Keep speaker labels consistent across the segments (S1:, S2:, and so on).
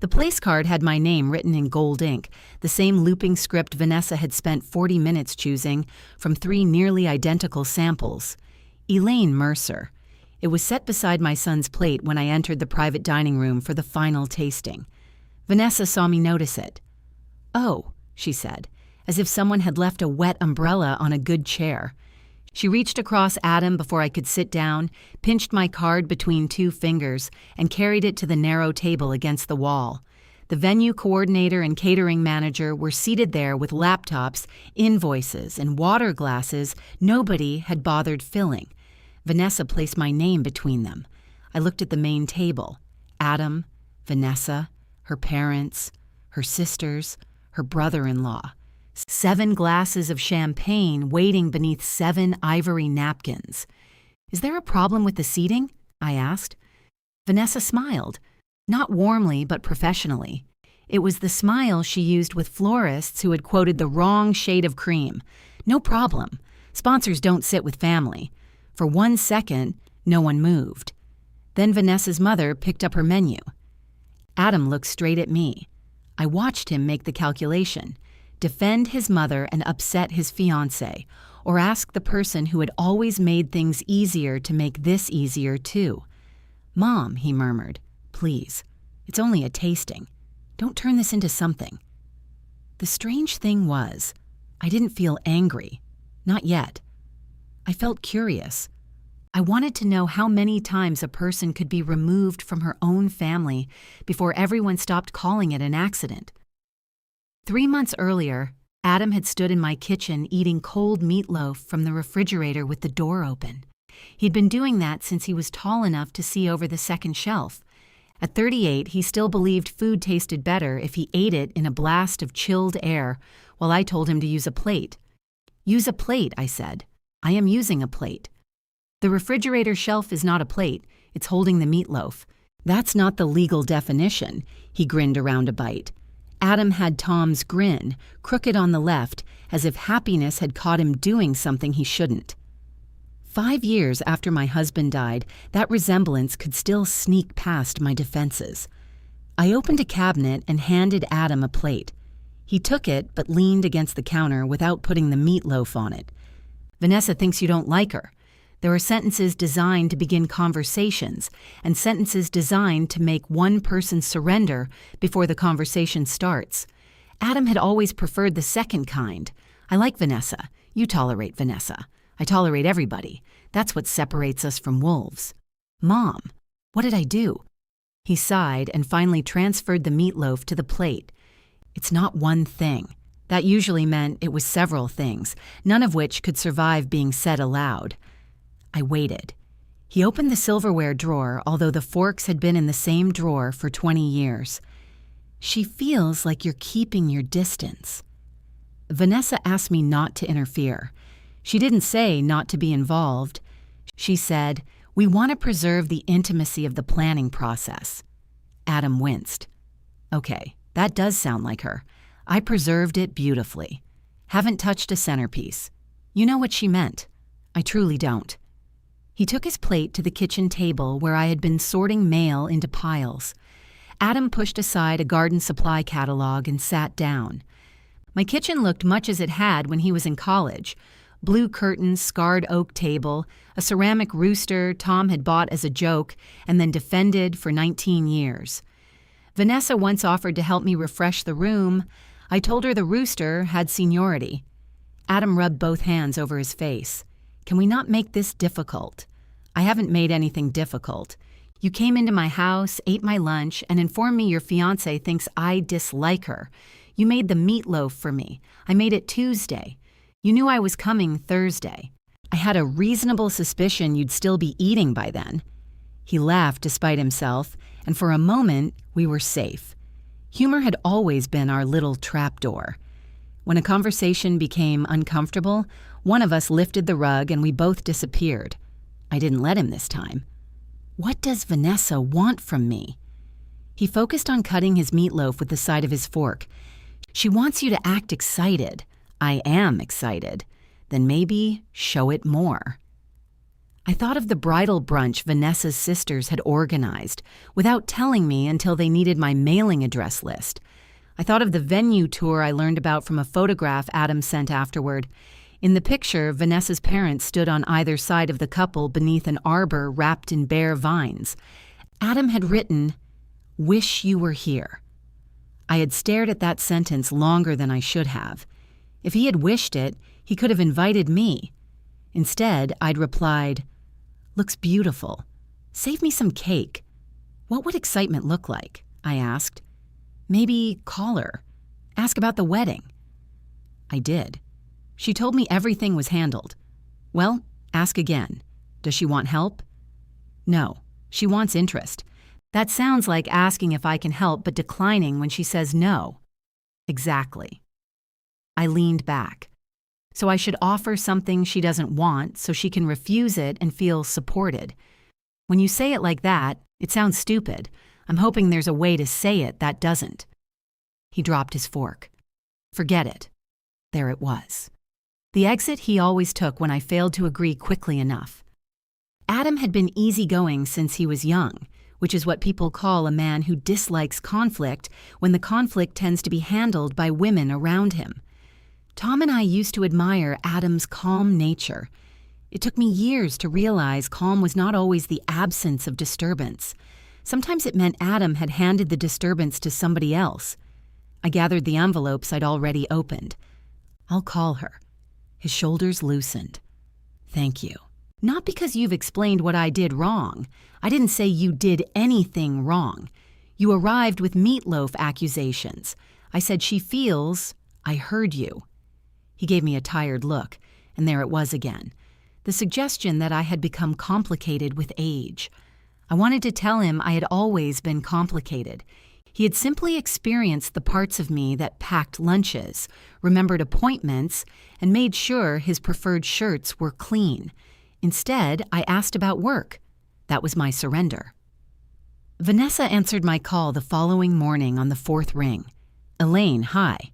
S1: The place card had my name written in gold ink, the same looping script Vanessa had spent 40 minutes choosing from 3 nearly identical samples. Elaine Mercer. It was set beside my son's plate when I entered the private dining room for the final tasting. Vanessa saw me notice it. "Oh," she said, as if someone had left a wet umbrella on a good chair. She reached across Adam before I could sit down, pinched my card between 2 fingers, and carried it to the narrow table against the wall. The venue coordinator and catering manager were seated there with laptops, invoices, and water glasses nobody had bothered filling. Vanessa placed my name between them. I looked at the main table. Adam, Vanessa, her parents, her sisters, her brother-in-law. 7 glasses of champagne waiting beneath 7 ivory napkins. "Is there a problem with the seating?" I asked. Vanessa smiled, not warmly but professionally. It was the smile she used with florists who had quoted the wrong shade of cream. "No problem. Sponsors don't sit with family." For 1 second, no one moved. Then Vanessa's mother picked up her menu. Adam looked straight at me. I watched him make the calculation. Defend his mother and upset his fiancé, or ask the person who had always made things easier to make this easier too. "Mom," he murmured, "please. It's only a tasting. Don't turn this into something." The strange thing was, I didn't feel angry. Not yet. I felt curious. I wanted to know how many times a person could be removed from her own family before everyone stopped calling it an accident. 3 months earlier, Adam had stood in my kitchen eating cold meatloaf from the refrigerator with the door open. He'd been doing that since he was tall enough to see over the second shelf. At 38, he still believed food tasted better if he ate it in a blast of chilled air, while I told him to use a plate. "Use a plate," I said. "I am using a plate." "The refrigerator shelf is not a plate. It's holding the meatloaf." "That's not the legal definition," he grinned around a bite. Adam had Tom's grin, crooked on the left, as if happiness had caught him doing something he shouldn't. 5 years after my husband died, that resemblance could still sneak past my defenses. I opened a cabinet and handed Adam a plate. He took it but leaned against the counter without putting the meatloaf on it. "Vanessa thinks you don't like her. There are sentences designed to begin conversations and sentences designed to make one person surrender before the conversation starts. Adam had always preferred the second kind. I like Vanessa. You tolerate Vanessa. I tolerate everybody. That's what separates us from wolves." "Mom, what did I do?" He sighed and finally transferred the meatloaf to the plate. "It's not one thing." That usually meant it was several things, none of which could survive being said aloud. I waited. He opened the silverware drawer, although the forks had been in the same drawer for 20 years. "She feels like you're keeping your distance." Vanessa asked me not to interfere. She didn't say not to be involved. She said, "We want to preserve the intimacy of the planning process." Adam winced. "Okay, that does sound like her. I preserved it beautifully. Haven't touched a centerpiece." You know what she meant. I truly don't. He took his plate to the kitchen table where I had been sorting mail into piles. Adam pushed aside a garden supply catalog and sat down. My kitchen looked much as it had when he was in college. Blue curtains, scarred oak table, a ceramic rooster Tom had bought as a joke and then defended for 19 years. Vanessa once offered to help me refresh the room. I told her the rooster had seniority. Adam rubbed both hands over his face. "Can we not make this difficult?" "I haven't made anything difficult. You came into my house, ate my lunch, and informed me your fiancé thinks I dislike her. You made the meatloaf for me. I made it Tuesday. You knew I was coming Thursday. I had a reasonable suspicion you'd still be eating by then." He laughed despite himself, and for a moment, we were safe. Humor had always been our little trapdoor. When a conversation became uncomfortable, one of us lifted the rug and we both disappeared. I didn't let him this time. "What does Vanessa want from me?" He focused on cutting his meatloaf with the side of his fork. "She wants you to act excited." "I am excited." "Then maybe show it more." I thought of the bridal brunch Vanessa's sisters had organized without telling me until they needed my mailing address list. I thought of the venue tour I learned about from a photograph Adam sent afterward. In the picture, Vanessa's parents stood on either side of the couple beneath an arbor wrapped in bare vines. Adam had written, "Wish you were here." I had stared at that sentence longer than I should have. If he had wished it, he could have invited me. Instead, I'd replied, "Looks beautiful. Save me some cake." What would excitement look like? I asked. Maybe call her. Ask about the wedding. I did. She told me everything was handled. Well, ask again. Does she want help? No, she wants interest. That sounds like asking if I can help but declining when she says no. Exactly. I leaned back. So I should offer something she doesn't want so she can refuse it and feel supported. When you say it like that, it sounds stupid. I'm hoping there's a way to say it that doesn't. He dropped his fork. Forget it. There it was. The exit he always took when I failed to agree quickly enough. Adam had been easygoing since he was young, which is what people call a man who dislikes conflict when the conflict tends to be handled by women around him. Tom and I used to admire Adam's calm nature. It took me years to realize calm was not always the absence of disturbance. Sometimes it meant Adam had handed the disturbance to somebody else. I gathered the envelopes I'd already opened. I'll call her. His shoulders loosened. Thank you. Not because you've explained what I did wrong. I didn't say you did anything wrong. You arrived with meatloaf accusations. I said she feels I heard you. He gave me a tired look, and there it was again. The suggestion that I had become complicated with age. I wanted to tell him I had always been complicated. He had simply experienced the parts of me that packed lunches, remembered appointments, and made sure his preferred shirts were clean. Instead, I asked about work. That was my surrender. Vanessa answered my call the following morning on the fourth ring. "Elaine, hi."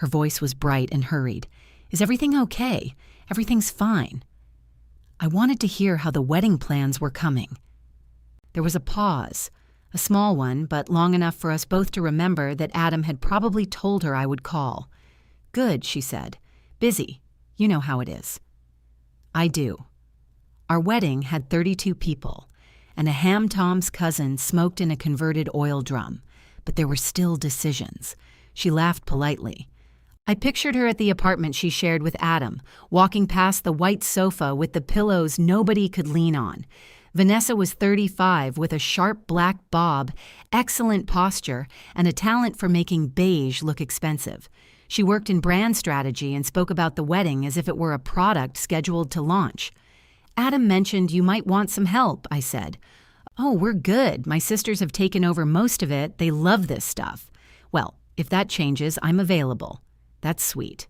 S1: Her voice was bright and hurried. "Is everything okay? Everything's fine." I wanted to hear how the wedding plans were coming. There was a pause, a small one, but long enough for us both to remember that Adam had probably told her I would call. "Good," she said. "Busy. You know how it is." I do. Our wedding had 32 people, and a Ham Tom's cousin smoked in a converted oil drum, but there were still decisions. She laughed politely. I pictured her at the apartment she shared with Adam, walking past the white sofa with the pillows nobody could lean on. Vanessa was 35 with a sharp black bob, excellent posture, and a talent for making beige look expensive. She worked in brand strategy and spoke about the wedding as if it were a product scheduled to launch. Adam mentioned you might want some help, I said. "Oh, we're good. My sisters have taken over most of it. They love this stuff." "Well, if that changes, I'm available." That's sweet.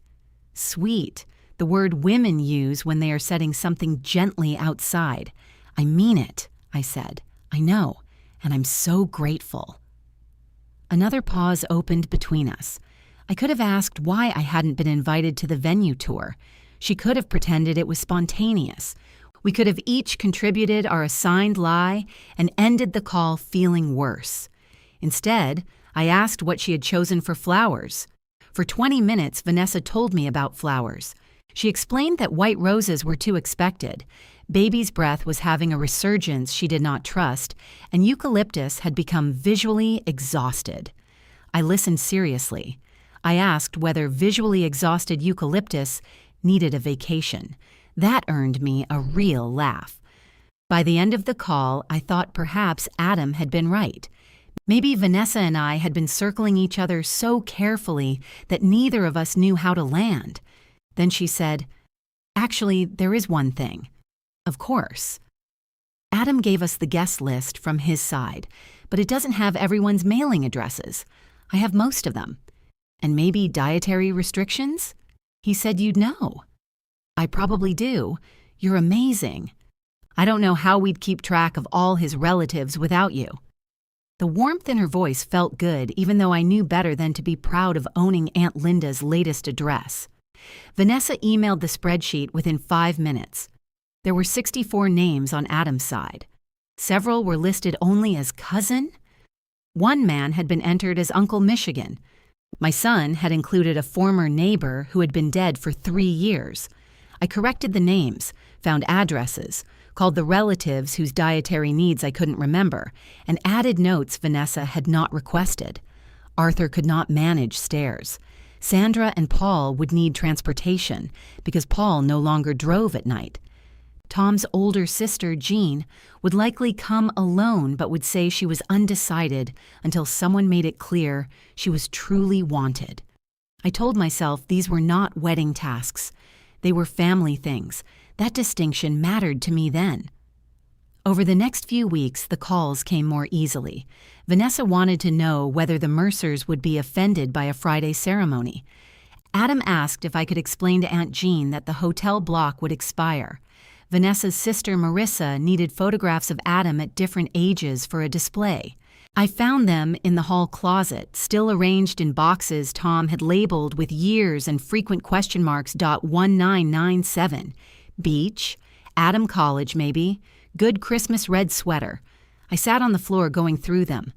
S1: Sweet, the word women use when they are setting something gently outside. "I mean it," I said. "I know, and I'm so grateful." Another pause opened between us. I could have asked why I hadn't been invited to the venue tour. She could have pretended it was spontaneous. We could have each contributed our assigned lie and ended the call feeling worse. Instead, I asked what she had chosen for flowers. For 20 minutes, Vanessa told me about flowers. She explained that white roses were too expected. Baby's breath was having a resurgence she did not trust, and eucalyptus had become visually exhausted. I listened seriously. I asked whether visually exhausted eucalyptus needed a vacation. That earned me a real laugh. By the end of the call, I thought perhaps Adam had been right. Maybe Vanessa and I had been circling each other so carefully that neither of us knew how to land. Then she said, "Actually, there is one thing." "Of course." Adam gave us the guest list from his side, but it doesn't have everyone's mailing addresses. I have most of them. "And maybe dietary restrictions?" He said you'd know. "I probably do. You're amazing." "I don't know how we'd keep track of all his relatives without you." The warmth in her voice felt good, even though I knew better than to be proud of owning Aunt Linda's latest address. Vanessa emailed the spreadsheet within 5 minutes. There were 64 names on Adam's side. Several were listed only as cousin. One man had been entered as Uncle Michigan. My son had included a former neighbor who had been dead for 3 years. I corrected the names, found addresses, called the relatives whose dietary needs I couldn't remember, and added notes Vanessa had not requested. Arthur could not manage stairs. Sandra and Paul would need transportation because Paul no longer drove at night. Tom's older sister, Jean, would likely come alone but would say she was undecided until someone made it clear she was truly wanted. I told myself these were not wedding tasks. They were family things. That distinction mattered to me then. Over the next few weeks, the calls came more easily. Vanessa wanted to know whether the Mercers would be offended by a Friday ceremony. Adam asked if I could explain to Aunt Jean that the hotel block would expire. Vanessa's sister Marissa needed photographs of Adam at different ages for a display. I found them in the hall closet, still arranged in boxes Tom had labeled with years and frequent question marks. 1997. Beach, Adam College maybe, good Christmas red sweater. I sat on the floor going through them.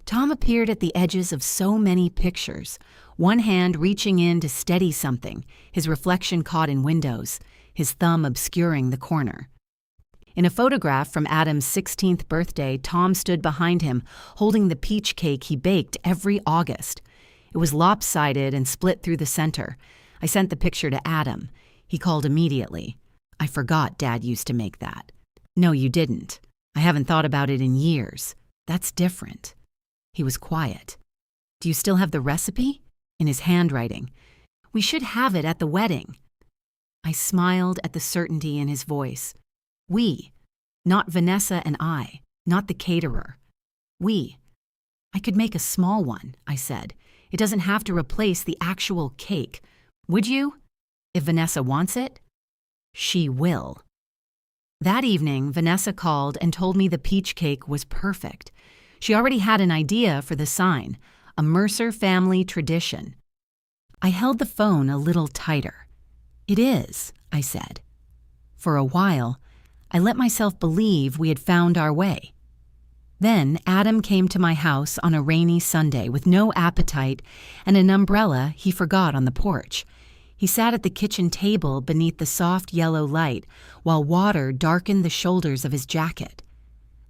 S1: Tom appeared at the edges of so many pictures, one hand reaching in to steady something, his reflection caught in windows, his thumb obscuring the corner. In a photograph from Adam's 16th birthday, Tom stood behind him, holding the peach cake he baked every August. It was lopsided and split through the center. I sent the picture to Adam. He called immediately. I forgot Dad used to make that. No, you didn't. I haven't thought about it in years. That's different. He was quiet. Do you still have the recipe? In his handwriting. We should have it at the wedding. I smiled at the certainty in his voice. We, not Vanessa and I, not the caterer. We. I could make a small one, I said. It doesn't have to replace the actual cake. Would you? If Vanessa wants it? She will. That evening, Vanessa called and told me the peach cake was perfect. She already had an idea for the sign, a Mercer family tradition. I held the phone a little tighter. It is, I said. For a while, I let myself believe we had found our way. Then Adam came to my house on a rainy Sunday with no appetite and an umbrella he forgot on the porch. He sat at the kitchen table beneath the soft yellow light while water darkened the shoulders of his jacket.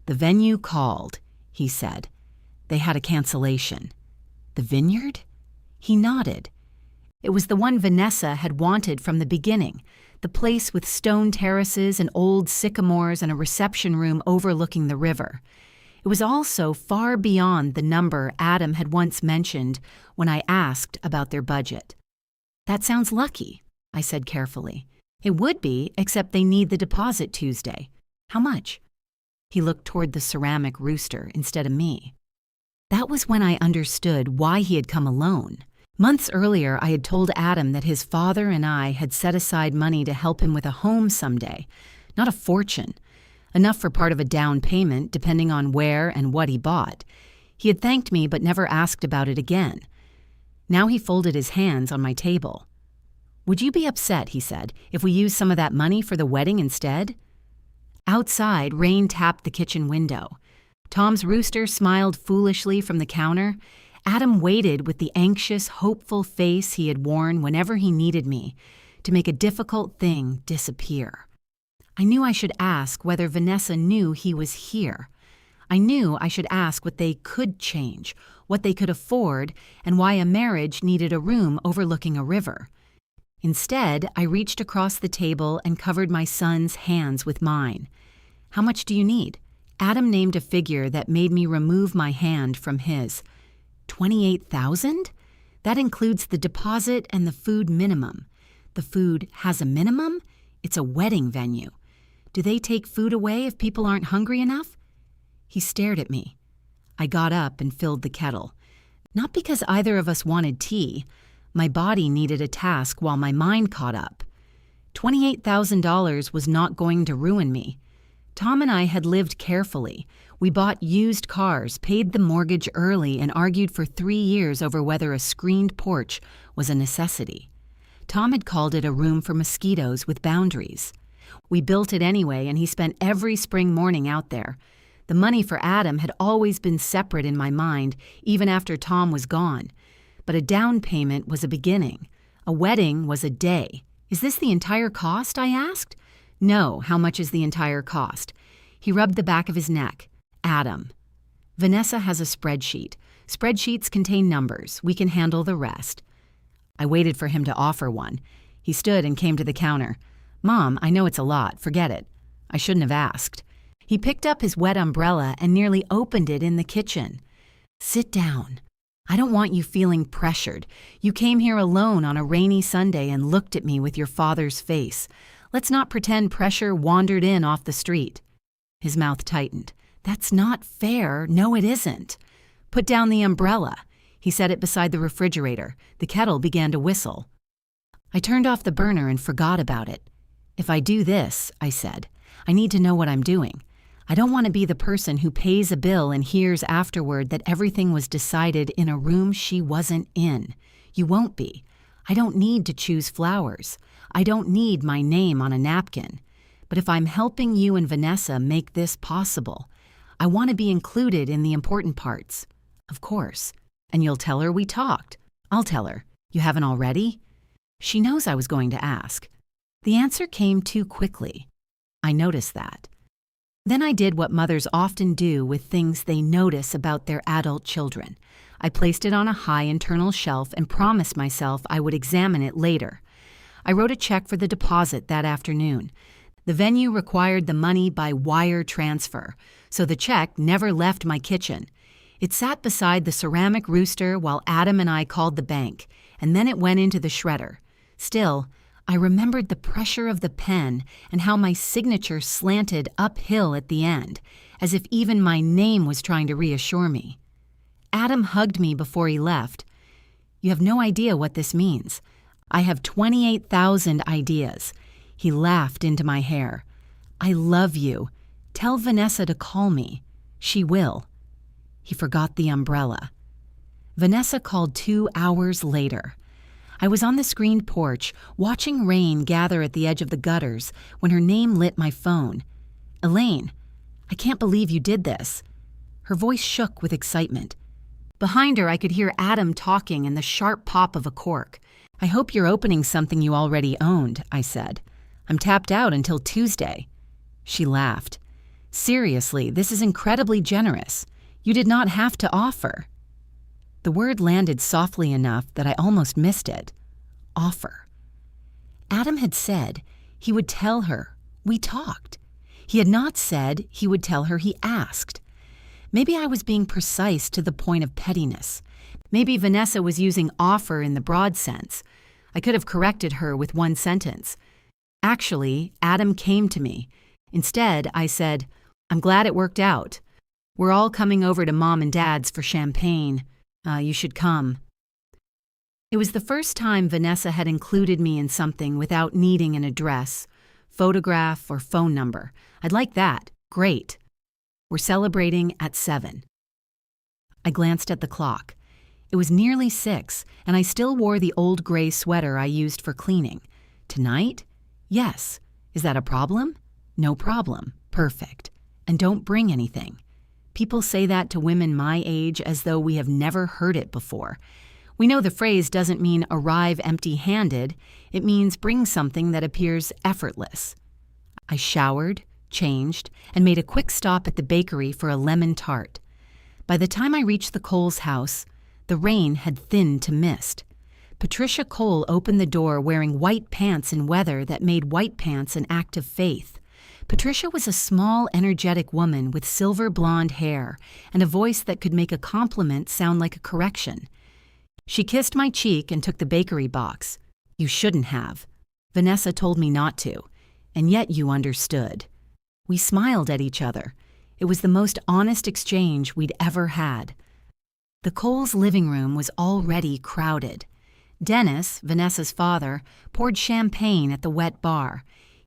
S1: The venue called, he said. They had a cancellation. The vineyard? He nodded. It was the one Vanessa had wanted from the beginning, the place with stone terraces and old sycamores and a reception room overlooking the river. It was also far beyond the number Adam had once mentioned when I asked about their budget. That sounds lucky, I said carefully. It would be, except they need the deposit Tuesday. How much? He looked toward the ceramic rooster instead of me. That was when I understood why he had come alone. Months earlier, I had told Adam that his father and I had set aside money to help him with a home someday. Not a fortune. Enough for part of a down payment, depending on where and what he bought. He had thanked me but never asked about it again. Now he folded his hands on my table. Would you be upset, he said, if we used some of that money for the wedding instead? Outside, rain tapped the kitchen window. Tom's rooster smiled foolishly from the counter. Adam waited with the anxious, hopeful face he had worn whenever he needed me to make a difficult thing disappear. I knew I should ask whether Vanessa knew he was here. I knew I should ask what they could change, what they could afford, and why a marriage needed a room overlooking a river. Instead, I reached across the table and covered my son's hands with mine. How much do you need? Adam named a figure that made me remove my hand from his. 28,000? That includes the deposit and the food minimum. The food has a minimum? It's a wedding venue. Do they take food away if people aren't hungry enough? He stared at me. I got up and filled the kettle. Not because either of us wanted tea. My body needed a task while my mind caught up. $28,000 was not going to ruin me. Tom and I had lived carefully. We bought used cars, paid the mortgage early, and argued for 3 years over whether a screened porch was a necessity. Tom had called it a room for mosquitoes with boundaries. We built it anyway, and he spent every spring morning out there. The money for Adam had always been separate in my mind, even after Tom was gone. But a down payment was a beginning. A wedding was a day. Is this the entire cost? I asked. No, how much is the entire cost? He rubbed the back of his neck. Adam. Vanessa has a spreadsheet. Spreadsheets contain numbers. We can handle the rest. I waited for him to offer one. He stood and came to the counter. Mom, I know it's a lot. Forget it. I shouldn't have asked. He picked up his wet umbrella and nearly opened it in the kitchen. Sit down. I don't want you feeling pressured. You came here alone on a rainy Sunday and looked at me with your father's face. Let's not pretend pressure wandered in off the street. His mouth tightened. That's not fair. No, it isn't. Put down the umbrella. He set it beside the refrigerator. The kettle began to whistle. I turned off the burner and forgot about it. If I do this, I said, I need to know what I'm doing. I don't want to be the person who pays a bill and hears afterward that everything was decided in a room she wasn't in. You won't be. I don't need to choose flowers. I don't need my name on a napkin. But if I'm helping you and Vanessa make this possible, I want to be included in the important parts. Of course. And you'll tell her we talked. I'll tell her. You haven't already? She knows I was going to ask. The answer came too quickly. I noticed that. Then I did what mothers often do with things they notice about their adult children. I placed it on a high internal shelf and promised myself I would examine it later. I wrote a check for the deposit that afternoon. The venue required the money by wire transfer, so the check never left my kitchen. It sat beside the ceramic rooster while Adam and I called the bank, and then it went into the shredder. Still, I remembered the pressure of the pen and how my signature slanted uphill at the end, as if even my name was trying to reassure me. Adam hugged me before he left. You have no idea what this means. I have 28,000 ideas. He laughed into my hair. I love you. Tell Vanessa to call me. She will. He forgot the umbrella. Vanessa called 2 hours later. I was on the screened porch, watching rain gather at the edge of the gutters, when her name lit my phone. Elaine, I can't believe you did this. Her voice shook with excitement. Behind her, I could hear Adam talking and the sharp pop of a cork. I hope you're opening something you already owned, I said. I'm tapped out until Tuesday. She laughed. Seriously, this is incredibly generous. You did not have to offer. The word landed softly enough that I almost missed it. Offer. Adam had said he would tell her we talked. He had not said he would tell her he asked. Maybe I was being precise to the point of pettiness. Maybe Vanessa was using offer in the broad sense. I could have corrected her with one sentence. Actually, Adam came to me. Instead, I said, I'm glad it worked out. We're all coming over to Mom and Dad's for champagne. You should come. It was the first time Vanessa had included me in something without needing an address, photograph, or phone number. I'd like that. Great. We're celebrating at 7. I glanced at the clock. It was nearly 6, and I still wore the old gray sweater I used for cleaning. Tonight? Yes. Is that a problem? No problem. Perfect. And don't bring anything. People say that to women my age as though we have never heard it before. We know the phrase doesn't mean arrive empty-handed. It means bring something that appears effortless. I showered, changed, and made a quick stop at the bakery for a lemon tart. By the time I reached the Coles house, the rain had thinned to mist. Patricia Cole opened the door wearing white pants in weather that made white pants an act of faith. Patricia was a small, energetic woman with silver blonde hair and a voice that could make a compliment sound like a correction. She kissed my cheek and took the bakery box. You shouldn't have. Vanessa told me not to, and yet you understood. We smiled at each other. It was the most honest exchange we'd ever had. The Coles' living room was already crowded. Dennis, Vanessa's father, poured champagne at the wet bar.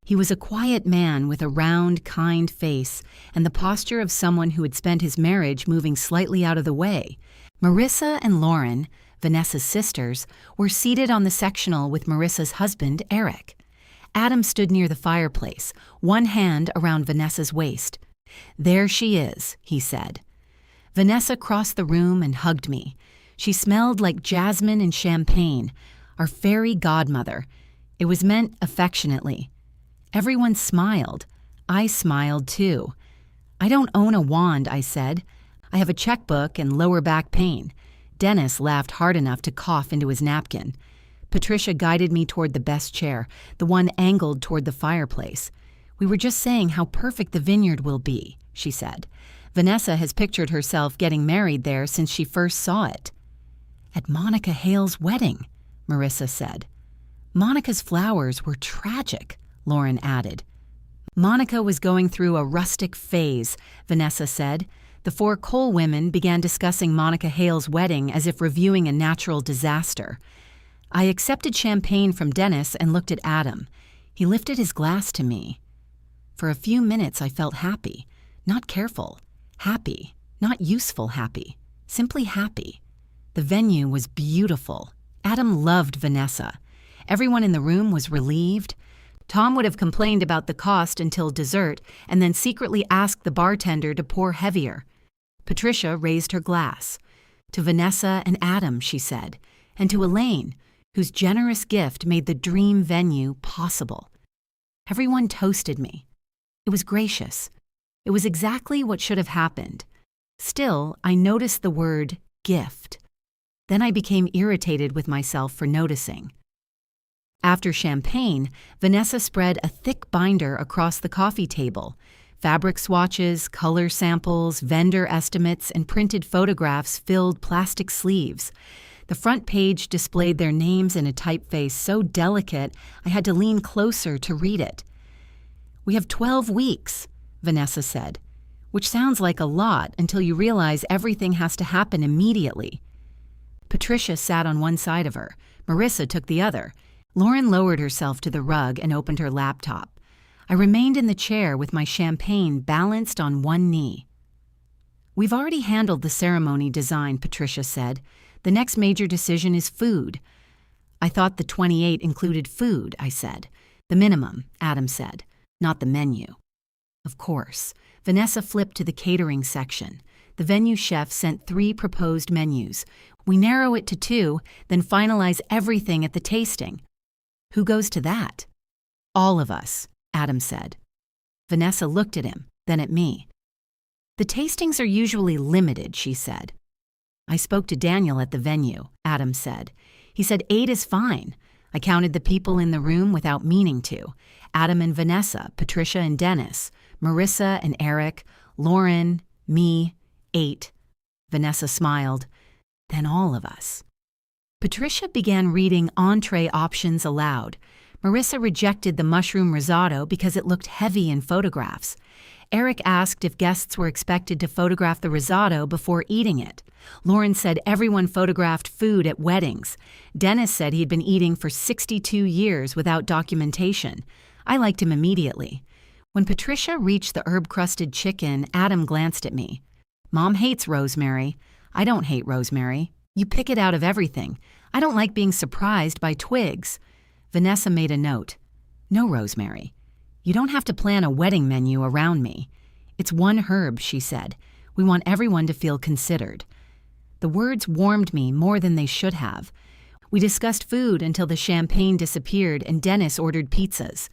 S1: He was a quiet man with a round, kind face and the posture of someone who had spent his marriage moving slightly out of the way. Marissa and Lauren, Vanessa's sisters, were seated on the sectional with Marissa's husband, Eric. Adam stood near the fireplace, one hand around Vanessa's waist. "There she is," he said. Vanessa crossed the room and hugged me. She smelled like jasmine and champagne, our fairy godmother. It was meant affectionately. Everyone smiled. I smiled too. "I don't own a wand," I said. "I have a checkbook and lower back pain." Dennis laughed hard enough to cough into his napkin. Patricia guided me toward the best chair, the one angled toward the fireplace. "We were just saying how perfect the vineyard will be," she said. "Vanessa has pictured herself getting married there since she first saw it." "At Monica Hale's wedding," Marissa said. "Monica's flowers were tragic," Lauren added. "Monica was going through a rustic phase," Vanessa said. The four Cole women began discussing Monica Hale's wedding as if reviewing a natural disaster. I accepted champagne from Dennis and looked at Adam. He lifted his glass to me. For a few minutes I felt happy. Not careful. Happy. Not useful happy. Simply happy. The venue was beautiful. Adam loved Vanessa. Everyone in the room was relieved. Tom would have complained about the cost until dessert and then secretly asked the bartender to pour heavier. Patricia raised her glass. "To Vanessa and Adam," she said, "and to Elaine, whose generous gift made the dream venue possible." Everyone toasted me. It was gracious. It was exactly what should have happened. Still, I noticed the word gift. Then I became irritated with myself for noticing. After champagne, Vanessa spread a thick binder across the coffee table. Fabric swatches, color samples, vendor estimates, and printed photographs filled plastic sleeves. The front page displayed their names in a typeface so delicate I had to lean closer to read it. "We have 12 weeks, Vanessa said, which sounds like a lot until you realize everything has to happen immediately. Patricia sat on one side of her. Marissa took the other. Lauren lowered herself to the rug and opened her laptop. I remained in the chair with my champagne balanced on one knee. "We've already handled the ceremony design," Patricia said. "The next major decision is food." "I thought the 28 included food," I said. "The minimum," Adam said, "not the menu." Of course. Vanessa flipped to the catering section. The venue chef sent 3 proposed menus. We narrow it to 2, then finalize everything at the tasting. "Who goes to that?" "All of us," Adam said. Vanessa looked at him, then at me. "The tastings are usually limited," she said. "I spoke to Daniel at the venue," Adam said. "He said 8 is fine. I counted the people in the room without meaning to. Adam and Vanessa, Patricia and Dennis, Marissa and Eric, Lauren, me, 8. Vanessa smiled. "Then all of us." Patricia began reading entree options aloud. Marissa rejected the mushroom risotto because it looked heavy in photographs. Eric asked if guests were expected to photograph the risotto before eating it. Lauren said everyone photographed food at weddings. Dennis said he'd been eating for 62 years without documentation. I liked him immediately. When Patricia reached the herb-crusted chicken, Adam glanced at me. "Mom hates rosemary." "I don't hate rosemary. You pick it out of everything. I don't like being surprised by twigs." Vanessa made a note. "No rosemary. You don't have to plan a wedding menu around me." "It's one herb," she said. "We want everyone to feel considered." The words warmed me more than they should have. We discussed food until the champagne disappeared and Dennis ordered pizzas.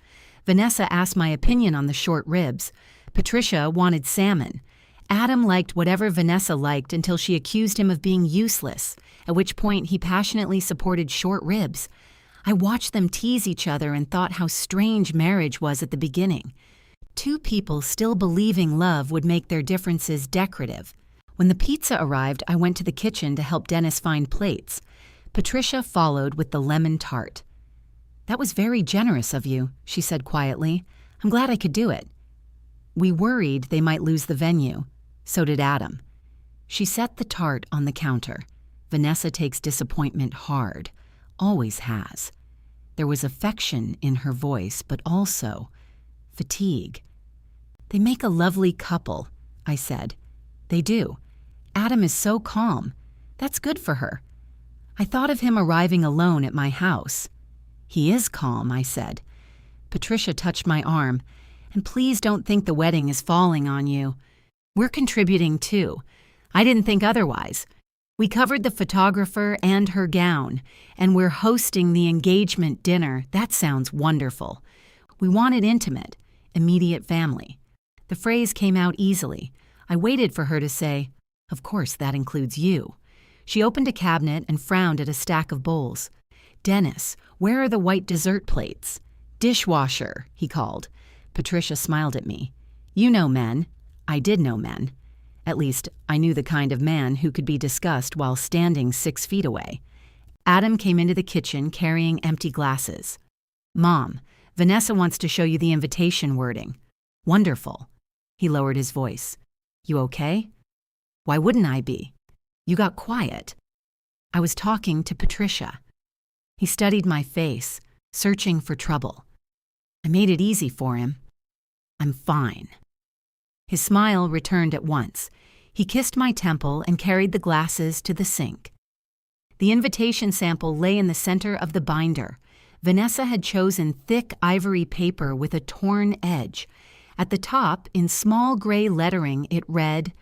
S1: Vanessa asked my opinion on the short ribs. Patricia wanted salmon. Adam liked whatever Vanessa liked until she accused him of being useless, at which point he passionately supported short ribs. I watched them tease each other and thought how strange marriage was at the beginning. 2 people still believing love would make their differences decorative. When the pizza arrived, I went to the kitchen to help Dennis find plates. Patricia followed with the lemon tart. "That was very generous of you," she said quietly. "I'm glad I could do it." We worried they might lose the venue. So did Adam. She set the tart on the counter. Vanessa takes disappointment hard. Always has. There was affection in her voice, but also fatigue. "They make a lovely couple," I said. "They do. Adam is so calm. That's good for her." I thought of him arriving alone at my house. "He is calm," I said. Patricia touched my arm. "And please don't think the wedding is falling on you. We're contributing too. I didn't think otherwise. We covered the photographer and her gown, and we're hosting the engagement dinner. That sounds wonderful. We want it intimate, immediate family." The phrase came out easily. I waited for her to say, "Of course, that includes you." She opened a cabinet and frowned at a stack of bowls. "Dennis, where are the white dessert plates?" "Dishwasher," he called. Patricia smiled at me. "You know men." I did know men. At least, I knew the kind of man who could be discussed while standing 6 feet away. Adam came into the kitchen carrying empty glasses. "Mom, Vanessa wants to show you the invitation wording." "Wonderful." He lowered his voice. "You okay?" "Why wouldn't I be? You got quiet." "I was talking to Patricia." He studied my face, searching for trouble. I made it easy for him. "I'm fine." His smile returned at once. He kissed my temple and carried the glasses to the sink. The invitation sample lay in the center of the binder. Vanessa had chosen thick ivory paper with a torn edge. At the top, in small gray lettering, it read,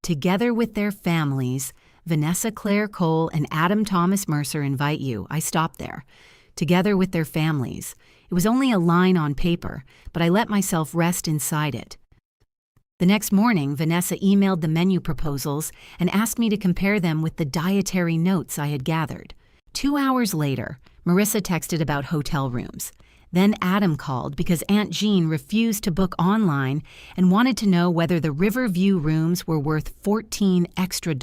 S1: "Together with their families, Vanessa Claire Cole and Adam Thomas Mercer invite you." I stopped there. "Together with their families." It was only a line on paper, but I let myself rest inside it. The next morning, Vanessa emailed the menu proposals and asked me to compare them with the dietary notes I had gathered. 2 hours later, Marissa texted about hotel rooms. Then Adam called because Aunt Jean refused to book online and wanted to know whether the Riverview rooms were worth $14 extra.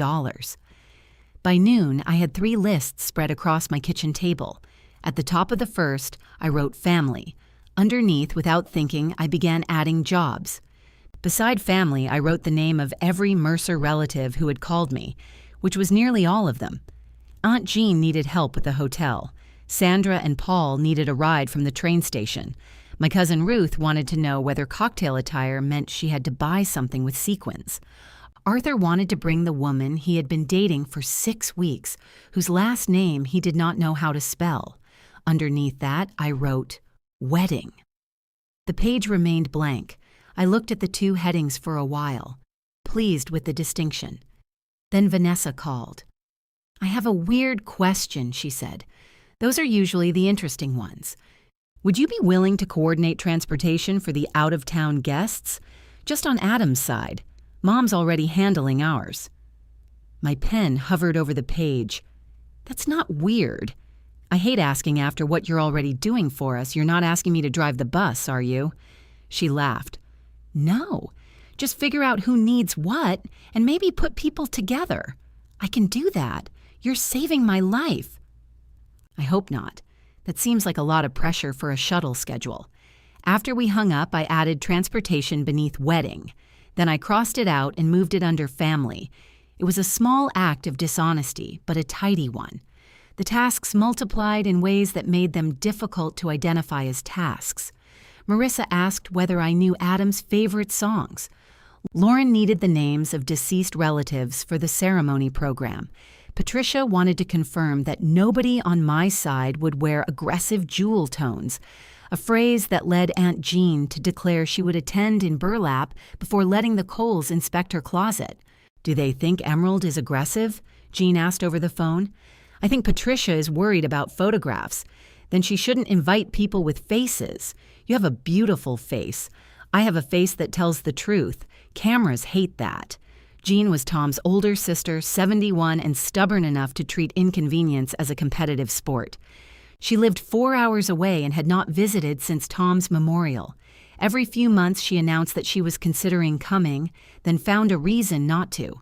S1: By noon, I had 3 lists spread across my kitchen table. At the top of the first, I wrote family. Underneath, without thinking, I began adding jobs. Beside family, I wrote the name of every Mercer relative who had called me, which was nearly all of them. Aunt Jean needed help with the hotel. Sandra and Paul needed a ride from the train station. My cousin Ruth wanted to know whether cocktail attire meant she had to buy something with sequins. Arthur wanted to bring the woman he had been dating for 6 weeks, whose last name he did not know how to spell. Underneath that, I wrote, wedding. The page remained blank. I looked at the 2 headings for a while, pleased with the distinction. Then Vanessa called. "I have a weird question," she said. "Those are usually the interesting ones. Would you be willing to coordinate transportation for the out-of-town guests? Just on Adam's side. Mom's already handling ours." My pen hovered over the page. "That's not weird. I hate asking after what you're already doing for us. You're not asking me to drive the bus, are you?" She laughed. "No. Just figure out who needs what and maybe put people together. I can do that. You're saving my life." "I hope not. That seems like a lot of pressure for a shuttle schedule." After we hung up, I added transportation beneath wedding. Then I crossed it out and moved it under family. It was a small act of dishonesty, but a tidy one. The tasks multiplied in ways that made them difficult to identify as tasks. Marissa asked whether I knew Adam's favorite songs. Lauren needed the names of deceased relatives for the ceremony program. Patricia wanted to confirm that nobody on my side would wear aggressive jewel tones, a phrase that led Aunt Jean to declare she would attend in burlap before letting the Coles inspect her closet. "Do they think Emerald is aggressive?" Jean asked over the phone. "I think Patricia is worried about photographs. Then she shouldn't invite people with faces. You have a beautiful face. I have a face that tells the truth. Cameras hate that." Jean was Tom's older sister, 71, and stubborn enough to treat inconvenience as a competitive sport. She lived 4 hours away and had not visited since Tom's memorial. Every few months she announced that she was considering coming, then found a reason not to.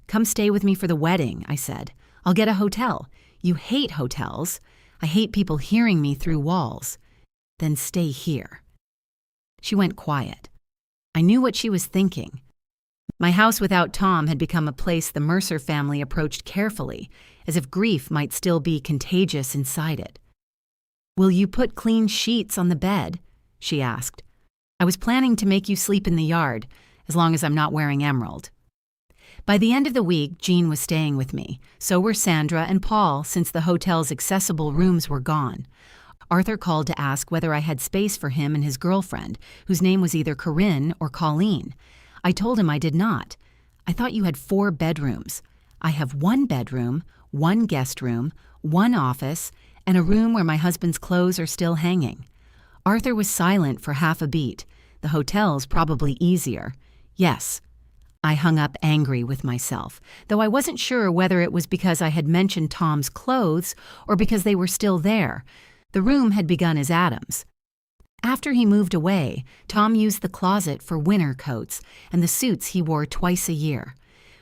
S1: "Come stay with me for the wedding," I said. "I'll get a hotel. You hate hotels. I hate people hearing me through walls. Then stay here." She went quiet. I knew what she was thinking. My house without Tom had become a place the Mercer family approached carefully, as if grief might still be contagious inside it. "Will you put clean sheets on the bed?" she asked. "I was planning to make you sleep in the yard, as long as I'm not wearing Emerald." By the end of the week, Jean was staying with me. So were Sandra and Paul, since the hotel's accessible rooms were gone. Arthur called to ask whether I had space for him and his girlfriend, whose name was either Corinne or Colleen. I told him I did not. I thought you had 4 bedrooms. I have 1 bedroom, 1 guest room, 1 office, and a room where my husband's clothes are still hanging. Arthur was silent for half a beat. The hotel's probably easier. Yes. I hung up angry with myself, though I wasn't sure whether it was because I had mentioned Tom's clothes or because they were still there. The room had begun as Adam's. After he moved away, Tom used the closet for winter coats and the suits he wore twice a year.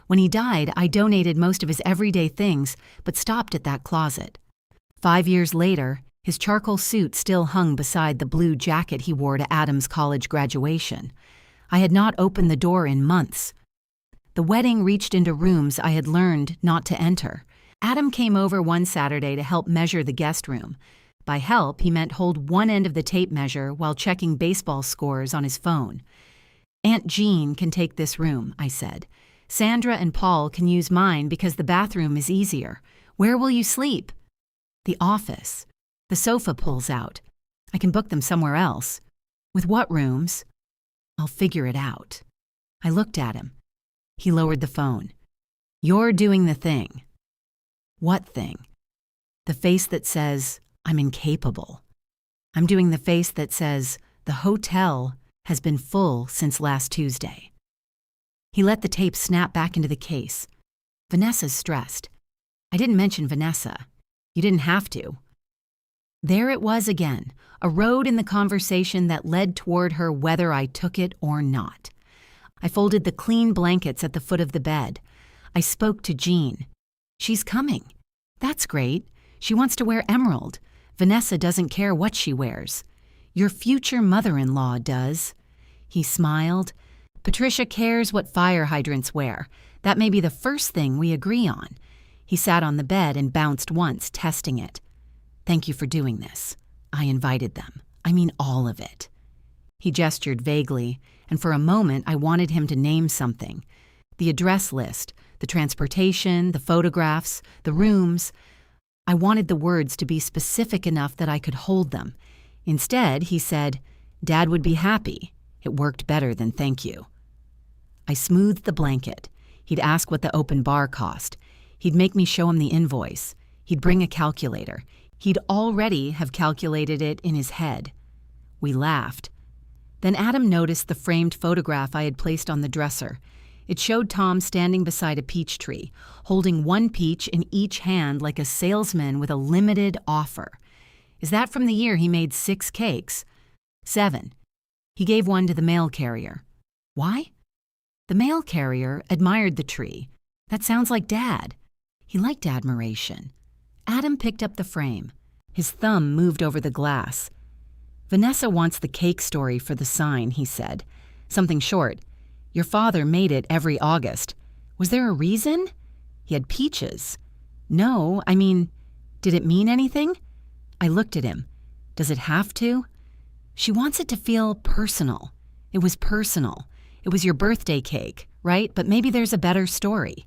S1: When he died, I donated most of his everyday things, but stopped at that closet. 5 years later, his charcoal suit still hung beside the blue jacket he wore to Adam's college graduation. I had not opened the door in months. The wedding reached into rooms I had learned not to enter. Adam came over one Saturday to help measure the guest room. By help, he meant hold one end of the tape measure while checking baseball scores on his phone. Aunt Jean can take this room, I said. Sandra and Paul can use mine because the bathroom is easier. Where will you sleep? The office. The sofa pulls out. I can book them somewhere else. With what rooms? I'll figure it out. I looked at him. He lowered the phone. You're doing the thing. What thing? The face that says, I'm incapable. I'm doing the face that says, the hotel has been full since last Tuesday. He let the tape snap back into the case. Vanessa's stressed. I didn't mention Vanessa. You didn't have to. There it was again, a road in the conversation that led toward her whether I took it or not. I folded the clean blankets at the foot of the bed. I spoke to Jean. She's coming. That's great. She wants to wear emerald. Vanessa doesn't care what she wears. Your future mother-in-law does. He smiled. Patricia cares what fire hydrants wear. That may be the first thing we agree on. He sat on the bed and bounced once, testing it. Thank you for doing this. I invited them. I mean all of it. He gestured vaguely, and for a moment I wanted him to name something. The address list, the transportation, the photographs, the rooms. I wanted the words to be specific enough that I could hold them. Instead, he said, Dad would be happy. It worked better than thank you. I smoothed the blanket. He'd ask what the open bar cost. He'd make me show him the invoice. He'd bring a calculator. He'd already have calculated it in his head. We laughed. Then Adam noticed the framed photograph I had placed on the dresser. It showed Tom standing beside a peach tree, holding 1 peach in each hand like a salesman with a limited offer. Is that from the year he made 6 cakes? 7. He gave one to the mail carrier. Why? The mail carrier admired the tree. That sounds like Dad. He liked admiration. Adam picked up the frame. His thumb moved over the glass. Vanessa wants the cake story for the sign, he said. Something short. Your father made it every August. Was there a reason? He had peaches. No, I mean, did it mean anything? I looked at him. Does it have to? She wants it to feel personal. It was personal. It was your birthday cake, right? But maybe there's a better story.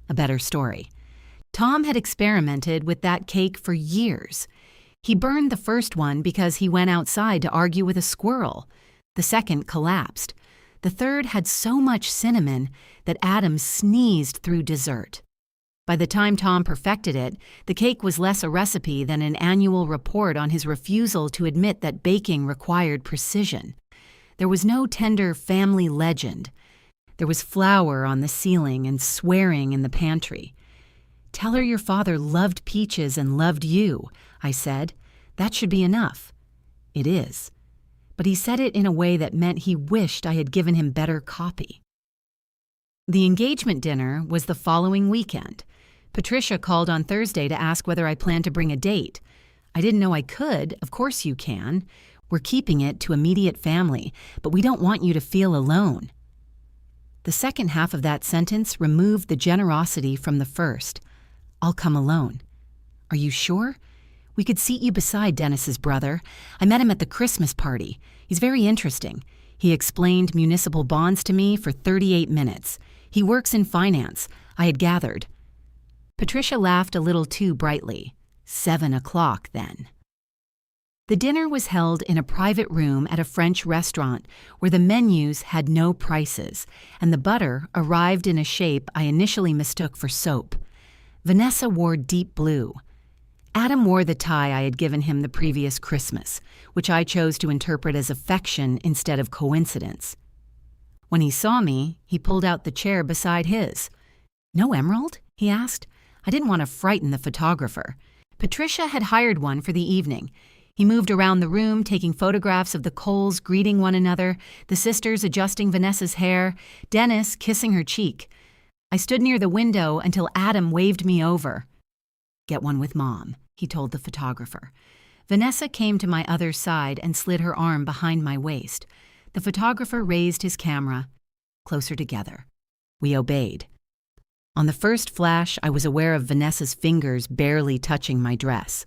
S1: A better story. Tom had experimented with that cake for years. He burned the first one because he went outside to argue with a squirrel. The second collapsed. The third had so much cinnamon that Adam sneezed through dessert. By the time Tom perfected it, the cake was less a recipe than an annual report on his refusal to admit that baking required precision. There was no tender family legend. There was flour on the ceiling and swearing in the pantry. Tell her your father loved peaches and loved you, I said. That should be enough. It is. But he said it in a way that meant he wished I had given him better copy. The engagement dinner was the following weekend. Patricia called on Thursday to ask whether I planned to bring a date. I didn't know I could. Of course you can. We're keeping it to immediate family, but we don't want you to feel alone. The second half of that sentence removed the generosity from the first. I'll come alone. Are you sure? We could seat you beside Dennis's brother. I met him at the Christmas party. He's very interesting. He explained municipal bonds to me for 38 minutes. He works in finance, I had gathered. Patricia laughed a little too brightly. 7 o'clock then. The dinner was held in a private room at a French restaurant where the menus had no prices, and the butter arrived in a shape I initially mistook for soap. Vanessa wore deep blue. Adam wore the tie I had given him the previous Christmas, which I chose to interpret as affection instead of coincidence. When he saw me, he pulled out the chair beside his. "No emerald?" he asked. I didn't want to frighten the photographer. Patricia had hired one for the evening. He moved around the room, taking photographs of the Coles greeting one another, the sisters adjusting Vanessa's hair, Dennis kissing her cheek. I stood near the window until Adam waved me over. "Get one with Mom," he told the photographer. Vanessa came to my other side and slid her arm behind my waist. The photographer raised his camera. Closer together. We obeyed. On the first flash, I was aware of Vanessa's fingers barely touching my dress.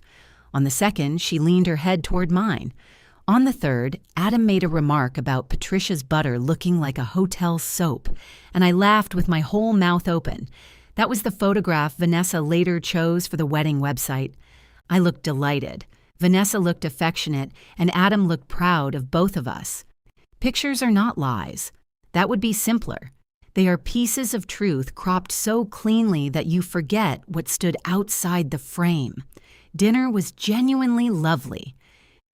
S1: On the second, she leaned her head toward mine. On the third, Adam made a remark about Patricia's butter looking like a hotel soap, and I laughed with my whole mouth open. That was the photograph Vanessa later chose for the wedding website. I looked delighted. Vanessa looked affectionate, and Adam looked proud of both of us. Pictures are not lies. That would be simpler. They are pieces of truth cropped so cleanly that you forget what stood outside the frame. Dinner was genuinely lovely.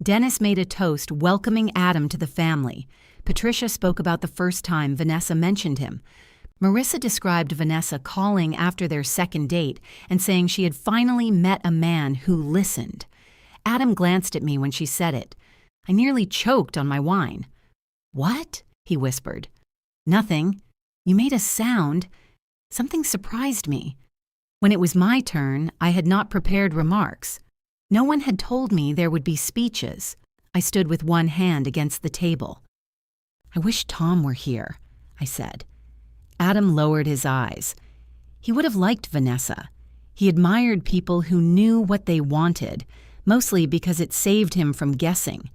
S1: Dennis made a toast welcoming Adam to the family. Patricia spoke about the first time Vanessa mentioned him. Marissa described Vanessa calling after their second date and saying she had finally met a man who listened. Adam glanced at me when she said it. I nearly choked on my wine. "What?" he whispered. "Nothing. You made a sound. Something surprised me. When it was my turn, I had not prepared remarks. No one had told me there would be speeches. I stood with one hand against the table. "I wish Tom were here," I said. Adam lowered his eyes. He would have liked Vanessa. He admired people who knew what they wanted, mostly because it saved him from guessing.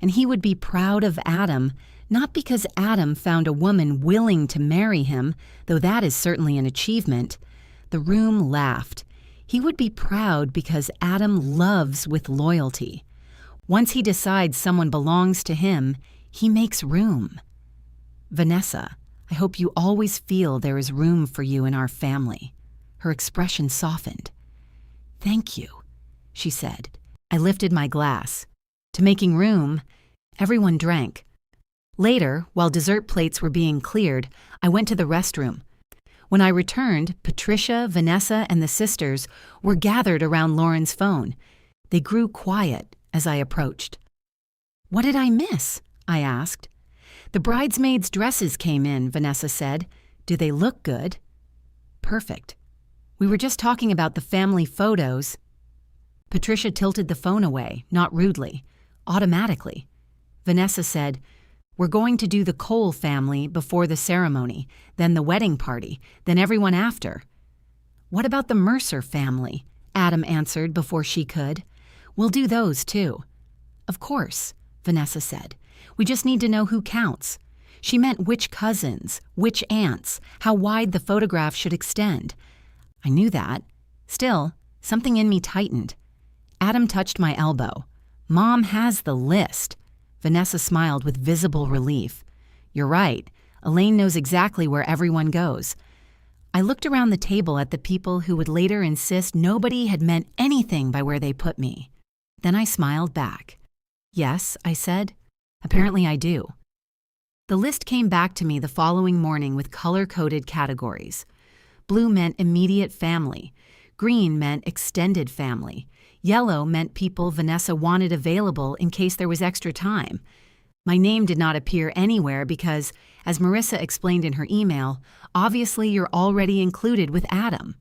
S1: And he would be proud of Adam, not because Adam found a woman willing to marry him, though that is certainly an achievement. The room laughed. He would be proud because Adam loves with loyalty. Once he decides someone belongs to him, he makes room. "Vanessa, I hope you always feel there is room for you in our family." Her expression softened. "Thank you," she said. I lifted my glass. To making room, everyone drank. Later, while dessert plates were being cleared, I went to the restroom. When I returned, Patricia, Vanessa, and the sisters were gathered around Lauren's phone. They grew quiet as I approached. "What did I miss?" I asked. "The bridesmaids' dresses came in," Vanessa said. "Do they look good?" "Perfect. We were just talking about the family photos." Patricia tilted the phone away, not rudely, automatically. Vanessa said, "We're going to do the Cole family before the ceremony, then the wedding party, then everyone after." "What about the Mercer family?" Adam answered before she could. "We'll do those too." "Of course," Vanessa said. "We just need to know who counts." She meant which cousins, which aunts, how wide the photograph should extend. I knew that. Still, something in me tightened. Adam touched my elbow. "Mom has the list." Vanessa smiled with visible relief. "You're right. Elaine knows exactly where everyone goes." I looked around the table at the people who would later insist nobody had meant anything by where they put me. Then I smiled back. "Yes," I said. "Apparently I do." The list came back to me the following morning with color-coded categories. Blue meant immediate family. Green meant extended family. Yellow meant people Vanessa wanted available in case there was extra time. My name did not appear anywhere because, as Marissa explained in her email, obviously you're already included with Adam.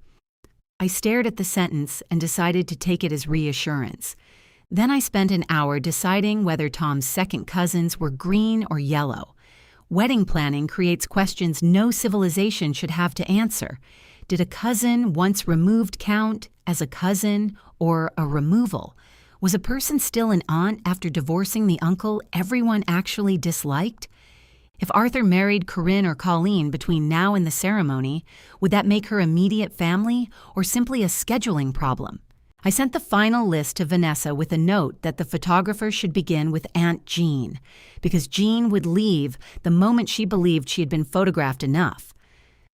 S1: I stared at the sentence and decided to take it as reassurance. Then I spent an hour deciding whether Tom's second cousins were green or yellow. Wedding planning creates questions no civilization should have to answer. Did a cousin once removed count as a cousin or a removal? Was a person still an aunt after divorcing the uncle everyone actually disliked? If Arthur married Corinne or Colleen between now and the ceremony, would that make her immediate family or simply a scheduling problem? I sent the final list to Vanessa with a note that the photographer should begin with Aunt Jean, because Jean would leave the moment she believed she had been photographed enough.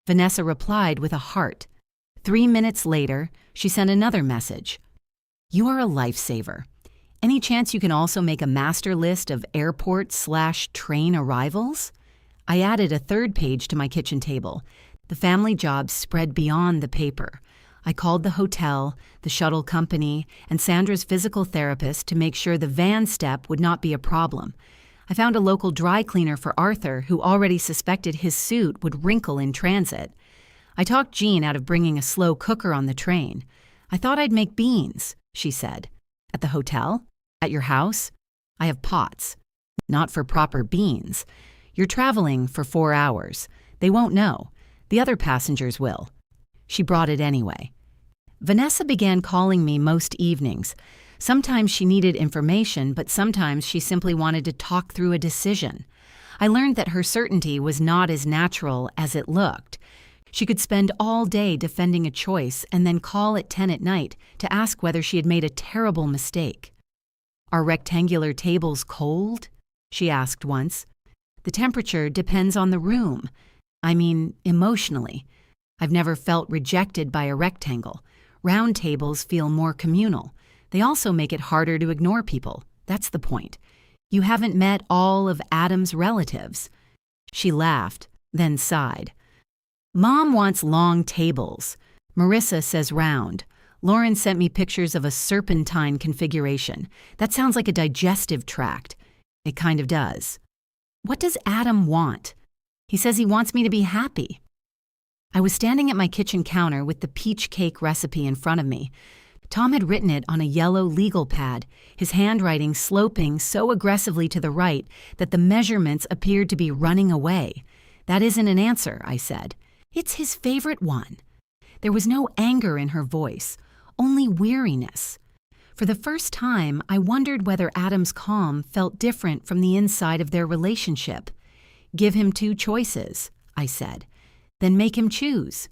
S1: Vanessa replied with a heart. 3 minutes later, she sent another message. You are a lifesaver. Any chance you can also make a master list of airport/train arrivals? I added a third page to my kitchen table. The family jobs spread beyond the paper. I called the hotel, the shuttle company, and Sandra's physical therapist to make sure the van step would not be a problem. I found a local dry cleaner for Arthur who already suspected his suit would wrinkle in transit. I talked Jean out of bringing a slow cooker on the train. I thought I'd make beans, she said. At the hotel? At your house? I have pots. Not for proper beans. You're traveling for 4 hours. They won't know. The other passengers will. She brought it anyway. Vanessa began calling me most evenings. Sometimes she needed information, but sometimes she simply wanted to talk through a decision. I learned that her certainty was not as natural as it looked. She could spend all day defending a choice and then call at 10 at night to ask whether she had made a terrible mistake. Are rectangular tables cold? She asked once. The temperature depends on the room. I mean, emotionally. I've never felt rejected by a rectangle. Round tables feel more communal. They also make it harder to ignore people. That's the point. You haven't met all of Adam's relatives. She laughed, then sighed. Mom wants long tables. Marissa says round. Lauren sent me pictures of a serpentine configuration. That sounds like a digestive tract. It kind of does. What does Adam want? He says he wants me to be happy. I was standing at my kitchen counter with the peach cake recipe in front of me. Tom had written it on a yellow legal pad, his handwriting sloping so aggressively to the right that the measurements appeared to be running away. That isn't an answer, I said. It's his favorite one. There was no anger in her voice, only weariness. For the first time, I wondered whether Adam's calm felt different from the inside of their relationship. Give him 2 choices, I said. Then make him choose.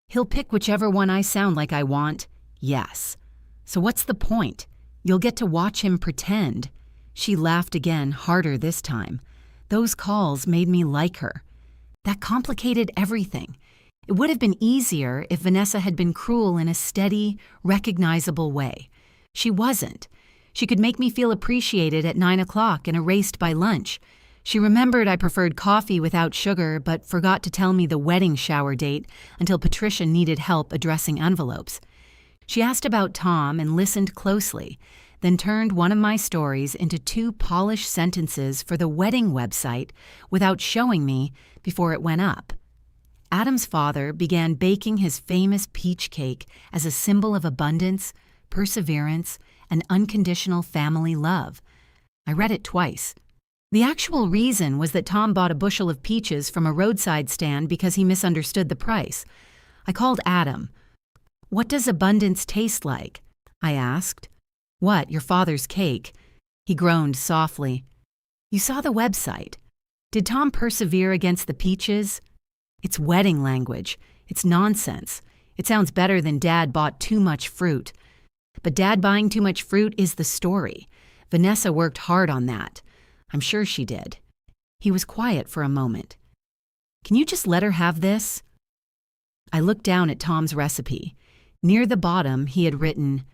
S1: He'll pick whichever one I sound like I want. Yes. So what's the point? You'll get to watch him pretend. She laughed again, harder this time. Those calls made me like her. That complicated everything. It would have been easier if Vanessa had been cruel in a steady, recognizable way. She wasn't. She could make me feel appreciated at 9 o'clock and erased by lunch. She remembered I preferred coffee without sugar, but forgot to tell me the wedding shower date until Patricia needed help addressing envelopes. She asked about Tom and listened closely, then turned one of my stories into 2 polished sentences for the wedding website without showing me before it went up. Adam's father began baking his famous peach cake as a symbol of abundance, perseverance, and unconditional family love. I read it twice. The actual reason was that Tom bought a bushel of peaches from a roadside stand because he misunderstood the price. I called Adam. What does abundance taste like? I asked. What, your father's cake? He groaned softly. You saw the website. Did Tom persevere against the peaches? It's wedding language. It's nonsense. It sounds better than Dad bought too much fruit. But Dad buying too much fruit is the story. Vanessa worked hard on that. I'm sure she did. He was quiet for a moment. Can you just let her have this? I looked down at Tom's recipe. Near the bottom, he had written,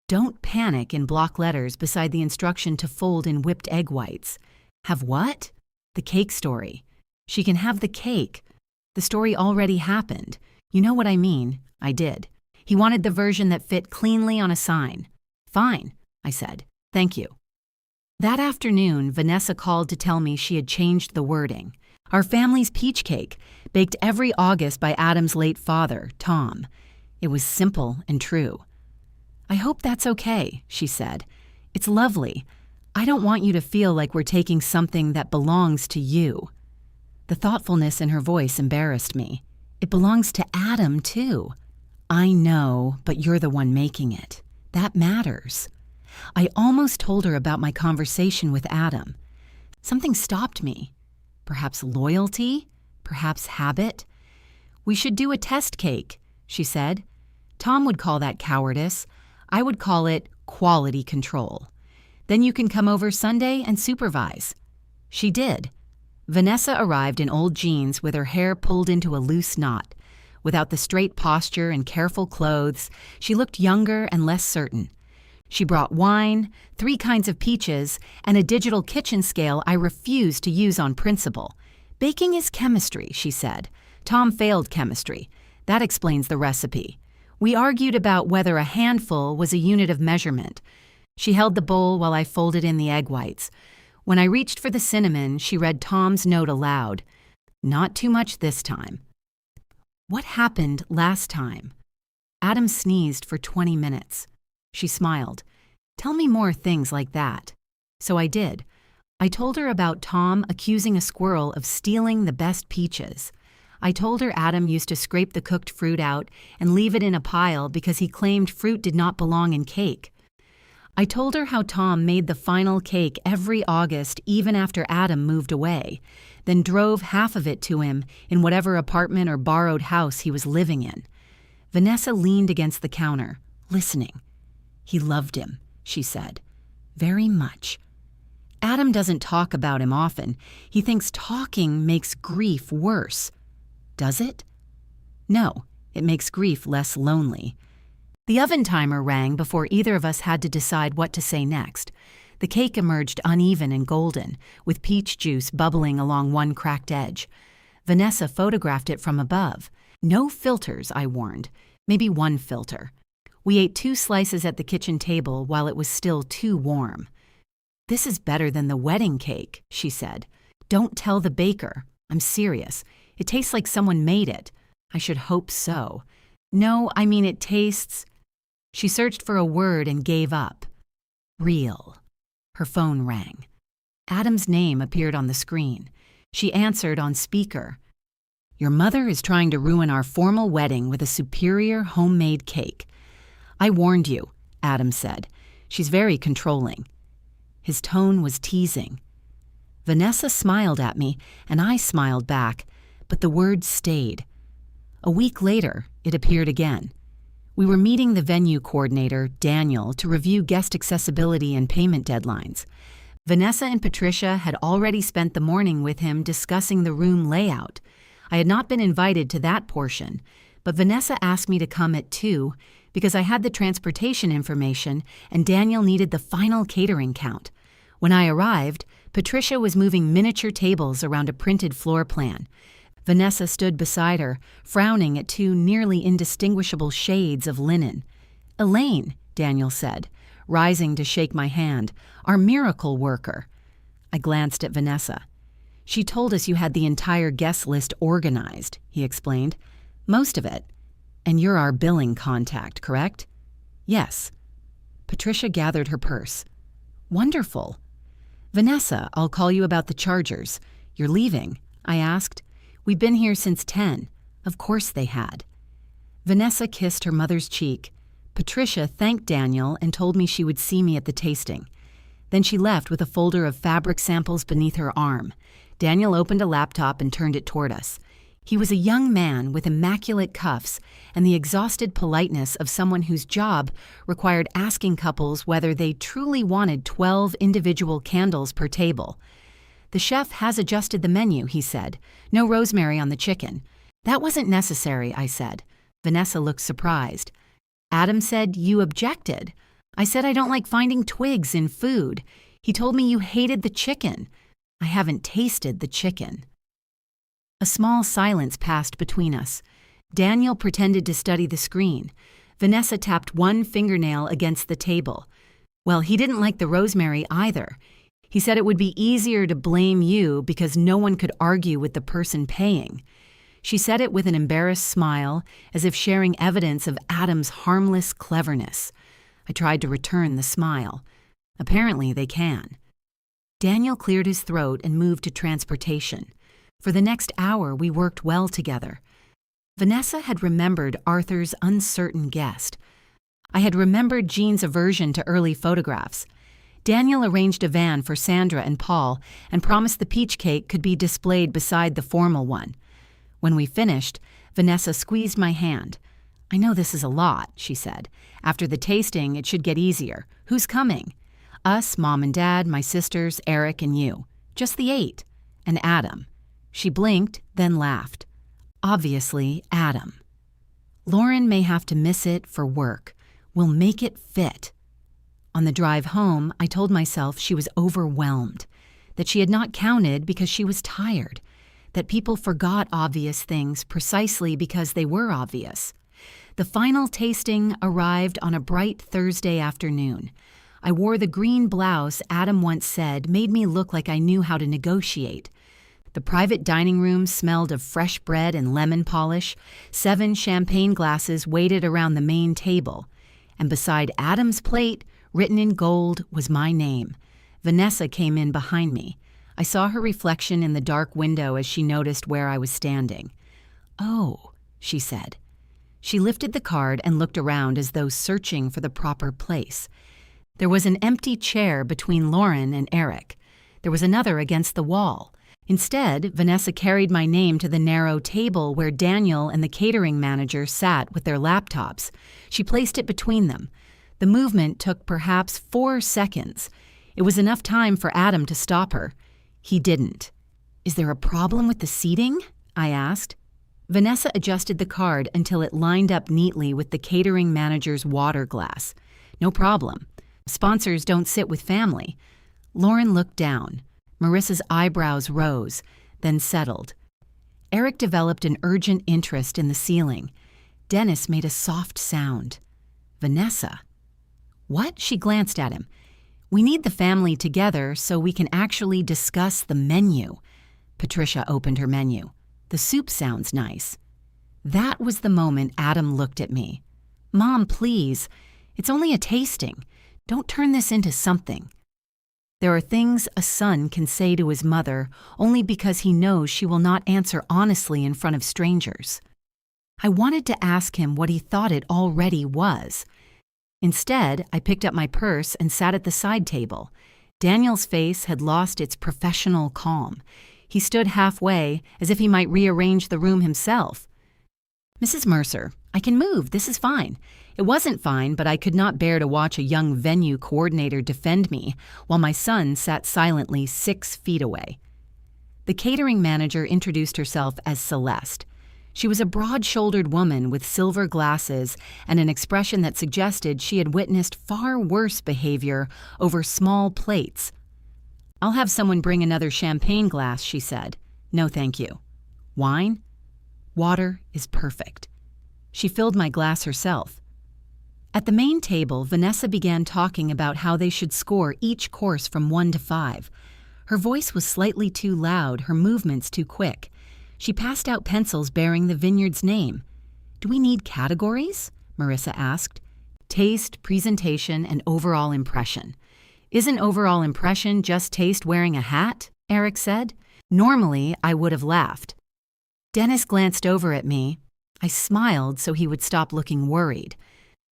S1: "Don't panic" in block letters beside the instruction to fold in whipped egg whites. Have what? The cake story. She can have the cake. The story already happened. You know what I mean. I did. He wanted the version that fit cleanly on a sign. Fine, I said. Thank you. That afternoon, Vanessa called to tell me she had changed the wording. Our family's peach cake, baked every August by Adam's late father, Tom. It was simple and true. I hope that's okay, she said. It's lovely. I don't want you to feel like we're taking something that belongs to you. The thoughtfulness in her voice embarrassed me. It belongs to Adam, too. I know, but you're the one making it. That matters. I almost told her about my conversation with Adam. Something stopped me. Perhaps loyalty? Perhaps habit? We should do a test cake, she said. Tom would call that cowardice. I would call it quality control. Then you can come over Sunday and supervise." She did. Vanessa arrived in old jeans with her hair pulled into a loose knot. Without the straight posture and careful clothes, she looked younger and less certain. She brought wine, 3 kinds of peaches, and a digital kitchen scale I refused to use on principle. "Baking is chemistry," she said. "Tom failed chemistry. That explains the recipe." We argued about whether a handful was a unit of measurement. She held the bowl while I folded in the egg whites. When I reached for the cinnamon, she read Tom's note aloud. "Not too much this time." What happened last time? Adam sneezed for 20 minutes. She smiled. "Tell me more things like that." So I did. I told her about Tom accusing a squirrel of stealing the best peaches. I told her Adam used to scrape the cooked fruit out and leave it in a pile because he claimed fruit did not belong in cake. I told her how Tom made the final cake every August even after Adam moved away, then drove half of it to him in whatever apartment or borrowed house he was living in. Vanessa leaned against the counter, listening. "He loved him," she said. "Very much. Adam doesn't talk about him often. He thinks talking makes grief worse." "Does it?" "No, it makes grief less lonely." The oven timer rang before either of us had to decide what to say next. The cake emerged uneven and golden, with peach juice bubbling along one cracked edge. Vanessa photographed it from above. "No filters," I warned. "Maybe 1 filter." We ate 2 slices at the kitchen table while it was still too warm. "This is better than the wedding cake," she said. "Don't tell the baker. I'm serious. It tastes like someone made it." "I should hope so." "No, I mean it tastes—" She searched for a word and gave up. "Real." Her phone rang. Adam's name appeared on the screen. She answered on speaker. "Your mother is trying to ruin our formal wedding with a superior homemade cake." "I warned you," Adam said. "She's very controlling." His tone was teasing. Vanessa smiled at me, and I smiled back, but the word stayed. A week later, it appeared again. We were meeting the venue coordinator, Daniel, to review guest accessibility and payment deadlines. Vanessa and Patricia had already spent the morning with him discussing the room layout. I had not been invited to that portion, but Vanessa asked me to come at 2 because I had the transportation information and Daniel needed the final catering count. When I arrived, Patricia was moving miniature tables around a printed floor plan. Vanessa stood beside her, frowning at 2 nearly indistinguishable shades of linen. "Elaine," Daniel said, rising to shake my hand, "our miracle worker." I glanced at Vanessa. "She told us you had the entire guest list organized," he explained. "Most of it. And you're our billing contact, correct?" "Yes." Patricia gathered her purse. "Wonderful. Vanessa, I'll call you about the chargers. You're leaving?" I asked. "We've been here since 10. Of course they had. Vanessa kissed her mother's cheek. Patricia thanked Daniel and told me she would see me at the tasting. Then she left with a folder of fabric samples beneath her arm. Daniel opened a laptop and turned it toward us. He was a young man with immaculate cuffs and the exhausted politeness of someone whose job required asking couples whether they truly wanted 12 individual candles per table. "The chef has adjusted the menu," he said. "No rosemary on the chicken." "That wasn't necessary," I said. Vanessa looked surprised. "Adam said you objected." I said I don't like finding twigs in food. He told me you hated the chicken. I haven't tasted the chicken. A small silence passed between us. Daniel pretended to study the screen. Vanessa tapped one fingernail against the table. Well, he didn't like the rosemary either. He said it would be easier to blame you because no one could argue with the person paying. She said it with an embarrassed smile, as if sharing evidence of Adam's harmless cleverness. I tried to return the smile. Apparently they can. Daniel cleared his throat and moved to transportation. For the next hour, we worked well together. Vanessa had remembered Arthur's uncertain guest. I had remembered Jean's aversion to early photographs. Daniel arranged a van for Sandra and Paul and promised the peach cake could be displayed beside the formal one. When we finished, Vanessa squeezed my hand. "I know this is a lot," she said. "After the tasting, it should get easier. Who's coming?" "Us, Mom and Dad, my sisters, Eric, and you. Just the 8. And Adam." She blinked, then laughed. Obviously, Adam. "Lauren may have to miss it for work. We'll make it fit." On the drive home, I told myself she was overwhelmed, that she had not counted because she was tired, that people forgot obvious things precisely because they were obvious. The final tasting arrived on a bright Thursday afternoon. I wore the green blouse Adam once said made me look like I knew how to negotiate. The private dining room smelled of fresh bread and lemon polish. 7 champagne glasses waited around the main table. And beside Adam's plate, written in gold, was my name. Vanessa came in behind me. I saw her reflection in the dark window as she noticed where I was standing. "Oh," she said. She lifted the card and looked around as though searching for the proper place. There was an empty chair between Lauren and Eric. There was another against the wall. Instead, Vanessa carried my name to the narrow table where Daniel and the catering manager sat with their laptops. She placed it between them. The movement took perhaps 4 seconds. It was enough time for Adam to stop her. He didn't. "Is there a problem with the seating?" I asked. Vanessa adjusted the card until it lined up neatly with the catering manager's water glass. "No problem. Sponsors don't sit with family." Lauren looked down. Marissa's eyebrows rose, then settled. Eric developed an urgent interest in the ceiling. Dennis made a soft sound. "Vanessa." "What?" She glanced at him. "We need the family together so we can actually discuss the menu." Patricia opened her menu. "The soup sounds nice." That was the moment Adam looked at me. "Mom, please. It's only a tasting. Don't turn this into something." There are things a son can say to his mother only because he knows she will not answer honestly in front of strangers. I wanted to ask him what he thought it already was. Instead, I picked up my purse and sat at the side table. Daniel's face had lost its professional calm. He stood halfway, as if he might rearrange the room himself. "Mrs. Mercer, I can move. This is fine." It wasn't fine, but I could not bear to watch a young venue coordinator defend me while my son sat silently 6 feet away. The catering manager introduced herself as Celeste. She was a broad-shouldered woman with silver glasses and an expression that suggested she had witnessed far worse behavior over small plates. "I'll have someone bring another champagne glass," she said. "No, thank you." "Wine?" "Water is perfect." She filled my glass herself. At the main table, Vanessa began talking about how they should score each course from 1 to 5. Her voice was slightly too loud, her movements too quick. She passed out pencils bearing the vineyard's name. "Do we need categories?" Marissa asked. "Taste, presentation, and overall impression." "Isn't overall impression just taste wearing a hat?" Eric said. Normally, I would have laughed. Dennis glanced over at me. I smiled so he would stop looking worried.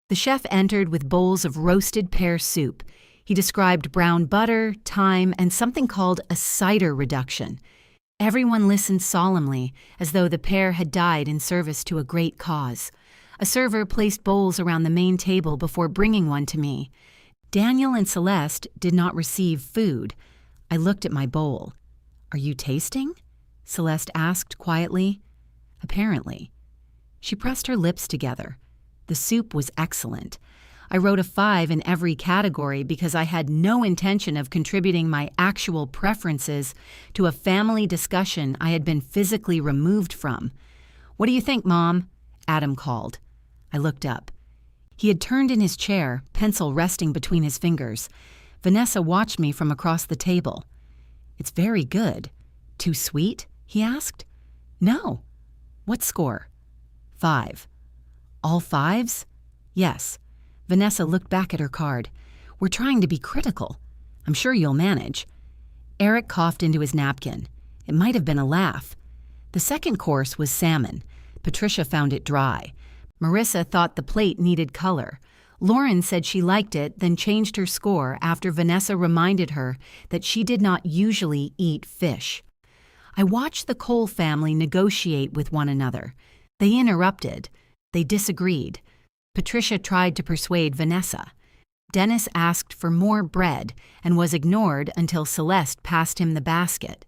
S1: The chef entered with bowls of roasted pear soup. He described brown butter, thyme, and something called a cider reduction. Everyone listened solemnly, as though the pear had died in service to a great cause. A server placed bowls around the main table before bringing one to me. Daniel and Celeste did not receive food. I looked at my bowl. "Are you tasting?" Celeste asked quietly. "Apparently." She pressed her lips together. The soup was excellent. I wrote a 5 in every category because I had no intention of contributing my actual preferences to a family discussion I had been physically removed from. "What do you think, Mom?" Adam called. I looked up. He had turned in his chair, pencil resting between his fingers. Vanessa watched me from across the table. "It's very good." "Too sweet?" he asked. "No." "What score?" 5. "All 5s?" "Yes." Vanessa looked back at her card. "We're trying to be critical. I'm sure you'll manage." Eric coughed into his napkin. It might have been a laugh. The second course was salmon. Patricia found it dry. Marissa thought the plate needed color. Lauren said she liked it, then changed her score after Vanessa reminded her that she did not usually eat fish. I watched the Cole family negotiate with one another. They interrupted. They disagreed. Patricia tried to persuade Vanessa. Dennis asked for more bread and was ignored until Celeste passed him the basket.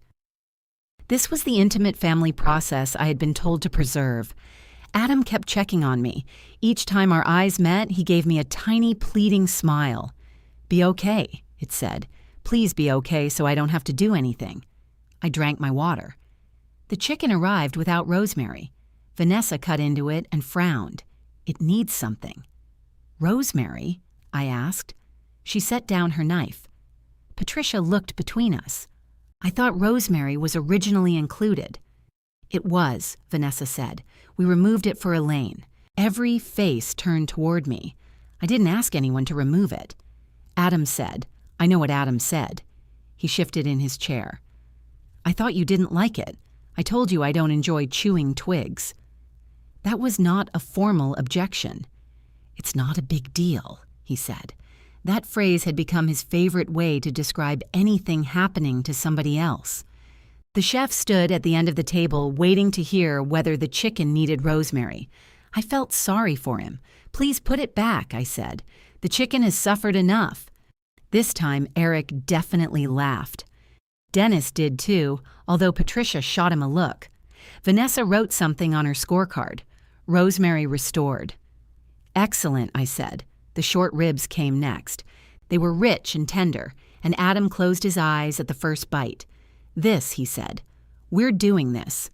S1: This was the intimate family process I had been told to preserve. Adam kept checking on me. Each time our eyes met, he gave me a tiny, pleading smile. "Be okay," it said. "Please be okay so I don't have to do anything." I drank my water. The chicken arrived without rosemary. Vanessa cut into it and frowned. "It needs something." "Rosemary?" I asked. She set down her knife. Patricia looked between us. "I thought rosemary was originally included." "It was," Vanessa said. "We removed it for Elaine." Every face turned toward me. I didn't ask anyone to remove it. Adam said, "I know what Adam said." He shifted in his chair. "I thought you didn't like it. I told you I don't enjoy chewing twigs." That was not a formal objection. "It's not a big deal," he said. That phrase had become his favorite way to describe anything happening to somebody else. The chef stood at the end of the table waiting to hear whether the chicken needed rosemary. I felt sorry for him. "Please put it back," I said. "The chicken has suffered enough." This time, Eric definitely laughed. Dennis did too, although Patricia shot him a look. Vanessa wrote something on her scorecard. "Rosemary restored." "Excellent," I said. The short ribs came next. They were rich and tender, and Adam closed his eyes at the first bite. "This," he said. "We're doing this."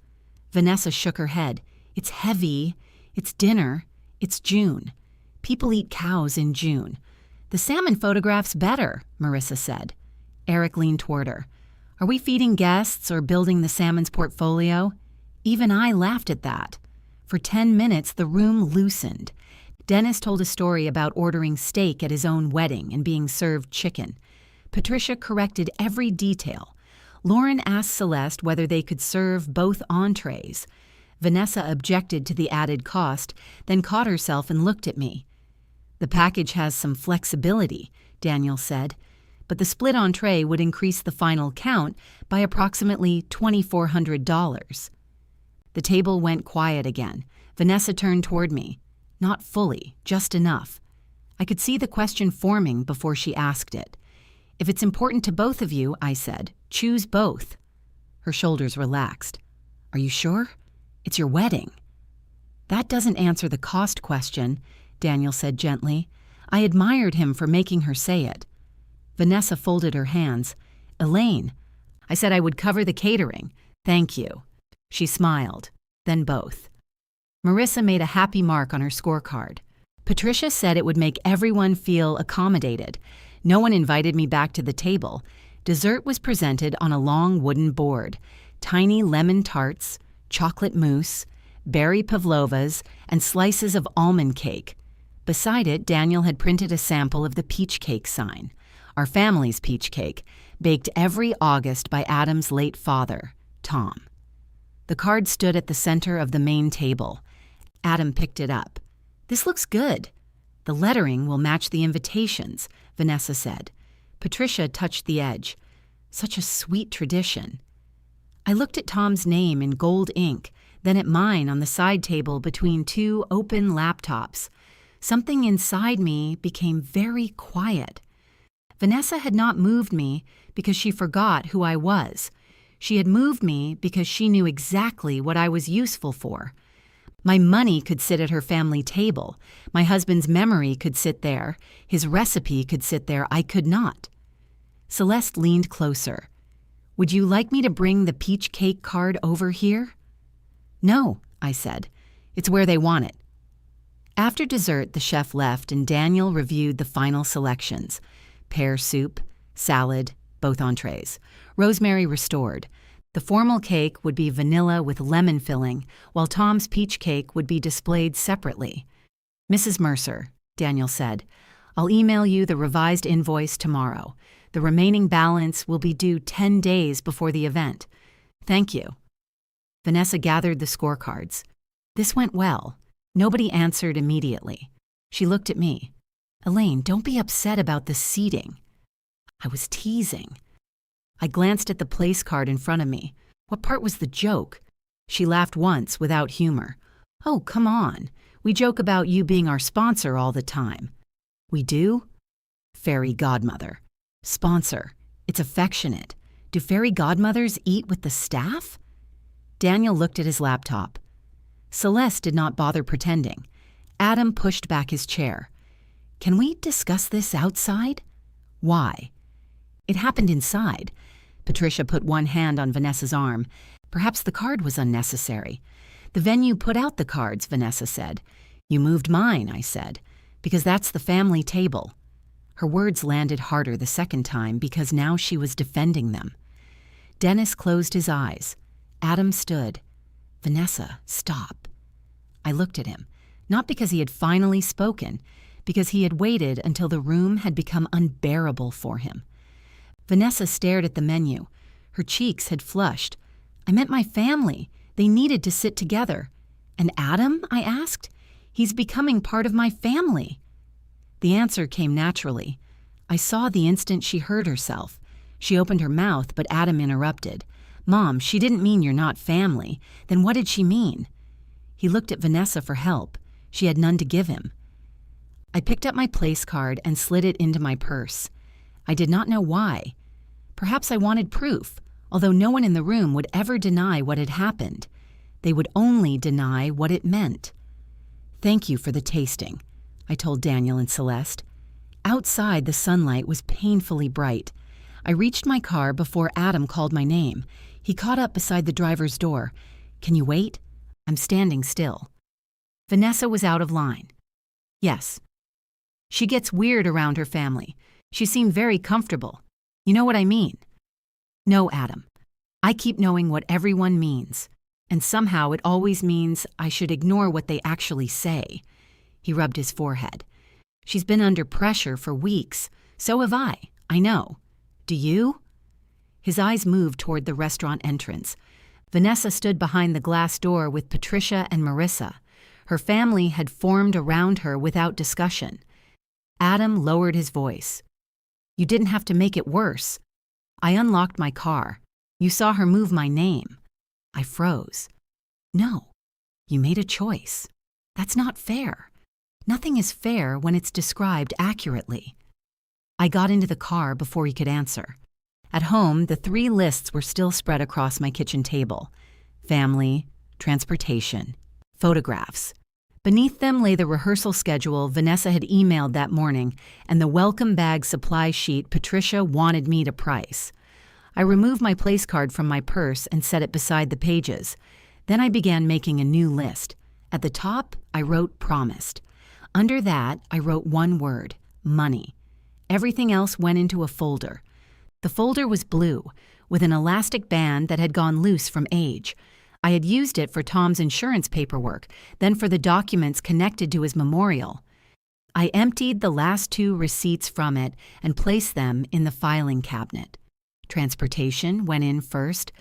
S1: Vanessa shook her head. "It's heavy. It's dinner. It's June. People eat cows in June." "The salmon photograph's better," Marissa said. Eric leaned toward her. "Are we feeding guests or building the salmon's portfolio?" Even I laughed at that. For 10 minutes, the room loosened. Dennis told a story about ordering steak at his own wedding and being served chicken. Patricia corrected every detail. Lauren asked Celeste whether they could serve both entrees. Vanessa objected to the added cost, then caught herself and looked at me. "The package has some flexibility," Daniel said, "but the split entree would increase the final count by approximately $2,400. The table went quiet again. Vanessa turned toward me. Not fully, just enough. I could see the question forming before she asked it. "If it's important to both of you," I said, "choose both." Her shoulders relaxed. "Are you sure? It's your wedding." "That doesn't answer the cost question," Daniel said gently. I admired him for making her say it. Vanessa folded her hands. "Elaine, I said I would cover the catering. Thank you." She smiled. Then both. Marissa made a happy mark on her scorecard. Patricia said it would make everyone feel accommodated. No one invited me back to the table. Dessert was presented on a long wooden board. Tiny lemon tarts, chocolate mousse, berry pavlovas, and slices of almond cake. Beside it, Daniel had printed a sample of the peach cake sign, our family's peach cake, baked every August by Adam's late father, Tom. The card stood at the center of the main table. Adam picked it up. "This looks good." "The lettering will match the invitations," Vanessa said. Patricia touched the edge. "Such a sweet tradition." I looked at Tom's name in gold ink, then at mine on the side table between two open laptops. Something inside me became very quiet. Vanessa had not moved me because she forgot who I was. She had moved me because she knew exactly what I was useful for. My money could sit at her family table. My husband's memory could sit there. His recipe could sit there. I could not. Celeste leaned closer. "Would you like me to bring the peach cake card over here?" "No," I said. "It's where they want it." After dessert, the chef left and Daniel reviewed the final selections. Pear soup, salad, both entrees. Rosemary restored. The formal cake would be vanilla with lemon filling, while Tom's peach cake would be displayed separately. "Mrs. Mercer," Daniel said, "I'll email you the revised invoice tomorrow. The remaining balance will be due 10 days before the event. Thank you." Vanessa gathered the scorecards. This went well. Nobody answered immediately. She looked at me. "Elaine, don't be upset about the seating." I was teasing. I glanced at the place card in front of me. What part was the joke? She laughed once without humor. "Oh, come on. We joke about you being our sponsor all the time. We do? Fairy godmother. Sponsor. It's affectionate. Do fairy godmothers eat with the staff? Daniel looked at his laptop. Celeste did not bother pretending. Adam pushed back his chair. Can we discuss this outside? Why? It happened inside. Patricia put one hand on Vanessa's arm. Perhaps the card was unnecessary. The venue put out the cards, Vanessa said. You moved mine, I said, because that's the family table. Her words landed harder the second time because now she was defending them. Dennis closed his eyes. Adam stood. Vanessa, stop. I looked at him, not because he had finally spoken, because he had waited until the room had become unbearable for him. Vanessa stared at the menu. Her cheeks had flushed. I meant my family. They needed to sit together. And Adam, I asked? He's becoming part of my family. The answer came naturally. I saw the instant she heard herself. She opened her mouth, but Adam interrupted. Mom, she didn't mean you're not family. Then what did she mean? He looked at Vanessa for help. She had none to give him. I picked up my place card and slid it into my purse. I did not know why. Perhaps I wanted proof, although no one in the room would ever deny what had happened. They would only deny what it meant. Thank you for the tasting, I told Daniel and Celeste. Outside, the sunlight was painfully bright. I reached my car before Adam called my name. He caught up beside the driver's door. Can you wait? I'm standing still. Vanessa was out of line. Yes. She gets weird around her family. She seemed very comfortable. You know what I mean? No, Adam. I keep knowing what everyone means, and somehow it always means I should ignore what they actually say. He rubbed his forehead. She's been under pressure for weeks. So have I know. Do you? His eyes moved toward the restaurant entrance. Vanessa stood behind the glass door with Patricia and Marissa. Her family had formed around her without discussion. Adam lowered his voice. You didn't have to make it worse. I unlocked my car. You saw her move my name. I froze. No, you made a choice. That's not fair. Nothing is fair when it's described accurately. I got into the car before he could answer. At home, the 3 lists were still spread across my kitchen table. Family, transportation, photographs. Beneath them lay the rehearsal schedule Vanessa had emailed that morning and the welcome bag supply sheet Patricia wanted me to price. I removed my place card from my purse and set it beside the pages. Then I began making a new list. At the top, I wrote promised. Under that, I wrote one word, money. Everything else went into a folder. The folder was blue, with an elastic band that had gone loose from age. I had used it for Tom's insurance paperwork, then for the documents connected to his memorial. I emptied the last 2 receipts from it and placed them in the filing cabinet. Transportation went in first,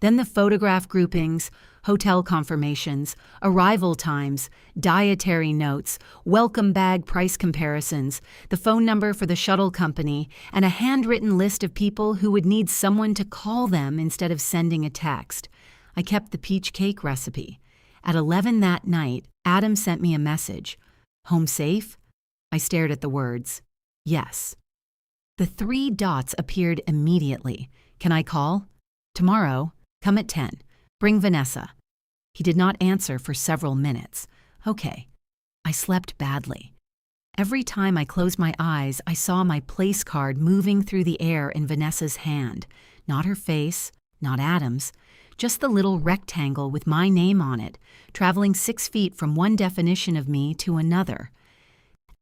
S1: then the photograph groupings, hotel confirmations, arrival times, dietary notes, welcome bag price comparisons, the phone number for the shuttle company, and a handwritten list of people who would need someone to call them instead of sending a text. I kept the peach cake recipe. At 11 that night, Adam sent me a message. Home safe? I stared at the words. Yes. The 3 dots appeared immediately. Can I call? Tomorrow. Come at 10. Bring Vanessa. He did not answer for several minutes. Okay. I slept badly. Every time I closed my eyes, I saw my place card moving through the air in Vanessa's hand. Not her face, not Adam's, just the little rectangle with my name on it, traveling 6 feet from one definition of me to another.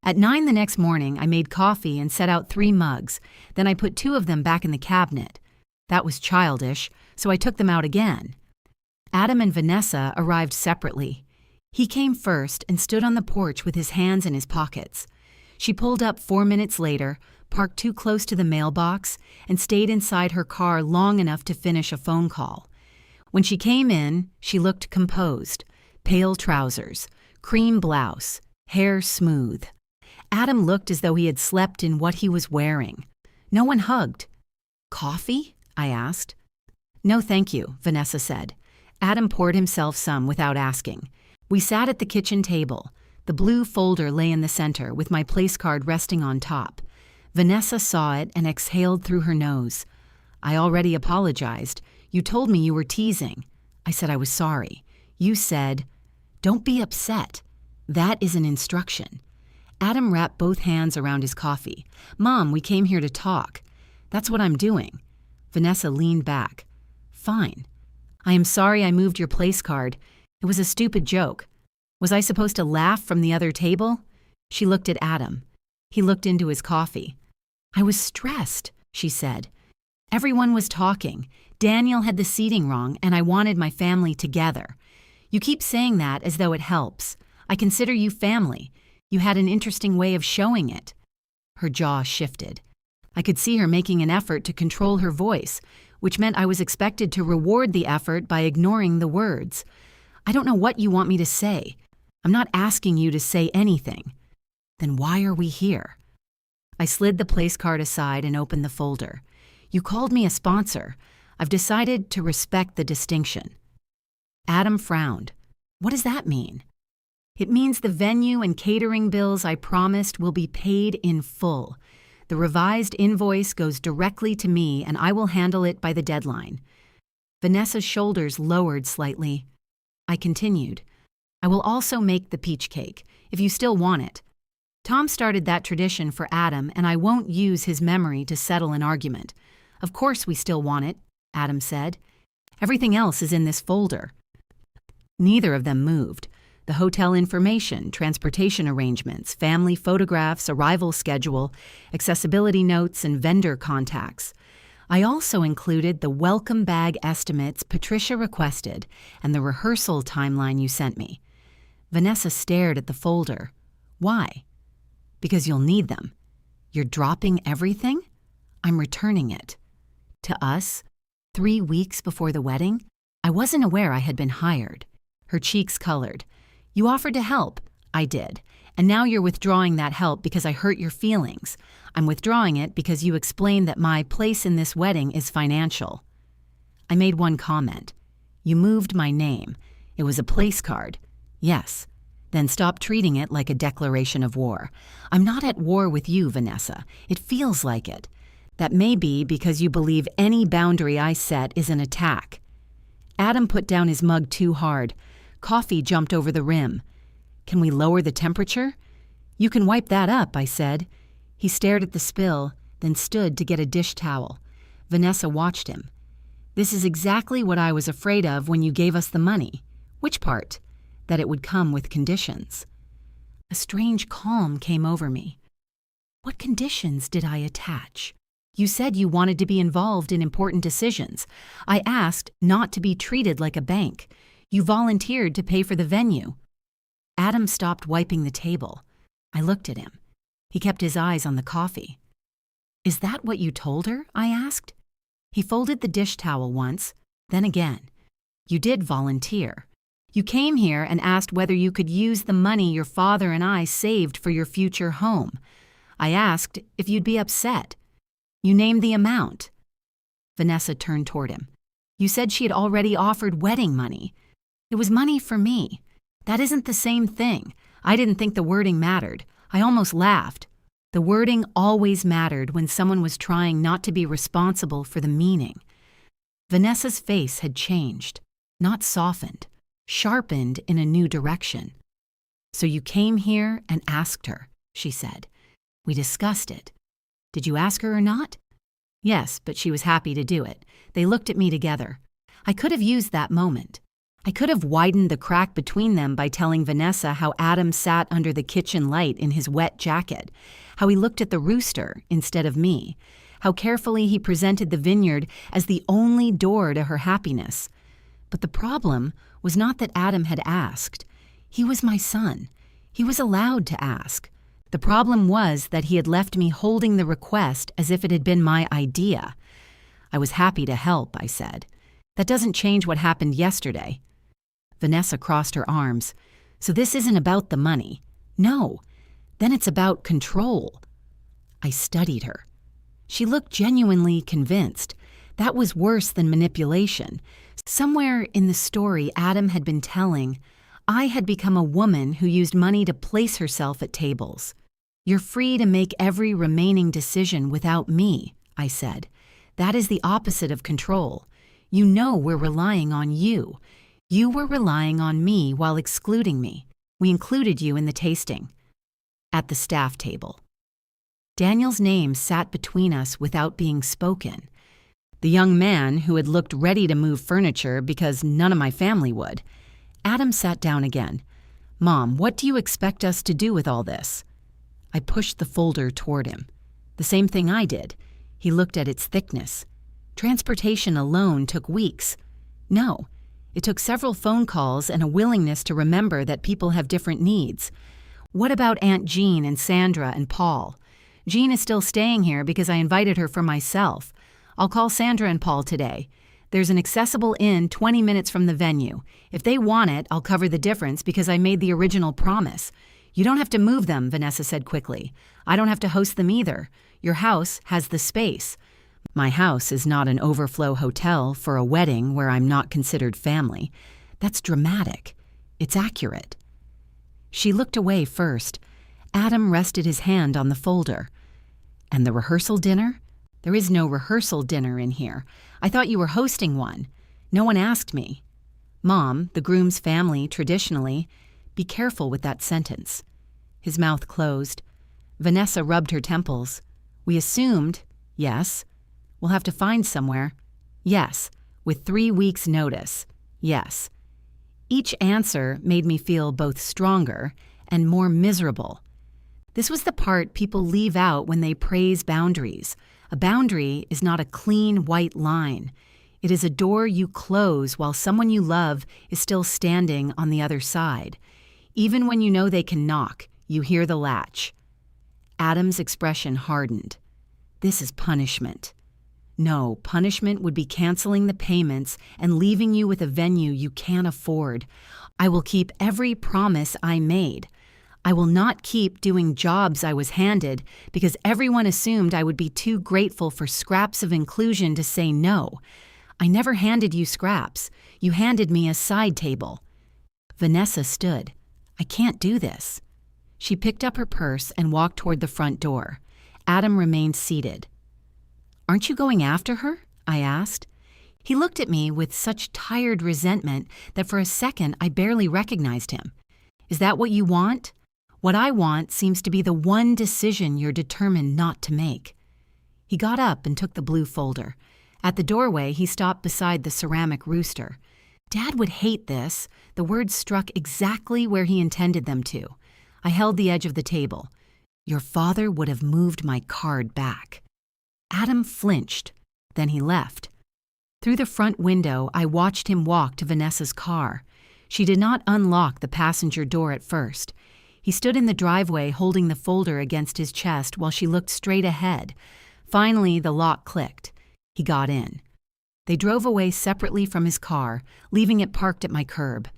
S1: At 9 the next morning, I made coffee and set out 3 mugs. Then I put 2 of them back in the cabinet. That was childish, so I took them out again. Adam and Vanessa arrived separately. He came first and stood on the porch with his hands in his pockets. She pulled up 4 minutes later, parked too close to the mailbox, and stayed inside her car long enough to finish a phone call. When she came in, she looked composed. Pale trousers, cream blouse, hair smooth. Adam looked as though he had slept in what he was wearing. No one hugged. Coffee? I asked. No, thank you, Vanessa said. Adam poured himself some without asking. We sat at the kitchen table. The blue folder lay in the center, with my place card resting on top. Vanessa saw it and exhaled through her nose. I already apologized. You told me you were teasing. I said I was sorry. You said, "Don't be upset." That is an instruction. Adam wrapped both hands around his coffee. "Mom, we came here to talk." "That's what I'm doing." Vanessa leaned back. "Fine. I am sorry I moved your place card. It was a stupid joke. Was I supposed to laugh from the other table?" She looked at Adam. He looked into his coffee. "I was stressed," she said. "Everyone was talking. Daniel had the seating wrong, and I wanted my family together. You keep saying that as though it helps. I consider you family. You had an interesting way of showing it." Her jaw shifted. I could see her making an effort to control her voice, which meant I was expected to reward the effort by ignoring the words. "I don't know what you want me to say. I'm not asking you to say anything." "Then why are we here?" I slid the place card aside and opened the folder. "You called me a sponsor. I've decided to respect the distinction." Adam frowned. "What does that mean?" "It means the venue and catering bills I promised will be paid in full. The revised invoice goes directly to me, and I will handle it by the deadline." Vanessa's shoulders lowered slightly. I continued, "I will also make the peach cake, if you still want it. Tom started that tradition for Adam, and I won't use his memory to settle an argument." "Of course we still want it," Adam said. "Everything else is in this folder." Neither of them moved. The hotel information, transportation arrangements, family photographs, arrival schedule, accessibility notes, and vendor contacts. I also included the welcome bag estimates Patricia requested and the rehearsal timeline you sent me. Vanessa stared at the folder. "Why?" "Because you'll need them." "You're dropping everything?" "I'm returning it." "To us? 3 weeks before the wedding?" I wasn't aware I had been hired. Her cheeks colored. "You offered to help." "I did. And now you're withdrawing that help because I hurt your feelings. I'm withdrawing it because you explained that my place in this wedding is financial." I made one comment. "You moved my name. It was a place card." "Yes." "Then stop treating it like a declaration of war." "I'm not at war with you, Vanessa. It feels like it." "That may be because you believe any boundary I set is an attack." Adam put down his mug too hard. Coffee jumped over the rim. "Can we lower the temperature?" "You can wipe that up," I said. He stared at the spill, then stood to get a dish towel. Vanessa watched him. "This is exactly what I was afraid of when you gave us the money." "Which part?" "That it would come with conditions." A strange calm came over me. "What conditions did I attach?" "You said you wanted to be involved in important decisions. I asked not to be treated like a bank. You volunteered to pay for the venue." Adam stopped wiping the table. I looked at him. He kept his eyes on the coffee. "Is that what you told her?" I asked. He folded the dish towel once, then again. "You did volunteer. You came here and asked whether you could use the money your father and I saved for your future home. I asked if you'd be upset. You named the amount." Vanessa turned toward him. "You said she had already offered wedding money." "It was money for me. That isn't the same thing. I didn't think the wording mattered. I almost laughed. The wording always mattered when someone was trying not to be responsible for the meaning." Vanessa's face had changed, not softened, sharpened in a new direction. "So you came here and asked her," she said. "We discussed it. Did you ask her or not?" "Yes, but she was happy to do it." They looked at me together. I could have used that moment. I could have widened the crack between them by telling Vanessa how Adam sat under the kitchen light in his wet jacket, how he looked at the rooster instead of me, how carefully he presented the vineyard as the only door to her happiness. But the problem was not that Adam had asked. He was my son. He was allowed to ask. The problem was that he had left me holding the request as if it had been my idea. "I was happy to help," I said. "That doesn't change what happened yesterday." Vanessa crossed her arms. "So this isn't about the money?" "No. Then it's about control." I studied her. She looked genuinely convinced. That was worse than manipulation. Somewhere in the story Adam had been telling, I had become a woman who used money to place herself at tables. "You're free to make every remaining decision without me," I said. "That is the opposite of control. You know we're relying on you. You were relying on me while excluding me. We included you in the tasting." At the staff table. Daniel's name sat between us without being spoken. The young man who had looked ready to move furniture because none of my family would. Adam sat down again. "Mom, what do you expect us to do with all this?" I pushed the folder toward him. The same thing I did. He looked at its thickness. Transportation alone took weeks. No, it took several phone calls and a willingness to remember that people have different needs. What about Aunt Jean and Sandra and Paul? Jean is still staying here because I invited her for myself. I'll call Sandra and Paul today. There's an accessible inn 20 minutes from the venue. If they want it, I'll cover the difference because I made the original promise. "You don't have to move them," Vanessa said quickly. "I don't have to host them either. Your house has the space." My house is not an overflow hotel for a wedding where I'm not considered family. That's dramatic. It's accurate. She looked away first. Adam rested his hand on the folder. "And the rehearsal dinner?" "There is no rehearsal dinner in here. I thought you were hosting one. No one asked me." "Mom, the groom's family, traditionally—" Be careful with that sentence. His mouth closed. Vanessa rubbed her temples. "We assumed, yes. We'll have to find somewhere. Yes. With 3 weeks' notice. Yes." Each answer made me feel both stronger and more miserable. This was the part people leave out when they praise boundaries. A boundary is not a clean white line. It is a door you close while someone you love is still standing on the other side. Even when you know they can knock, you hear the latch. Adam's expression hardened. "This is punishment." "No, punishment would be canceling the payments and leaving you with a venue you can't afford. I will keep every promise I made. I will not keep doing jobs I was handed because everyone assumed I would be too grateful for scraps of inclusion to say no. I never handed you scraps. You handed me a side table." Vanessa stood. "I can't do this." She picked up her purse and walked toward the front door. Adam remained seated. "Aren't you going after her?" I asked. He looked at me with such tired resentment that for a second I barely recognized him. "Is that what you want? What I want seems to be the one decision you're determined not to make." He got up and took the blue folder. At the doorway, he stopped beside the ceramic rooster. "Dad would hate this." The words struck exactly where he intended them to. I held the edge of the table. "Your father would have moved my card back." Adam flinched. Then he left. Through the front window, I watched him walk to Vanessa's car. She did not unlock the passenger door at first. He stood in the driveway holding the folder against his chest while she looked straight ahead. Finally, the lock clicked. He got in. They drove away separately from his car, leaving it parked at my curb.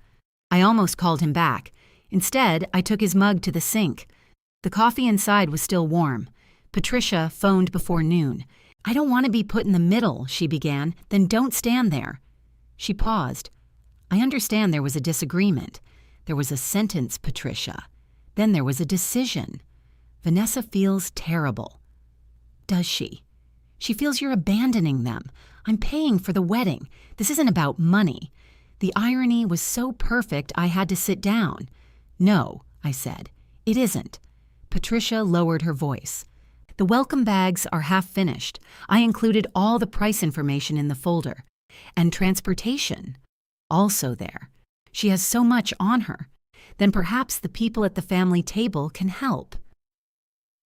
S1: I almost called him back. Instead, I took his mug to the sink. The coffee inside was still warm. Patricia phoned before noon. "I don't want to be put in the middle," she began. "Then don't stand there." She paused. "I understand there was a disagreement. There was a sentence, Patricia. Then there was a decision. Vanessa feels terrible." "Does she?" "She feels you're abandoning them. I'm paying for the wedding. This isn't about money." The irony was so perfect I had to sit down. "No," I said, "it isn't." Patricia lowered her voice. "The welcome bags are half finished. I included all the price information in the folder. And transportation, also there. She has so much on her. Then perhaps the people at the family table can help."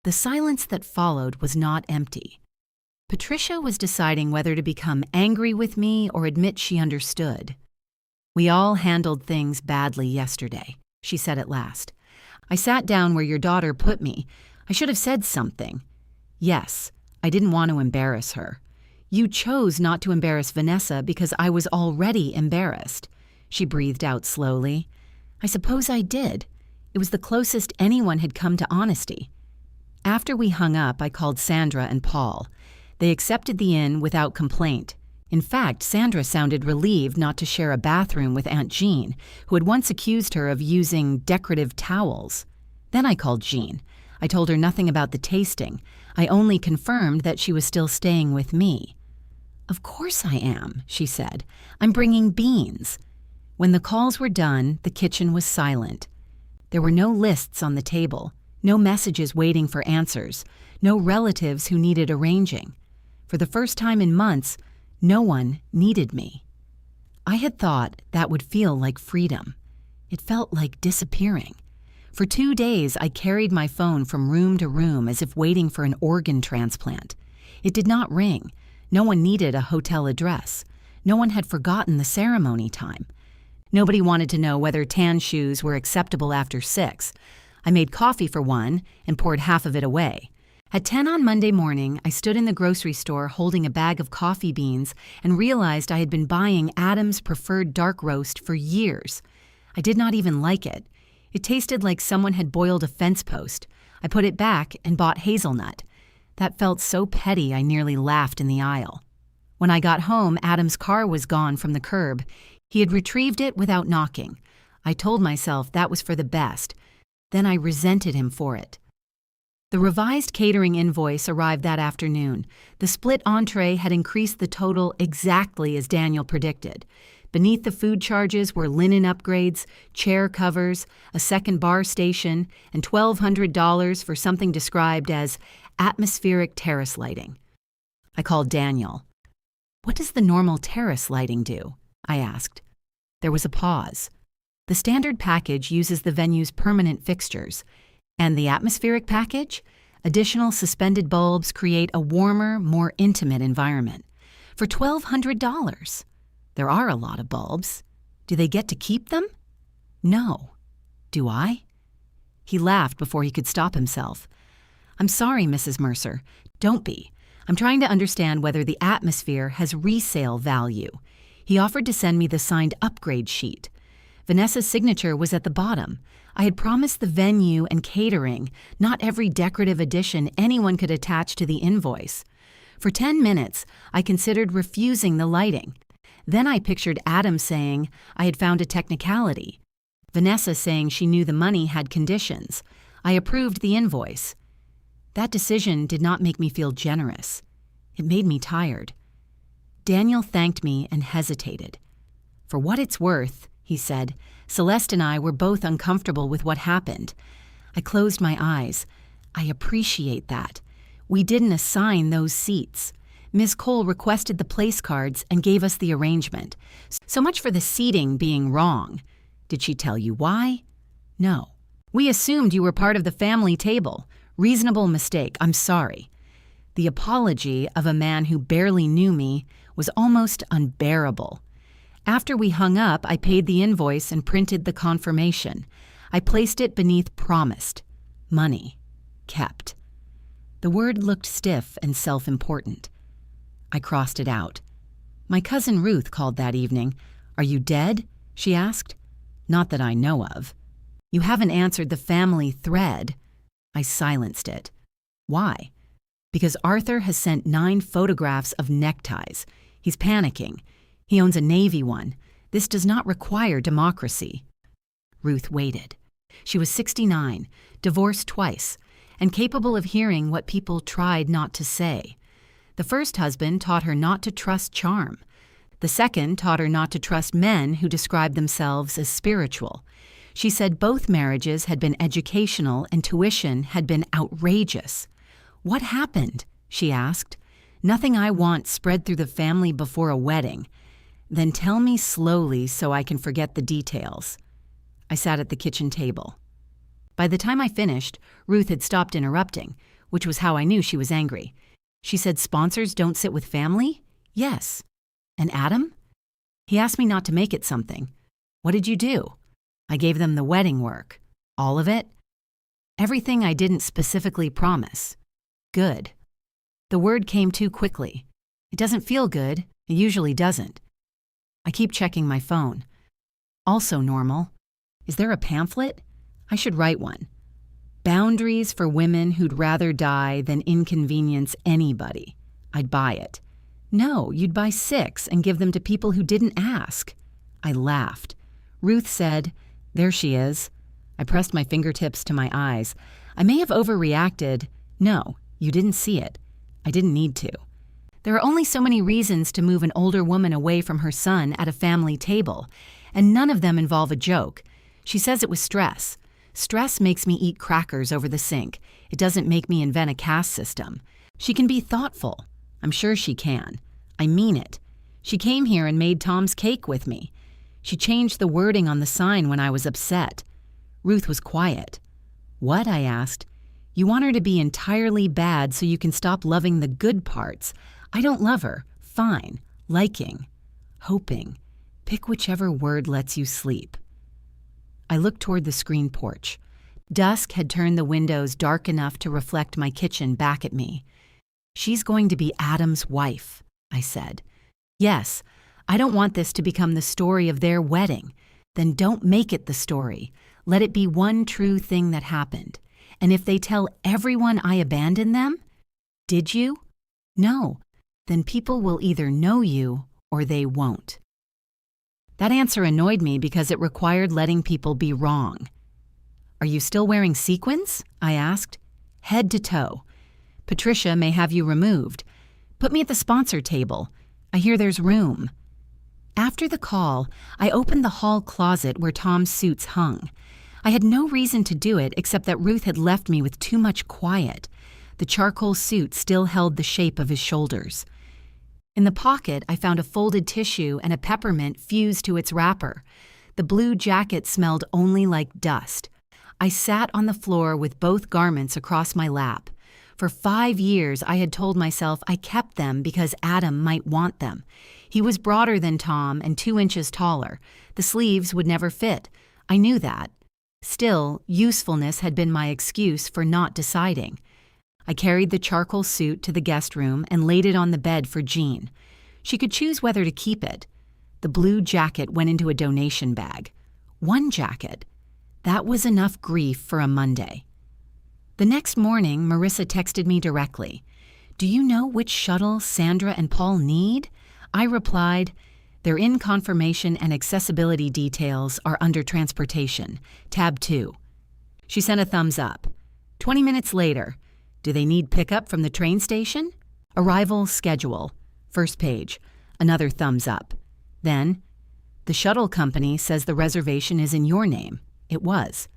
S1: The silence that followed was not empty. Patricia was deciding whether to become angry with me or admit she understood. "We all handled things badly yesterday," she said at last. "I sat down where your daughter put me. I should have said something. Yes, I didn't want to embarrass her. You chose not to embarrass Vanessa because I was already embarrassed." She breathed out slowly. "I suppose I did. It was the closest anyone had come to honesty." After we hung up, I called Sandra and Paul. They accepted the inn without complaint. In fact, Sandra sounded relieved not to share a bathroom with Aunt Jean, who had once accused her of using decorative towels. Then I called Jean. I told her nothing about the tasting. I only confirmed that she was still staying with me. "Of course I am," she said. "I'm bringing beans." When the calls were done, the kitchen was silent. There were no lists on the table, no messages waiting for answers, no relatives who needed arranging. For the first time in months, no one needed me. I had thought that would feel like freedom. It felt like disappearing. For 2 days, I carried my phone from room to room as if waiting for an organ transplant. It did not ring. No one needed a hotel address. No one had forgotten the ceremony time. Nobody wanted to know whether tan shoes were acceptable after 6. I made coffee for one and poured half of it away. At 10 on Monday morning, I stood in the grocery store holding a bag of coffee beans and realized I had been buying Adam's preferred dark roast for years. I did not even like it. It tasted like someone had boiled a fence post. I put it back and bought hazelnut. That felt so petty I nearly laughed in the aisle. When I got home, Adam's car was gone from the curb. He had retrieved it without knocking. I told myself that was for the best. Then I resented him for it. The revised catering invoice arrived that afternoon. The split entree had increased the total exactly as Daniel predicted. Beneath the food charges were linen upgrades, chair covers, a second bar station, and $1,200 for something described as atmospheric terrace lighting. I called Daniel. "What does the normal terrace lighting do?" I asked. There was a pause. "The standard package uses the venue's permanent fixtures. And the atmospheric package? Additional suspended bulbs create a warmer, more intimate environment. For $1,200. There are a lot of bulbs. Do they get to keep them?" "No." "Do I?" He laughed before he could stop himself. "I'm sorry, Mrs. Mercer. Don't be. I'm trying to understand whether the atmosphere has resale value." He offered to send me the signed upgrade sheet. Vanessa's signature was at the bottom. I had promised the venue and catering, not every decorative addition anyone could attach to the invoice. For 10 minutes, I considered refusing the lighting. Then I pictured Adam saying I had found a technicality. Vanessa saying she knew the money had conditions. I approved the invoice. That decision did not make me feel generous. It made me tired. Daniel thanked me and hesitated. "For what it's worth," he said, "Celeste and I were both uncomfortable with what happened." I closed my eyes. "I appreciate that. We didn't assign those seats. Ms. Cole requested the place cards and gave us the arrangement. So much for the seating being wrong. Did she tell you why?" "No. We assumed you were part of the family table. Reasonable mistake. I'm sorry." The apology of a man who barely knew me was almost unbearable. After we hung up, I paid the invoice and printed the confirmation. I placed it beneath promised. Money. Kept. The word looked stiff and self-important. I crossed it out. My cousin Ruth called that evening. "Are you dead?" she asked. "Not that I know of." "You haven't answered the family thread." I silenced it. "Why?" "Because Arthur has sent 9 photographs of neckties. He's panicking. He owns a Navy one. This does not require democracy." Ruth waited. She was 69, divorced twice, and capable of hearing what people tried not to say. The first husband taught her not to trust charm. The second taught her not to trust men who described themselves as spiritual. She said both marriages had been educational and tuition had been outrageous. "What happened?" she asked. "Nothing I want spread through the family before a wedding." "Then tell me slowly so I can forget the details." I sat at the kitchen table. By the time I finished, Ruth had stopped interrupting, which was how I knew she was angry. She said sponsors don't sit with family? Yes. And Adam? He asked me not to make it something. What did you do? I gave them the wedding work. All of it? Everything I didn't specifically promise. Good. The word came too quickly. It doesn't feel good. It usually doesn't. I keep checking my phone. Also normal. Is there a pamphlet? I should write one. Boundaries for women who'd rather die than inconvenience anybody. I'd buy it. No, you'd buy 6 and give them to people who didn't ask. I laughed. Ruth said, "There she is." I pressed my fingertips to my eyes. I may have overreacted. No, you didn't see it. I didn't need to. There are only so many reasons to move an older woman away from her son at a family table, and none of them involve a joke. She says it was stress. Stress makes me eat crackers over the sink. It doesn't make me invent a caste system. She can be thoughtful. I'm sure she can. I mean it. She came here and made Tom's cake with me. She changed the wording on the sign when I was upset. Ruth was quiet. "What?" I asked. "You want her to be entirely bad so you can stop loving the good parts. I don't love her. Fine. Liking. Hoping. Pick whichever word lets you sleep." I looked toward the screen porch. Dusk had turned the windows dark enough to reflect my kitchen back at me. "She's going to be Adam's wife," I said. "Yes, I don't want this to become the story of their wedding. Then don't make it the story. Let it be one true thing that happened. And if they tell everyone I abandoned them, did you? No. Then people will either know you or they won't." That answer annoyed me because it required letting people be wrong. "Are you still wearing sequins?" I asked. "Head to toe. Patricia may have you removed. Put me at the sponsor table. I hear there's room." After the call, I opened the hall closet where Tom's suits hung. I had no reason to do it except that Ruth had left me with too much quiet. The charcoal suit still held the shape of his shoulders. In the pocket, I found a folded tissue and a peppermint fused to its wrapper. The blue jacket smelled only like dust. I sat on the floor with both garments across my lap. For 5 years, I had told myself I kept them because Adam might want them. He was broader than Tom and 2 inches taller. The sleeves would never fit. I knew that. Still, usefulness had been my excuse for not deciding. I carried the charcoal suit to the guest room and laid it on the bed for Jean. She could choose whether to keep it. The blue jacket went into a donation bag. 1 jacket. That was enough grief for a Monday. The next morning, Marissa texted me directly. "Do you know which shuttle Sandra and Paul need?" I replied, "They're in confirmation and accessibility details are under transportation. Tab 2. She sent a thumbs up. 20 minutes later, "Do they need pickup from the train station?" Arrival schedule. First page. Another thumbs up. Then, "The shuttle company says the reservation is in your name." It was.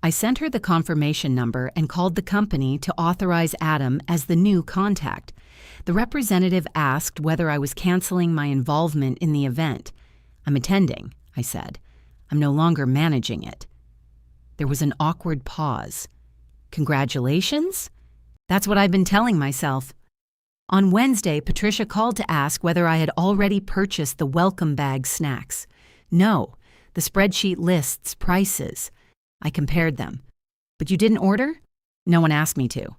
S1: I sent her the confirmation number and called the company to authorize Adam as the new contact. The representative asked whether I was canceling my involvement in the event. "I'm attending," I said. "I'm no longer managing it." There was an awkward pause. "Congratulations?" That's what I've been telling myself. On Wednesday, Patricia called to ask whether I had already purchased the welcome bag snacks. No, the spreadsheet lists prices. I compared them. "But you didn't order?" "No one asked me to."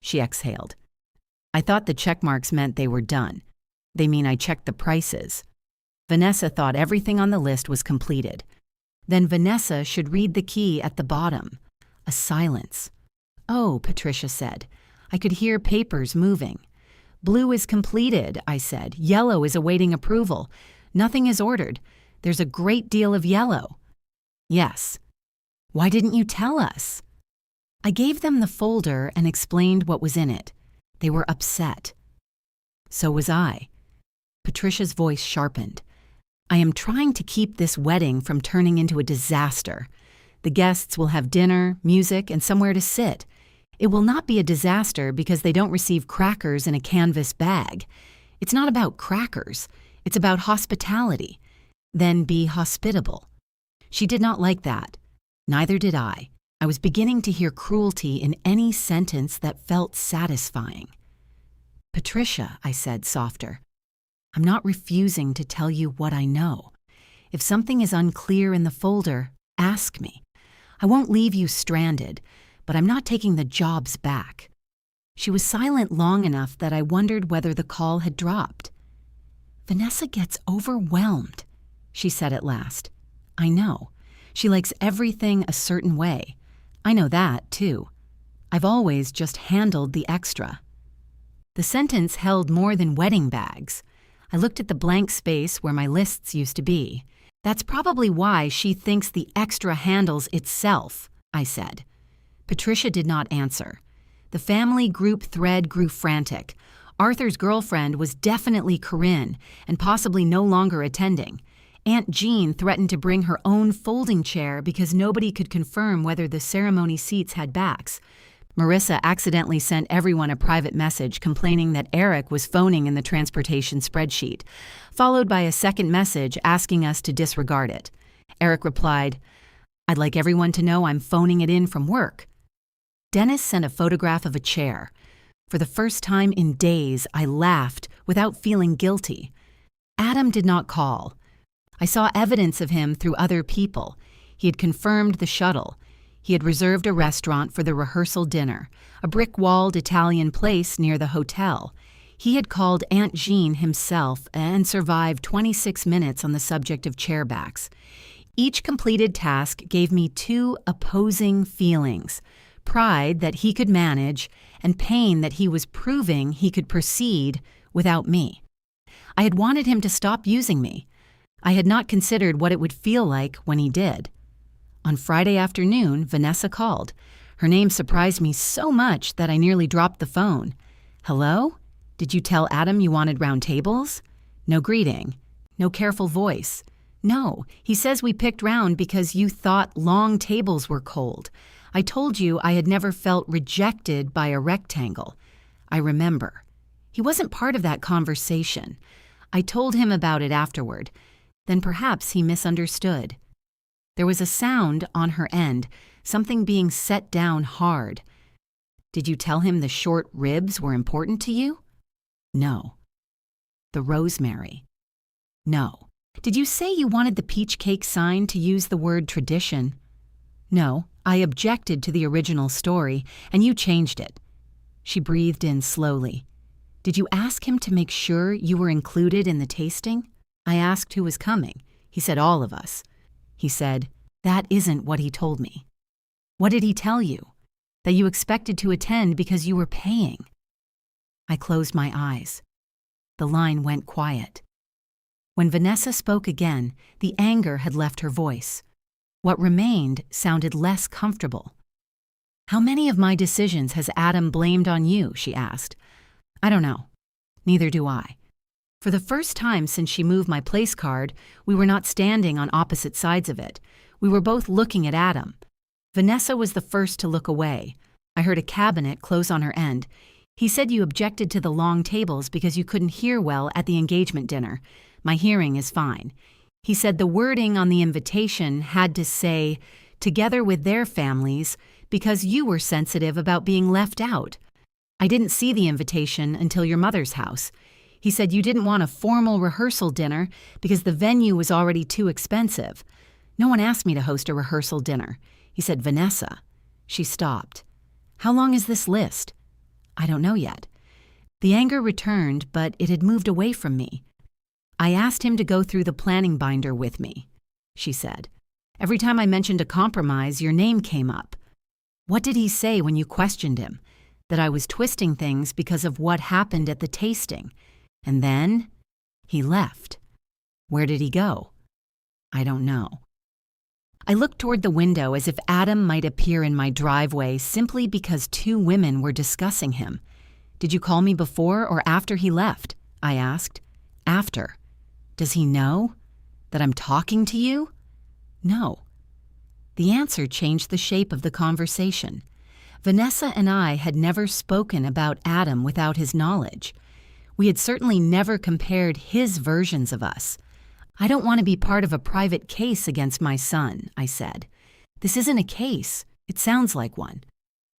S1: She exhaled. I thought the check marks meant they were done. They mean I checked the prices. Vanessa thought everything on the list was completed. Then Vanessa should read the key at the bottom. A silence. "Oh," Patricia said. I could hear papers moving. "Blue is completed," I said. "Yellow is awaiting approval. Nothing is ordered. There's a great deal of yellow." "Yes." "Why didn't you tell us?" I gave them the folder and explained what was in it. They were upset. So was I. Patricia's voice sharpened. "I am trying to keep this wedding from turning into a disaster. The guests will have dinner, music, and somewhere to sit. It will not be a disaster because they don't receive crackers in a canvas bag. It's not about crackers. It's about hospitality. Then be hospitable." She did not like that. Neither did I. I was beginning to hear cruelty in any sentence that felt satisfying. "Patricia," I said, softer, "I'm not refusing to tell you what I know. If something is unclear in the folder, ask me. I won't leave you stranded, but I'm not taking the jobs back." She was silent long enough that I wondered whether the call had dropped. "Vanessa gets overwhelmed," she said at last. "I know. She likes everything a certain way. I know that, too. I've always just handled the extra." The sentence held more than wedding bags. I looked at the blank space where my lists used to be. That's probably why she thinks the extra handles itself, I said. Patricia did not answer. The family group thread grew frantic. Arthur's girlfriend was definitely Corinne and possibly no longer attending. Aunt Jean threatened to bring her own folding chair because nobody could confirm whether the ceremony seats had backs. Marissa accidentally sent everyone a private message complaining that Eric was phoning in the transportation spreadsheet, followed by a second message asking us to disregard it. Eric replied, "I'd like everyone to know I'm phoning it in from work." Dennis sent a photograph of a chair. For the first time in days, I laughed without feeling guilty. Adam did not call. I saw evidence of him through other people. He had confirmed the shuttle. He had reserved a restaurant for the rehearsal dinner, a brick-walled Italian place near the hotel. He had called Aunt Jean himself and survived 26 minutes on the subject of chairbacks. Each completed task gave me two opposing feelings: pride that he could manage and pain that he was proving he could proceed without me. I had wanted him to stop using me. I had not considered what it would feel like when he did. On Friday afternoon, Vanessa called. Her name surprised me so much that I nearly dropped the phone. "Hello? Did you tell Adam you wanted round tables?" No greeting. No careful voice. "No, he says we picked round because you thought long tables were cold. I told you I had never felt rejected by a rectangle." I remember. He wasn't part of that conversation. I told him about it afterward. Then perhaps he misunderstood. There was a sound on her end, something being set down hard. "Did you tell him the short ribs were important to you?" "No." "The rosemary?" "No." "Did you say you wanted the peach cake sign to use the word tradition?" "No, I objected to the original story, and you changed it." She breathed in slowly. "Did you ask him to make sure you were included in the tasting?" I asked who was coming. He said all of us. He said, "That isn't what he told me." "What did he tell you?" "That you expected to attend because you were paying." I closed my eyes. The line went quiet. When Vanessa spoke again, the anger had left her voice. What remained sounded less comfortable. "How many of my decisions has Adam blamed on you?" she asked. "I don't know. Neither do I." For the first time since she moved my place card, we were not standing on opposite sides of it. We were both looking at Adam. Vanessa was the first to look away. I heard a cabinet close on her end. "He said you objected to the long tables because you couldn't hear well at the engagement dinner. My hearing is fine." He said the wording on the invitation had to say, "together with their families," because you were sensitive about being left out. I didn't see the invitation until your mother's house. He said you didn't want a formal rehearsal dinner because the venue was already too expensive. No one asked me to host a rehearsal dinner. He said, "Vanessa." She stopped. "How long is this list?" "I don't know yet." The anger returned, but it had moved away from me. "I asked him to go through the planning binder with me," she said. "Every time I mentioned a compromise, your name came up." "What did he say when you questioned him?" "That I was twisting things because of what happened at the tasting. And then he left." "Where did he go?" "I don't know." I looked toward the window as if Adam might appear in my driveway simply because two women were discussing him. "Did you call me before or after he left?" I asked. "After." "Does he know that I'm talking to you?" "No." The answer changed the shape of the conversation. Vanessa and I had never spoken about Adam without his knowledge. We had certainly never compared his versions of us. "I don't want to be part of a private case against my son," I said. "This isn't a case. It sounds like one.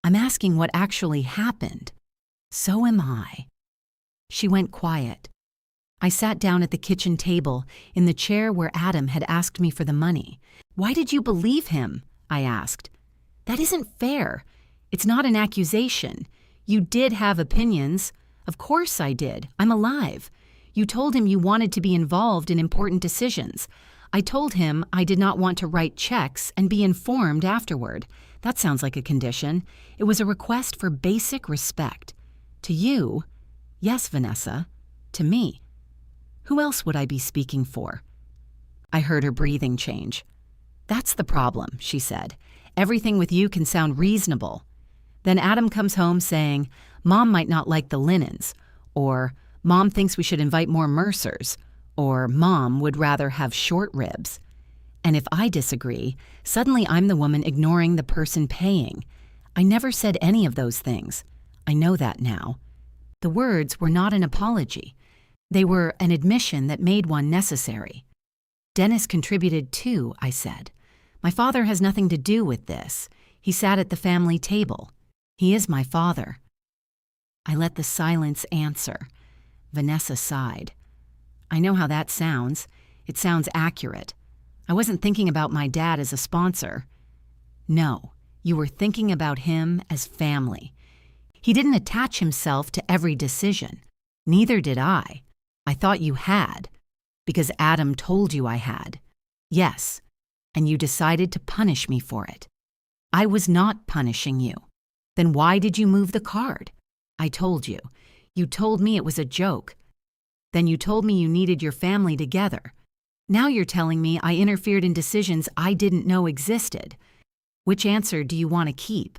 S1: I'm asking what actually happened." "So am I." She went quiet. I sat down at the kitchen table in the chair where Adam had asked me for the money. "Why did you believe him?" I asked. "That isn't fair. It's not an accusation. You did have opinions. Of course I did. I'm alive. You told him you wanted to be involved in important decisions. I told him I did not want to write checks and be informed afterward. That sounds like a condition. It was a request for basic respect. To you, Yes, Vanessa. To me. Who else would I be speaking for? I heard her breathing change. That's the problem, she said. Everything with you can sound reasonable. Then Adam comes home saying, Mom might not like the linens, or Mom thinks we should invite more Mercers, or Mom would rather have short ribs. And if I disagree, suddenly I'm the woman ignoring the person paying. I never said any of those things. I know that now. The words were not an apology. They were an admission that made one necessary. Dennis contributed too, I said. My father has nothing to do with this. He sat at the family table. He is my father. I let the silence answer. Vanessa sighed. I know how that sounds. It sounds accurate. I wasn't thinking about my dad as a sponsor. No, you were thinking about him as family. He didn't attach himself to every decision. Neither did I. I thought you had, because Adam told you I had. Yes, and you decided to punish me for it. I was not punishing you. Then why did you move the card? I told you. You told me it was a joke. Then you told me you needed your family together. Now you're telling me I interfered in decisions I didn't know existed. Which answer do you want to keep?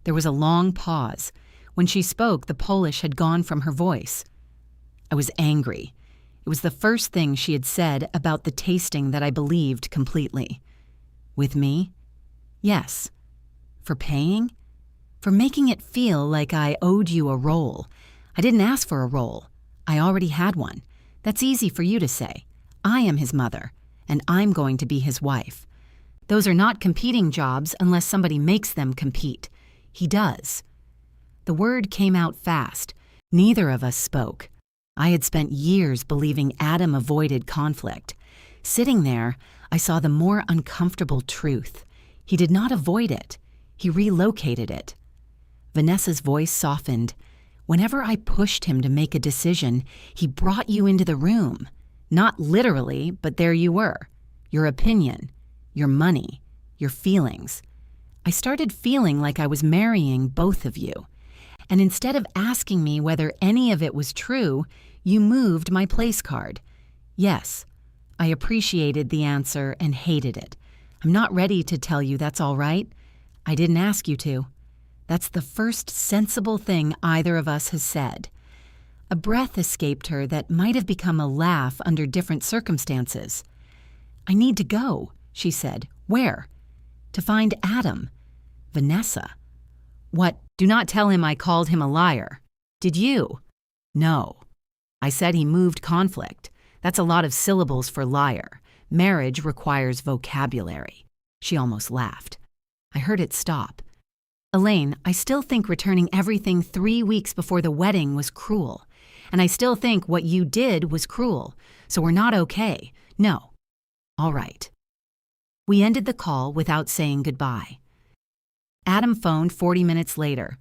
S1: There was a long pause. When she spoke, the Polish had gone from her voice. I was angry. It was the first thing she had said about the tasting that I believed completely. With me? Yes. For paying? For making it feel like I owed you a role. I didn't ask for a role. I already had one. That's easy for you to say. I am his mother, and I'm going to be his wife. Those are not competing jobs unless somebody makes them compete. He does. The word came out fast. Neither of us spoke. I had spent years believing Adam avoided conflict. Sitting there, I saw the more uncomfortable truth. He did not avoid it. He relocated it. Vanessa's voice softened. Whenever I pushed him to make a decision, he brought you into the room. Not literally, but there you were. Your opinion, your money, your feelings. I started feeling like I was marrying both of you. And instead of asking me whether any of it was true, you moved my place card. Yes, I appreciated the answer and hated it. I'm not ready to tell you that's all right. I didn't ask you to. That's the first sensible thing either of us has said. A breath escaped her that might have become a laugh under different circumstances. I need to go, she said. Where? To find Adam. Vanessa. What? Do not tell him I called him a liar. Did you? No. I said he moved conflict. That's a lot of syllables for liar. Marriage requires vocabulary. She almost laughed. I heard it stop. Elaine, I still think returning everything 3 weeks before the wedding was cruel. And I still think what you did was cruel. So we're not okay. No. All right. We ended the call without saying goodbye. Adam phoned 40 minutes later.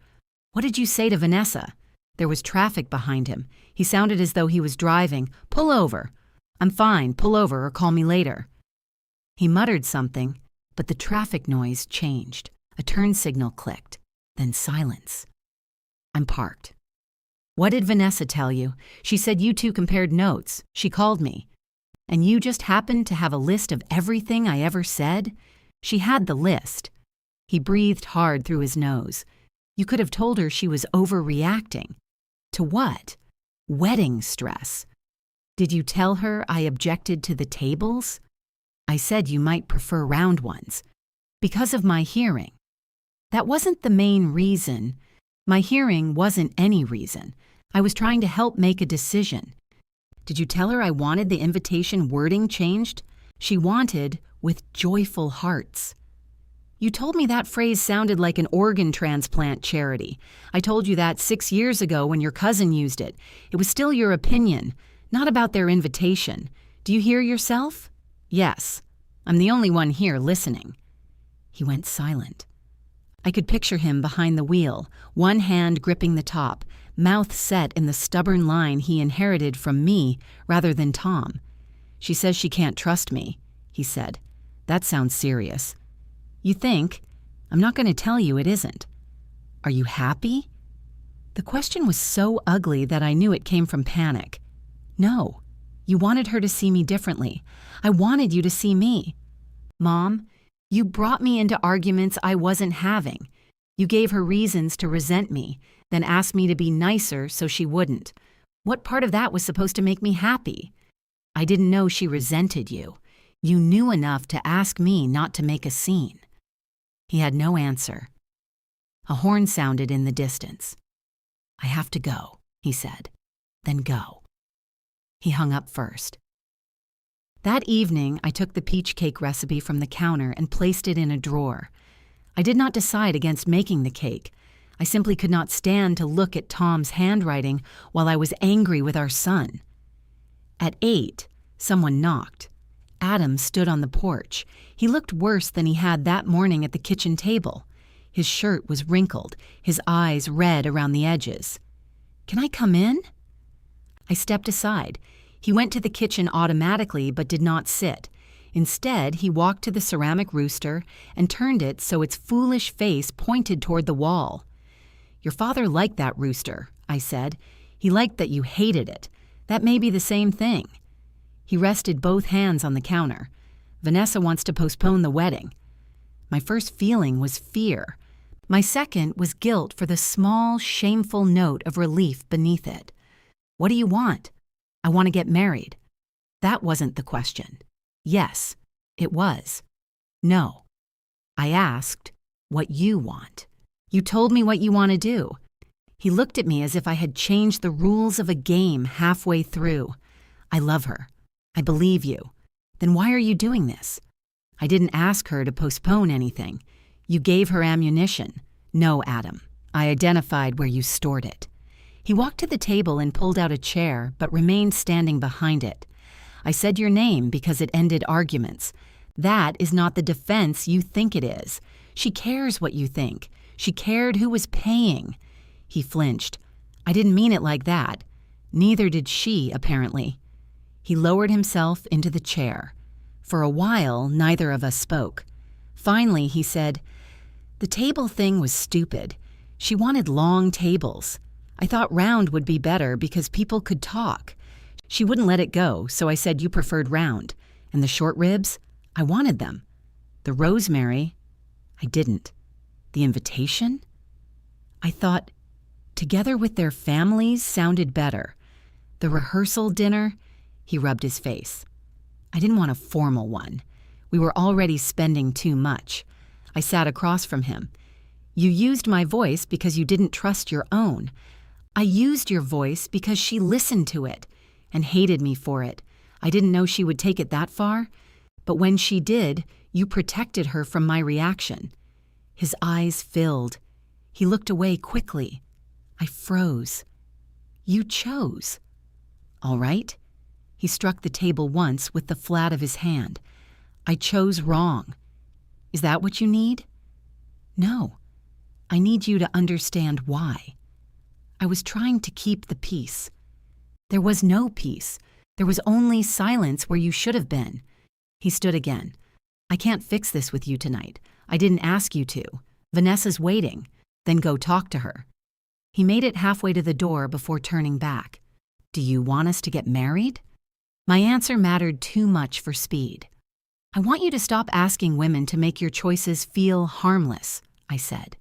S1: What did you say to Vanessa? There was traffic behind him. He sounded as though he was driving. Pull over. I'm fine. Pull over or call me later. He muttered something, but the traffic noise changed. A turn signal clicked, then silence. I'm parked. What did Vanessa tell you? She said you two compared notes. She called me. And you just happened to have a list of everything I ever said? She had the list. He breathed hard through his nose. You could have told her she was overreacting. To what? Wedding stress. Did you tell her I objected to the tables? I said you might prefer round ones. Because of my hearing. That wasn't the main reason. My hearing wasn't any reason. I was trying to help make a decision. Did you tell her I wanted the invitation wording changed? She wanted, with joyful hearts. You told me that phrase sounded like an organ transplant charity. I told you that 6 years ago when your cousin used it. It was still your opinion, not about their invitation. Do you hear yourself? Yes. I'm the only one here listening. He went silent. I could picture him behind the wheel, one hand gripping the top, mouth set in the stubborn line he inherited from me rather than Tom. She says she can't trust me, he said. That sounds serious. You think? I'm not going to tell you it isn't. Are you happy? The question was so ugly that I knew it came from panic. No, you wanted her to see me differently. I wanted you to see me. Mom, you brought me into arguments I wasn't having. You gave her reasons to resent me, then asked me to be nicer so she wouldn't. What part of that was supposed to make me happy? I didn't know she resented you. You knew enough to ask me not to make a scene. He had no answer. A horn sounded in the distance. I have to go, he said. Then go. He hung up first. That evening, I took the peach cake recipe from the counter and placed it in a drawer. I did not decide against making the cake. I simply could not stand to look at Tom's handwriting while I was angry with our son. At 8, someone knocked. Adam stood on the porch. He looked worse than he had that morning at the kitchen table. His shirt was wrinkled, his eyes red around the edges. Can I come in? I stepped aside. He went to the kitchen automatically but did not sit. Instead, he walked to the ceramic rooster and turned it so its foolish face pointed toward the wall. Your father liked that rooster, I said. He liked that you hated it. That may be the same thing. He rested both hands on the counter. Vanessa wants to postpone the wedding. My first feeling was fear. My second was guilt for the small, shameful note of relief beneath it. What do you want? I want to get married. That wasn't the question. Yes, it was. No. I asked what you want. You told me what you want to do. He looked at me as if I had changed the rules of a game halfway through. I love her. I believe you. Then why are you doing this? I didn't ask her to postpone anything. You gave her ammunition. No, Adam. I identified where you stored it. He walked to the table and pulled out a chair, but remained standing behind it. I said your name because it ended arguments. That is not the defense you think it is. She cares what you think. She cared who was paying. He flinched. I didn't mean it like that. Neither did she, apparently. He lowered himself into the chair. For a while, neither of us spoke. Finally, he said, the table thing was stupid. She wanted long tables. I thought round would be better because people could talk. She wouldn't let it go, so I said you preferred round. And the short ribs? I wanted them. The rosemary? I didn't. The invitation? I thought, together with their families sounded better. The rehearsal dinner? He rubbed his face. I didn't want a formal one. We were already spending too much. I sat across from him. You used my voice because you didn't trust your own. I used your voice because she listened to it and hated me for it. I didn't know she would take it that far, but when she did, you protected her from my reaction. His eyes filled. He looked away quickly. I froze. You chose. All right. He struck the table once with the flat of his hand. I chose wrong. Is that what you need? No. I need you to understand why. I was trying to keep the peace. There was no peace. There was only silence where you should have been. He stood again. I can't fix this with you tonight. I didn't ask you to. Vanessa's waiting. Then go talk to her. He made it halfway to the door before turning back. Do you want us to get married? My answer mattered too much for speed. I want you to stop asking women to make your choices feel harmless, I said.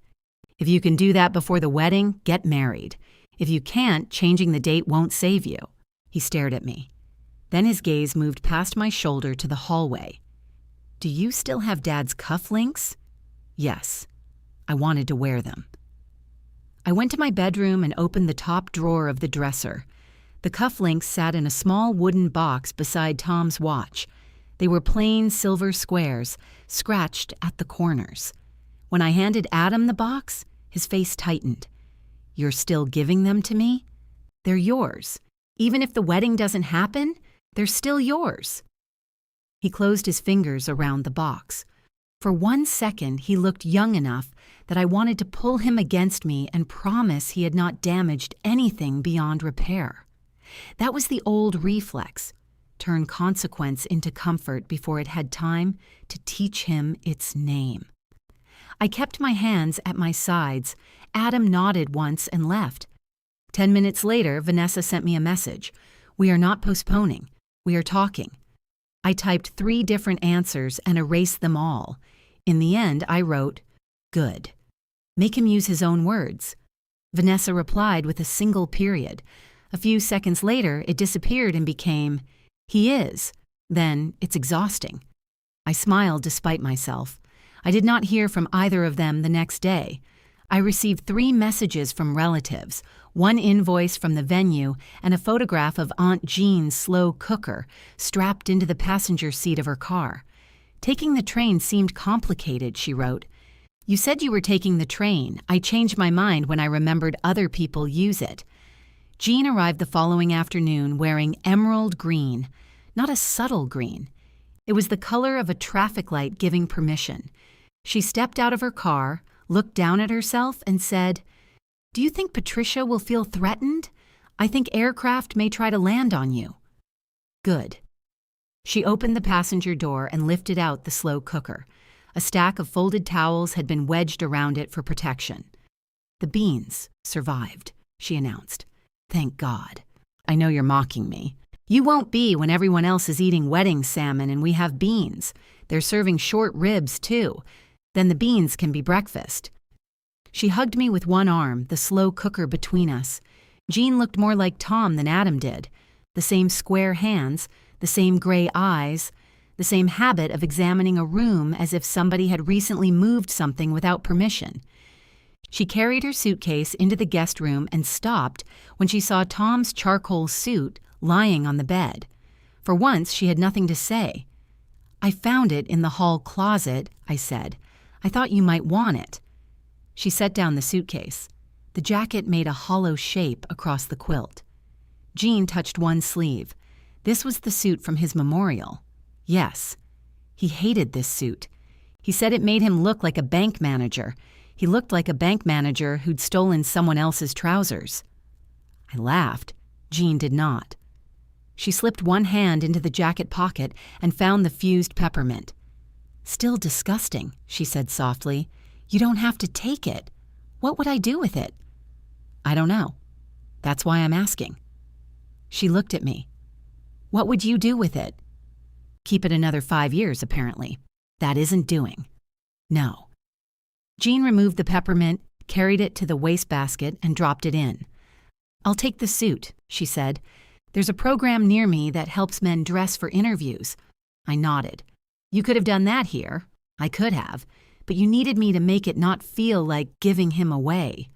S1: If you can do that before the wedding, get married. If you can't, changing the date won't save you. He stared at me. Then his gaze moved past my shoulder to the hallway. Do you still have Dad's cufflinks? Yes. I wanted to wear them. I went to my bedroom and opened the top drawer of the dresser. The cufflinks sat in a small wooden box beside Tom's watch. They were plain silver squares, scratched at the corners. When I handed Adam the box, his face tightened. You're still giving them to me? They're yours. Even if the wedding doesn't happen, they're still yours. He closed his fingers around the box. For 1 second, he looked young enough that I wanted to pull him against me and promise he had not damaged anything beyond repair. That was the old reflex. Turn consequence into comfort before it had time to teach him its name. I kept my hands at my sides. Adam nodded once and left. 10 minutes later, Vanessa sent me a message. We are not postponing. We are talking. I typed 3 different answers and erased them all. In the end, I wrote, "Good. Make him use his own words." Vanessa replied with a single period. A few seconds later, it disappeared and became, "He is." Then, "It's exhausting." I smiled despite myself. I did not hear from either of them the next day. I received 3 messages from relatives, 1 invoice from the venue, and a photograph of Aunt Jean's slow cooker strapped into the passenger seat of her car. "Taking the train seemed complicated," she wrote. "You said you were taking the train. I changed my mind when I remembered other people use it." Jean arrived the following afternoon wearing emerald green, not a subtle green. It was the color of a traffic light giving permission. She stepped out of her car, looked down at herself, and said, "Do you think Patricia will feel threatened? I think aircraft may try to land on you." Good. She opened the passenger door and lifted out the slow cooker. A stack of folded towels had been wedged around it for protection. "The beans survived," she announced. "Thank God. I know you're mocking me. You won't be when everyone else is eating wedding salmon and we have beans. They're serving short ribs, too. Then the beans can be breakfast." She hugged me with one arm, the slow cooker between us. Jean looked more like Tom than Adam did. The same square hands, the same gray eyes, the same habit of examining a room as if somebody had recently moved something without permission. She carried her suitcase into the guest room and stopped when she saw Tom's charcoal suit lying on the bed. For once, she had nothing to say. "I found it in the hall closet," I said. "I thought you might want it." She set down the suitcase. The jacket made a hollow shape across the quilt. Jean touched one sleeve. This was the suit from his memorial. Yes. He hated this suit. He said it made him look like a bank manager. He looked like a bank manager who'd stolen someone else's trousers. I laughed. Jean did not. She slipped one hand into the jacket pocket and found the fused peppermint. "Still disgusting," she said softly. "You don't have to take it. What would I do with it?" "I don't know. That's why I'm asking." She looked at me. "What would you do with it?" "Keep it another 5 years, apparently. That isn't doing." "No." Jean removed the peppermint, carried it to the wastebasket, and dropped it in. "I'll take the suit," she said. "There's a program near me that helps men dress for interviews." I nodded. "You could have done that here." "I could have, but you needed me to make it not feel like giving him away."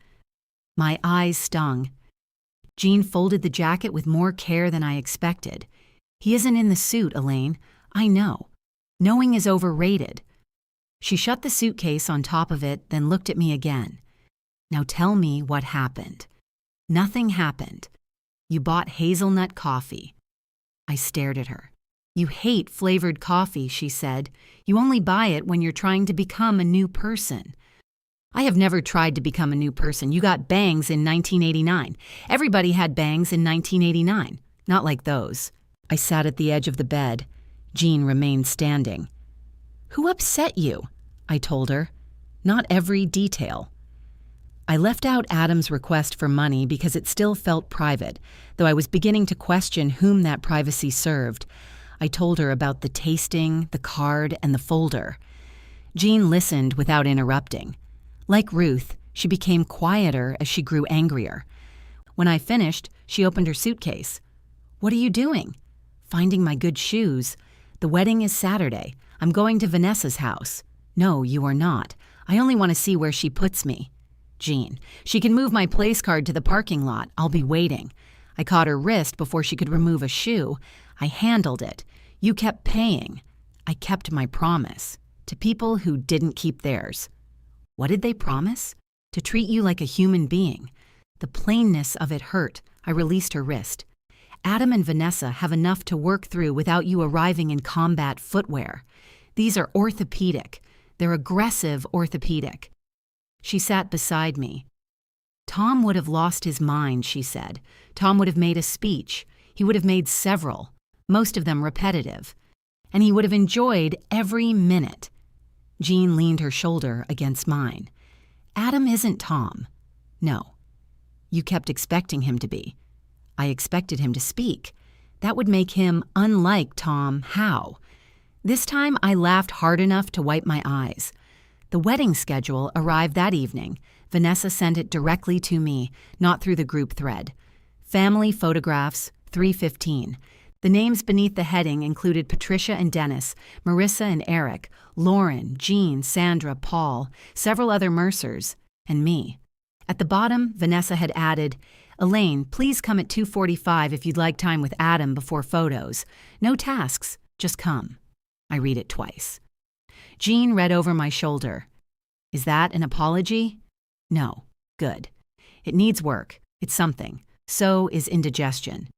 S1: My eyes stung. Jean folded the jacket with more care than I expected. "He isn't in the suit, Elaine. I know. Knowing is overrated." She shut the suitcase on top of it, then looked at me again. "Now tell me what happened." "Nothing happened. You bought hazelnut coffee." I stared at her. "You hate flavored coffee," she said. "You only buy it when you're trying to become a new person." "I have never tried to become a new person. You got bangs in 1989. Everybody had bangs in 1989. Not like those." I sat at the edge of the bed. Jean remained standing. "Who upset you?" I told her. "Not every detail." I left out Adam's request for money because it still felt private, though I was beginning to question whom that privacy served. I told her about the tasting, the card, and the folder. Jean listened without interrupting. Like Ruth, she became quieter as she grew angrier. When I finished, she opened her suitcase. "What are you doing?" "Finding my good shoes. The wedding is Saturday. I'm going to Vanessa's house." "No, you are not. I only want to see where she puts me." "Jean, she can move my place card to the parking lot. I'll be waiting." I caught her wrist before she could remove a shoe. I handled it. "You kept paying." I kept my promise. To people who didn't keep theirs. What did they promise? To treat you like a human being. The plainness of it hurt. I released her wrist. "Adam and Vanessa have enough to work through without you arriving in combat footwear. These are orthopedic. They're aggressive orthopedic." She sat beside me. "Tom would have lost his mind," she said. "Tom would have made a speech. He would have made several, most of them repetitive. And he would have enjoyed every minute." Jean leaned her shoulder against mine. "Adam isn't Tom." "No." You kept expecting him to be. I expected him to speak. That would make him unlike Tom How. This time I laughed hard enough to wipe my eyes. The wedding schedule arrived that evening. Vanessa sent it directly to me, not through the group thread. Family photographs, 3:15. The names beneath the heading included Patricia and Dennis, Marissa and Eric, Lauren, Jean, Sandra, Paul, several other Mercers, and me. At the bottom, Vanessa had added, "Elaine, please come at 2:45 if you'd like time with Adam before photos. No tasks, just come." I read it twice. Jean read over my shoulder. "Is that an apology?" "No." "Good. It needs work. It's something. So is indigestion."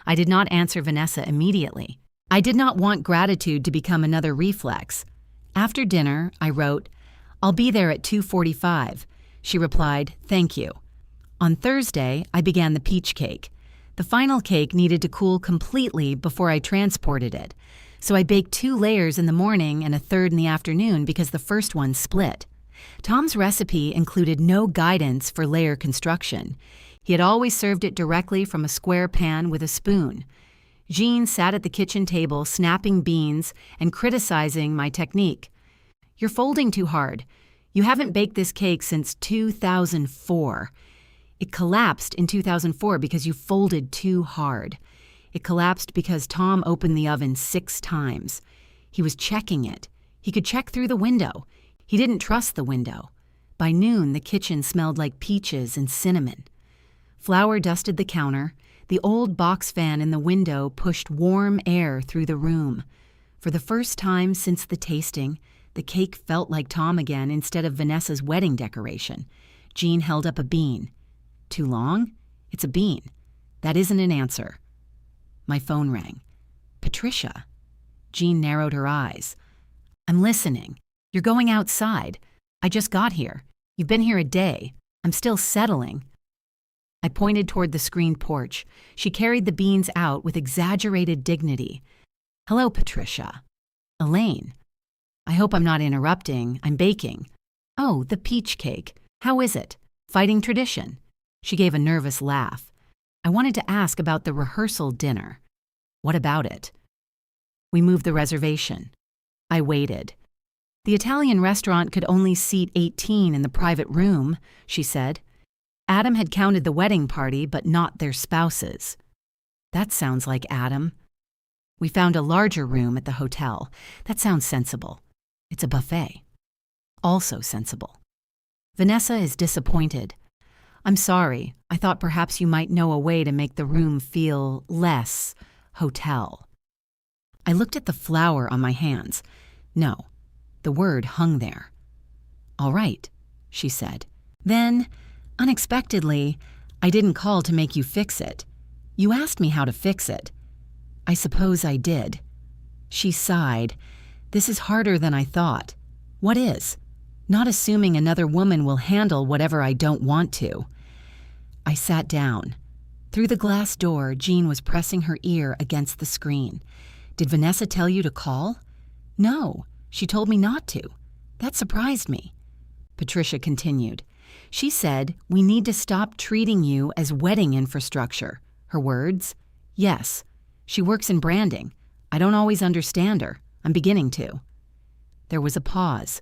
S1: I did not answer Vanessa immediately. I did not want gratitude to become another reflex. After dinner, I wrote, "I'll be there at 2:45. She replied, "Thank you." On Thursday, I began the peach cake. The final cake needed to cool completely before I transported it, so I baked 2 layers in the morning and a third in the afternoon because the first one split. Tom's recipe included no guidance for layer construction. He had always served it directly from a square pan with a spoon. Jean sat at the kitchen table snapping beans and criticizing my technique. "You're folding too hard. You haven't baked this cake since 2004. It collapsed in 2004 because you folded too hard. It collapsed because Tom opened the oven 6 times. He was checking it. He could check through the window. He didn't trust the window. By noon, the kitchen smelled like peaches and cinnamon. Flour dusted the counter. The old box fan in the window pushed warm air through the room. For the first time since the tasting, the cake felt like Tom again instead of Vanessa's wedding decoration. Jean held up a bean. Too long? It's a bean. That isn't an answer." My phone rang. "Patricia." Jean narrowed her eyes. "I'm listening. You're going outside. I just got here. You've been here a day. I'm still settling." I pointed toward the screened porch. She carried the beans out with exaggerated dignity. "Hello, Patricia." "Elaine." "I hope I'm not interrupting. I'm baking." "Oh, the peach cake. How is it? Fighting tradition?" She gave a nervous laugh. "I wanted to ask about the rehearsal dinner." "What about it?" "We moved the reservation." I waited. "The Italian restaurant could only seat 18 in the private room," she said. "Adam had counted the wedding party, but not their spouses." "That sounds like Adam." "We found a larger room at the hotel. That sounds sensible. It's a buffet." "Also sensible." "Vanessa is disappointed." "I'm sorry. I thought perhaps you might know a way to make the room feel less hotel." I looked at the flour on my hands. No, the word hung there. "All right," she said. Then, unexpectedly, "I didn't call to make you fix it. You asked me how to fix it." "I suppose I did." She sighed. "This is harder than I thought." "What is?" "Not assuming another woman will handle whatever I don't want to." I sat down. Through the glass door, Jean was pressing her ear against the screen. "Did Vanessa tell you to call?" "No, she told me not to." That surprised me. Patricia continued. "She said, we need to stop treating you as wedding infrastructure." Her words? "Yes. She works in branding. I don't always understand her. I'm beginning to." There was a pause.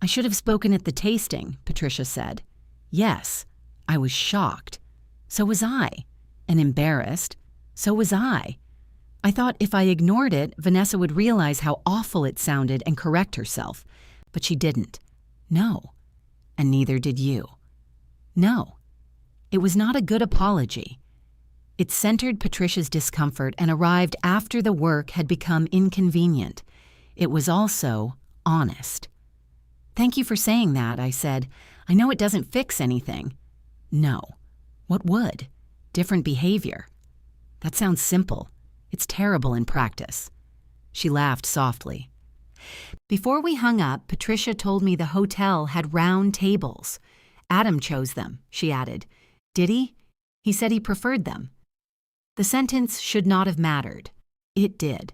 S1: "I should have spoken at the tasting," Patricia said. "Yes." I was shocked. So was I. And embarrassed. So was I. I thought if I ignored it, Vanessa would realize how awful it sounded and correct herself. But she didn't. No. And neither did you. No. It was not a good apology. It centered Patricia's discomfort and arrived after the work had become inconvenient. It was also honest. "Thank you for saying that," I said. "I know it doesn't fix anything." "No. What would? Different behavior." "That sounds simple. It's terrible in practice." She laughed softly. Before we hung up, Patricia told me the hotel had round tables. "Adam chose them," she added. "Did he?" "He said he preferred them." The sentence should not have mattered. It did.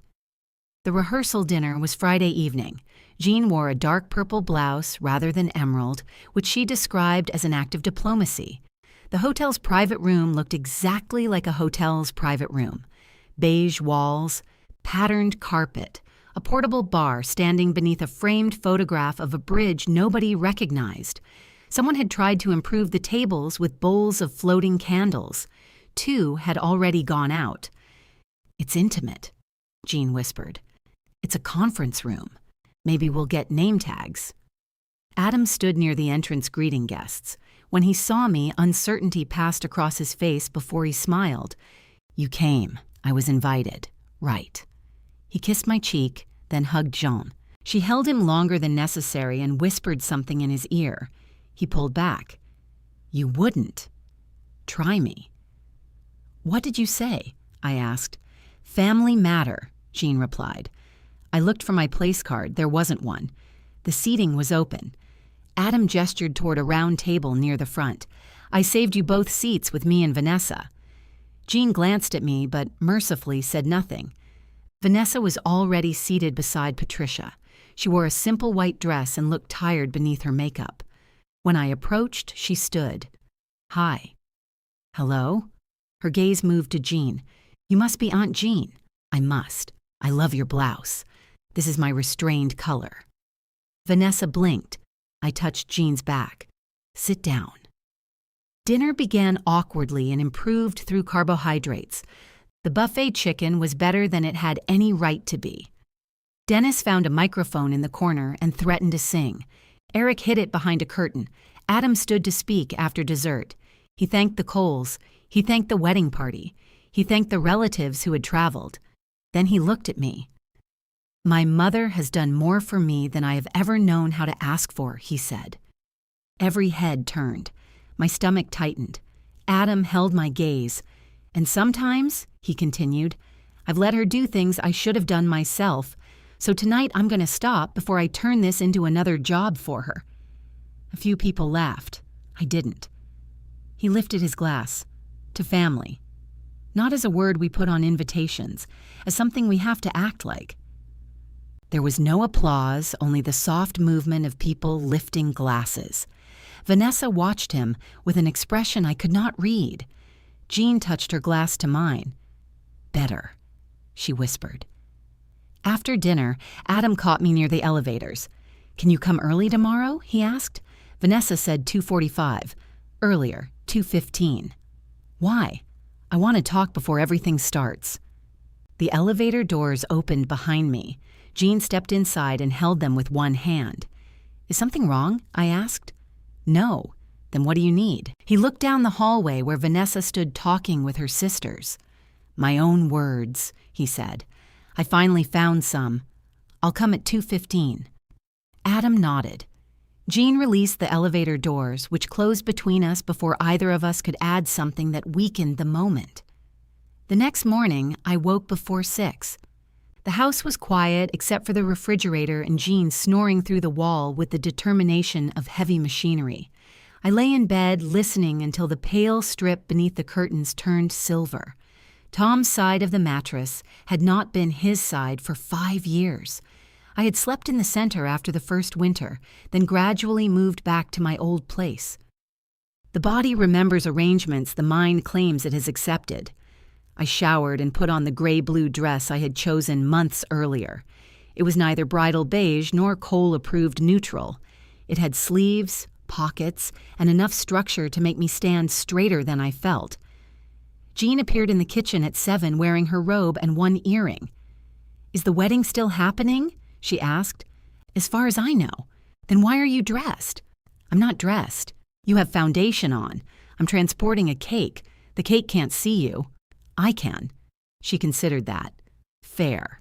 S1: The rehearsal dinner was Friday evening. Jean wore a dark purple blouse rather than emerald, which she described as an act of diplomacy. The hotel's private room looked exactly like a hotel's private room. Beige walls, patterned carpet, a portable bar standing beneath a framed photograph of a bridge nobody recognized. Someone had tried to improve the tables with bowls of floating candles. 2 had already gone out. "It's intimate," Jean whispered. "It's a conference room. Maybe we'll get name tags." Adam stood near the entrance greeting guests. When he saw me, uncertainty passed across his face before he smiled. "You came. I was invited. Right." He kissed my cheek, then hugged Jean. She held him longer than necessary and whispered something in his ear. He pulled back. "You wouldn't. Try me." "What did you say?" I asked. "Family matter," Jean replied. I looked for my place card. There wasn't one. The seating was open. Adam gestured toward a round table near the front. "I saved you both seats with me and Vanessa." Jean glanced at me, but mercifully said nothing. Vanessa was already seated beside Patricia. She wore a simple white dress and looked tired beneath her makeup. When I approached, she stood. "Hi." "Hello?" Her gaze moved to Jean. "You must be Aunt Jean." "I must. I love your blouse. This is my restrained color." Vanessa blinked. I touched Jean's back. "Sit down." Dinner began awkwardly and improved through carbohydrates. The buffet chicken was better than it had any right to be. Dennis found a microphone in the corner and threatened to sing. Eric hid it behind a curtain. Adam stood to speak after dessert. He thanked the Coles. He thanked the wedding party. He thanked the relatives who had traveled. Then he looked at me. "My mother has done more for me than I have ever known how to ask for," he said. Every head turned. My stomach tightened. Adam held my gaze. "And sometimes," he continued, "I've let her do things I should have done myself. So tonight I'm going to stop before I turn this into another job for her." A few people laughed. I didn't. He lifted his glass. "To family." Not as a word we put on invitations, as something we have to act like. There was no applause, only the soft movement of people lifting glasses. Vanessa watched him with an expression I could not read. Jean touched her glass to mine. "Better," she whispered. After dinner, Adam caught me near the elevators. "Can you come early tomorrow?" he asked. Vanessa said 2:45. Earlier, 2:15. "Why?" "I want to talk before everything starts." The elevator doors opened behind me. Jean stepped inside and held them with one hand. "Is something wrong?" I asked. "No." "Then what do you need?" He looked down the hallway where Vanessa stood talking with her sisters. "My own words," he said. "I finally found some. I'll come at 2:15. Adam nodded. Jean released the elevator doors, which closed between us before either of us could add something that weakened the moment. The next morning, I woke before 6. The house was quiet except for the refrigerator and Jean snoring through the wall with the determination of heavy machinery. I lay in bed listening until the pale strip beneath the curtains turned silver. Tom's side of the mattress had not been his side for 5 years. I had slept in the center after the first winter, then gradually moved back to my old place. The body remembers arrangements the mind claims it has accepted. I showered and put on the gray-blue dress I had chosen months earlier. It was neither bridal beige nor Cole-approved neutral. It had sleeves, pockets, and enough structure to make me stand straighter than I felt. Jean appeared in the kitchen at 7 wearing her robe and one earring. "Is the wedding still happening?" she asked. "As far as I know. Then why are you dressed?" "I'm not dressed. You have foundation on. I'm transporting a cake. The cake can't see you." "I can." She considered that. "Fair."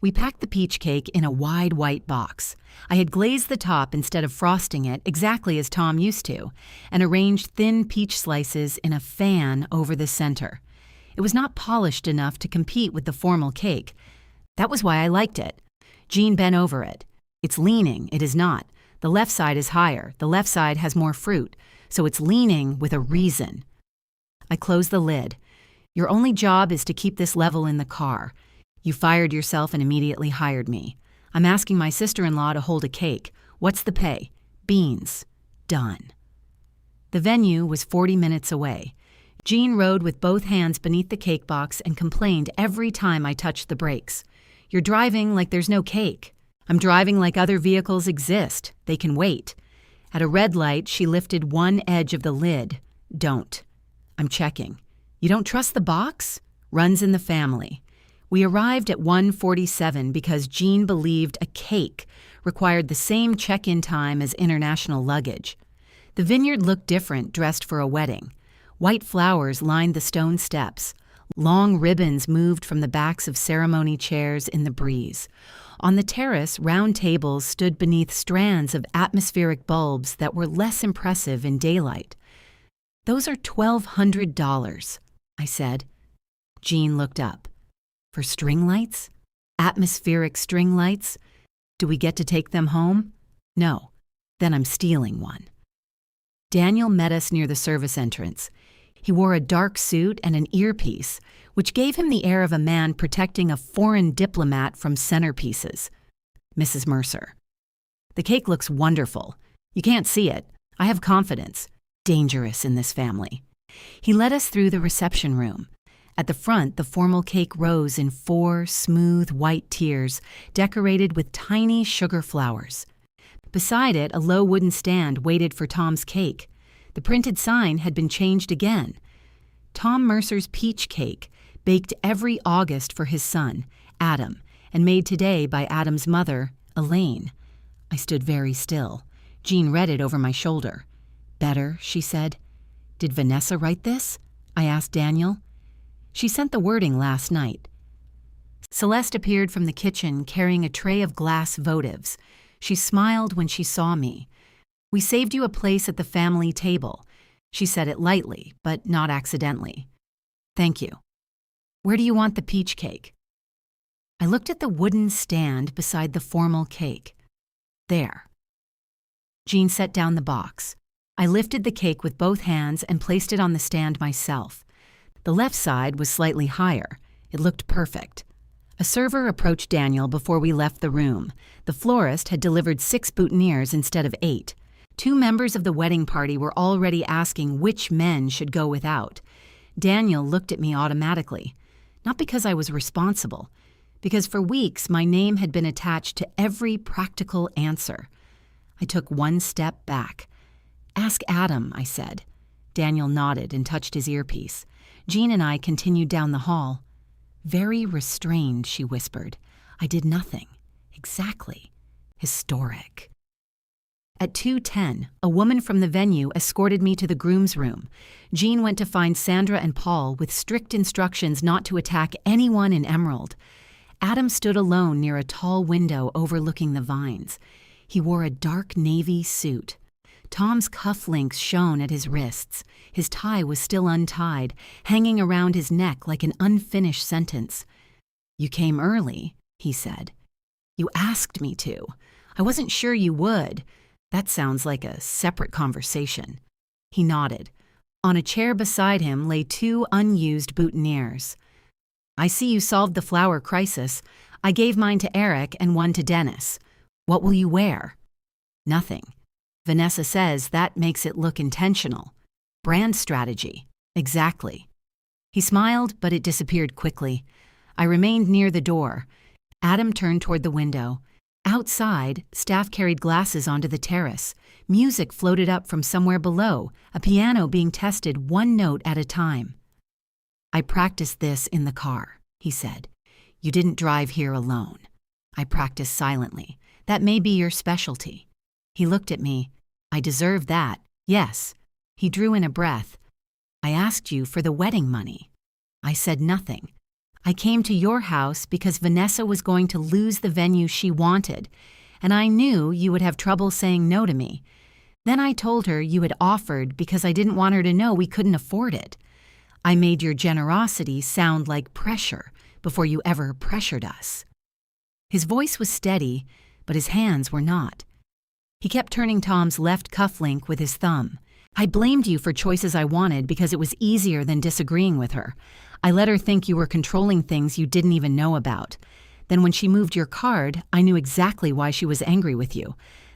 S1: We packed the peach cake in a wide white box. I had glazed the top instead of frosting it exactly as Tom used to, and arranged thin peach slices in a fan over the center. It was not polished enough to compete with the formal cake. That was why I liked it. Jean bent over it. "It's leaning, it is not. The left side is higher, the left side has more fruit, so it's leaning with a reason." I closed the lid. "Your only job is to keep this level in the car. You fired yourself and immediately hired me. I'm asking my sister-in-law to hold a cake. What's the pay?" "Beans." "Done." The venue was 40 minutes away. Jean rode with both hands beneath the cake box and complained every time I touched the brakes. "You're driving like there's no cake." "I'm driving like other vehicles exist. They can wait." At a red light, she lifted one edge of the lid. "Don't." "I'm checking." "You don't trust the box?" "Runs in the family." We arrived at 1:47 because Jean believed a cake required the same check-in time as international luggage. The vineyard looked different dressed for a wedding. White flowers lined the stone steps. Long ribbons moved from the backs of ceremony chairs in the breeze. On the terrace, round tables stood beneath strands of atmospheric bulbs that were less impressive in daylight. "Those are $1,200, I said. Jean looked up. "For string lights? Atmospheric string lights? Do we get to take them home?" "No." "Then I'm stealing one." Daniel met us near the service entrance. He wore a dark suit and an earpiece, which gave him the air of a man protecting a foreign diplomat from centerpieces. "Mrs. Mercer." "The cake looks wonderful. You can't see it. I have confidence. Dangerous in this family." He led us through the reception room. At the front, the formal cake rose in 4 smooth white tiers, decorated with tiny sugar flowers. Beside it, a low wooden stand waited for Tom's cake. The printed sign had been changed again. Tom Mercer's peach cake, baked every August for his son, Adam, and made today by Adam's mother, Elaine. I stood very still. Jean read it over my shoulder. "Better," she said. "Did Vanessa write this?" I asked Daniel. "She sent the wording last night." Celeste appeared from the kitchen carrying a tray of glass votives. She smiled when she saw me. "We saved you a place at the family table." She said it lightly, but not accidentally. "Thank you. Where do you want the peach cake?" I looked at the wooden stand beside the formal cake. "There." Jean set down the box. I lifted the cake with both hands and placed it on the stand myself. The left side was slightly higher. It looked perfect. A server approached Daniel before we left the room. The florist had delivered 6 boutonnieres instead of 8. 2 members of the wedding party were already asking which men should go without. Daniel looked at me automatically. Not because I was responsible, because for weeks my name had been attached to every practical answer. I took one step back. "Ask Adam," I said. Daniel nodded and touched his earpiece. Jean and I continued down the hall. "Very restrained," she whispered. "I did nothing. Exactly. Historic." At 2:10, a woman from the venue escorted me to the groom's room. Jean went to find Sandra and Paul with strict instructions not to attack anyone in Emerald. Adam stood alone near a tall window overlooking the vines. He wore a dark navy suit. Tom's cufflinks shone at his wrists. His tie was still untied, hanging around his neck like an unfinished sentence. "You came early," he said. "You asked me to. I wasn't sure you would. That sounds like a separate conversation." He nodded. On a chair beside him lay 2 unused boutonnieres. "I see you solved the flower crisis. I gave mine to Eric and one to Dennis. What will you wear?" "Nothing. Vanessa says that makes it look intentional. Brand strategy." "Exactly." He smiled, but it disappeared quickly. I remained near the door. Adam turned toward the window. Outside, staff carried glasses onto the terrace. Music floated up from somewhere below, a piano being tested 1 note at a time. "I practiced this in the car," he said. "You didn't drive here alone." I practiced silently. "That may be your specialty." He looked at me. "I deserve that. Yes." He drew in a breath. "I asked you for the wedding money." I said nothing. "I came to your house because Vanessa was going to lose the venue she wanted, and I knew you would have trouble saying no to me. Then I told her you had offered because I didn't want her to know we couldn't afford it. I made your generosity sound like pressure before you ever pressured us." His voice was steady, but his hands were not. He kept turning Tom's left cufflink with his thumb. "I blamed you for choices I wanted because it was easier than disagreeing with her. I let her think you were controlling things you didn't even know about. Then when she moved your card, I knew exactly why she was angry with you.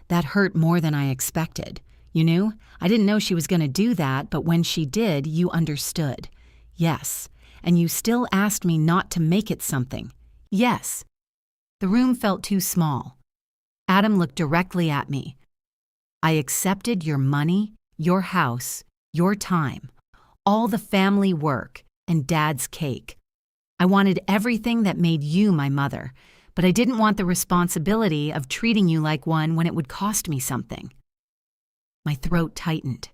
S1: That hurt more than I expected. You knew? I didn't know she was going to do that, but when she did, you understood. Yes. And you still asked me not to make it something. Yes. The room felt too small. Adam looked directly at me. I accepted your money, your house, your time, all the family work, and Dad's cake. I wanted everything that made you my mother, but I didn't want the responsibility of treating you like one when it would cost me something. My throat tightened.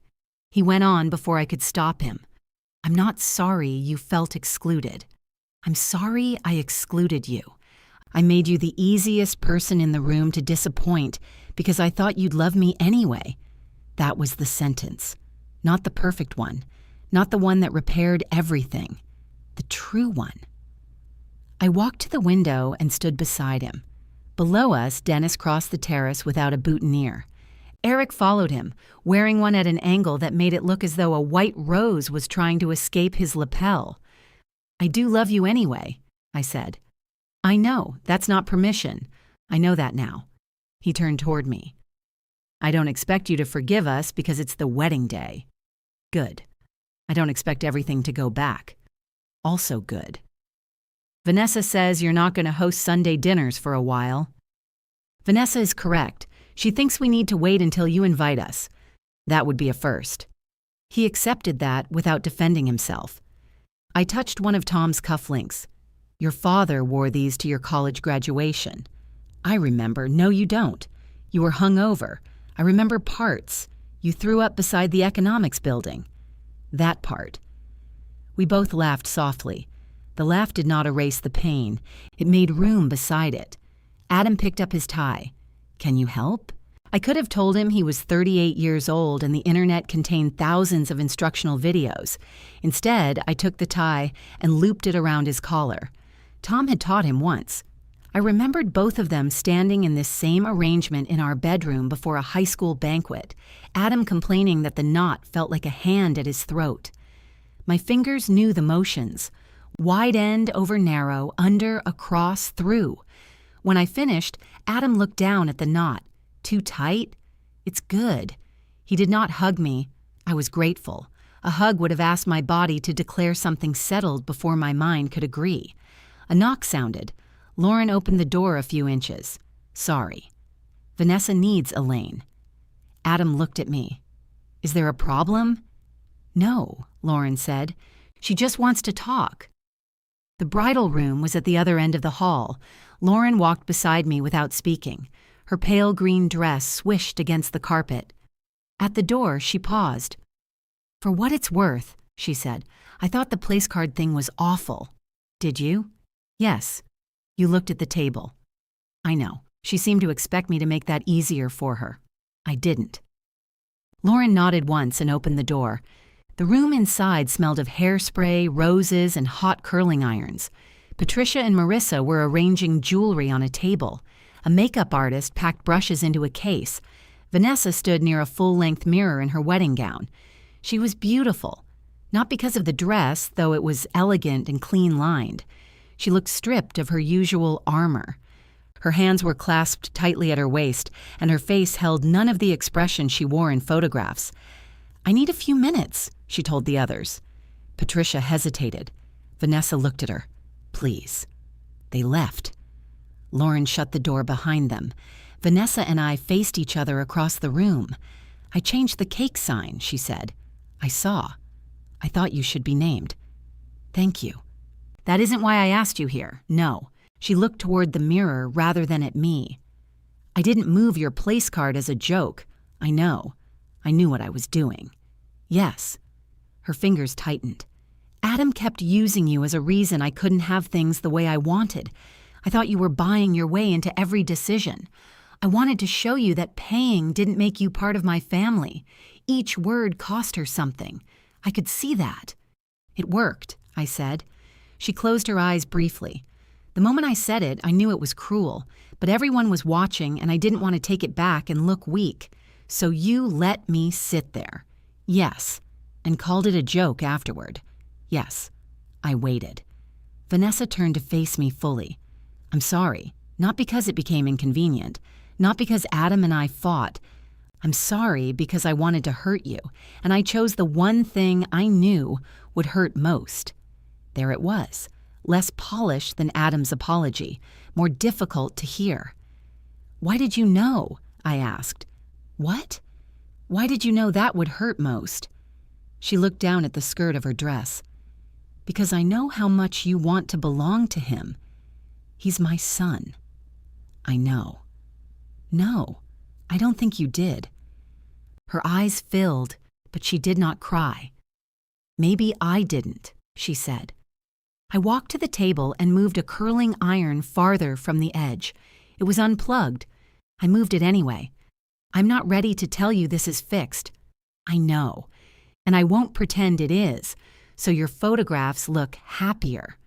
S1: He went on before I could stop him. I'm not sorry you felt excluded. I'm sorry I excluded you. I made you the easiest person in the room to disappoint because I thought you'd love me anyway. That was the sentence. Not the perfect one. Not the one that repaired everything. The true one. I walked to the window and stood beside him. Below us, Dennis crossed the terrace without a boutonniere. Eric followed him, wearing one at an angle that made it look as though a white rose was trying to escape his lapel. I do love you anyway, I said. I know, that's not permission. I know that now. He turned toward me. I don't expect you to forgive us because it's the wedding day. Good. I don't expect everything to go back. Also good. Vanessa says you're not going to host Sunday dinners for a while. Vanessa is correct. She thinks we need to wait until you invite us. That would be a first. He accepted that without defending himself. I touched one of Tom's cufflinks. Your father wore these to your college graduation. I remember. No, you don't. You were hungover. I remember parts. You threw up beside the economics building. That part. We both laughed softly. The laugh did not erase the pain. It made room beside it. Adam picked up his tie. Can you help? I could have told him he was 38 years old and the internet contained thousands of instructional videos. Instead, I took the tie and looped it around his collar. Tom had taught him once. I remembered both of them standing in this same arrangement in our bedroom before a high school banquet, Adam complaining that the knot felt like a hand at his throat. My fingers knew the motions. Wide end over narrow, under, across, through. When I finished, Adam looked down at the knot. Too tight? It's good. He did not hug me. I was grateful. A hug would have asked my body to declare something settled before my mind could agree. A knock sounded. Lauren opened the door a few inches. Sorry. Vanessa needs Elaine. Adam looked at me. Is there a problem? No, Lauren said. She just wants to talk. The bridal room was at the other end of the hall. Lauren walked beside me without speaking. Her pale green dress swished against the carpet. At the door, she paused. For what it's worth, she said, I thought the place card thing was awful. Did you? Yes. You looked at the table. I know. She seemed to expect me to make that easier for her. I didn't. Lauren nodded once and opened the door. The room inside smelled of hairspray, roses, and hot curling irons. Patricia and Marissa were arranging jewelry on a table. A makeup artist packed brushes into a case. Vanessa stood near a full-length mirror in her wedding gown. She was beautiful. Not because of the dress, though it was elegant and clean-lined. She looked stripped of her usual armor. Her hands were clasped tightly at her waist, and her face held none of the expression she wore in photographs. I need a few minutes, she told the others. Patricia hesitated. Vanessa looked at her. Please. They left. Lauren shut the door behind them. Vanessa and I faced each other across the room. I changed the cake sign, she said. I saw. I thought you should be named. Thank you. That isn't why I asked you here. No. She looked toward the mirror rather than at me. I didn't move your place card as a joke. I know. I knew what I was doing. Yes. Her fingers tightened. Adam kept using you as a reason I couldn't have things the way I wanted. I thought you were buying your way into every decision. I wanted to show you that paying didn't make you part of my family. Each word cost her something. I could see that. It worked, I said. She closed her eyes briefly. The moment I said it, I knew it was cruel, but everyone was watching and I didn't want to take it back and look weak. So you let me sit there. Yes. And called it a joke afterward. Yes. I waited. Vanessa turned to face me fully. I'm sorry. Not because it became inconvenient. Not because Adam and I fought. I'm sorry because I wanted to hurt you, and I chose the one thing I knew would hurt most. There it was, less polished than Adam's apology, more difficult to hear. Why did you know? I asked. What? Why did you know that would hurt most? She looked down at the skirt of her dress. Because I know how much you want to belong to him. He's my son. I know. No, I don't think you did. Her eyes filled, but she did not cry. Maybe I didn't, she said. I walked to the table and moved a curling iron farther from the edge. It was unplugged. I moved it anyway. I'm not ready to tell you this is fixed. I know. And I won't pretend it is, so your photographs look happier.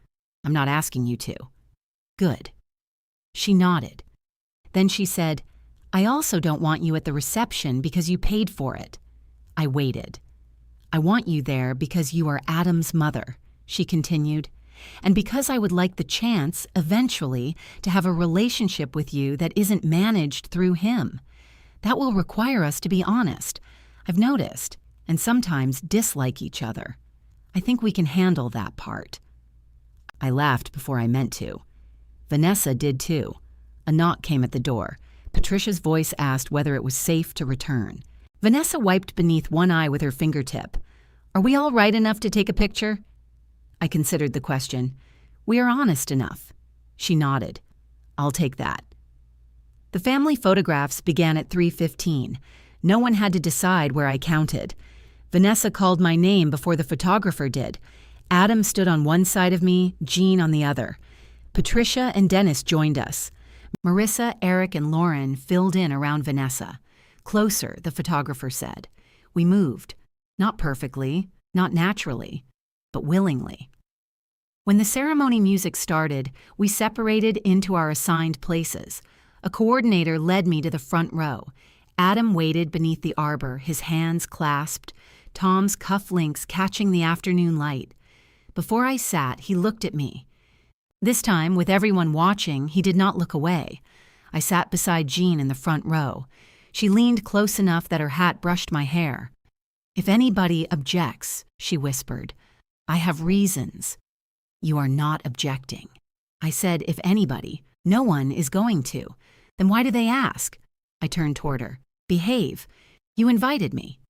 S1: I'm not asking you to. Good. She nodded. Then she said, I also don't want you at the reception because you paid for it. I waited. I want you there because you are Adam's mother, she continued, and because I would like the chance, eventually, to have a relationship with you that isn't managed through him. That will require us to be honest. I've noticed, and sometimes dislike each other. I think we can handle that part. I laughed before I meant to. Vanessa did too. A knock came at the door. Patricia's voice asked whether it was safe to return. Vanessa wiped beneath one eye with her fingertip. Are we all right enough to take a picture? I considered the question. We are honest enough. She nodded. I'll take that. The family photographs began at 3:15. No one had to decide where I counted. Vanessa called my name before the photographer did. Adam stood on one side of me, Jean on the other. Patricia and Dennis joined us. Marissa, Eric, and Lauren filled in around Vanessa. Closer, the photographer said. We moved. Not perfectly, not naturally, but willingly. When the ceremony music started, we separated into our assigned places. A coordinator led me to the front row. Adam waited beneath the arbor, his hands clasped, Tom's cufflinks catching the afternoon light. Before I sat, he looked at me. This time, with everyone watching, he did not look away. I sat beside Jean in the front row. She leaned close enough that her hat brushed my hair. If anybody objects, she whispered, I have reasons. You are not objecting. I said, if anybody, no one is going to. Then why do they ask? I turned toward her. Behave. You invited me.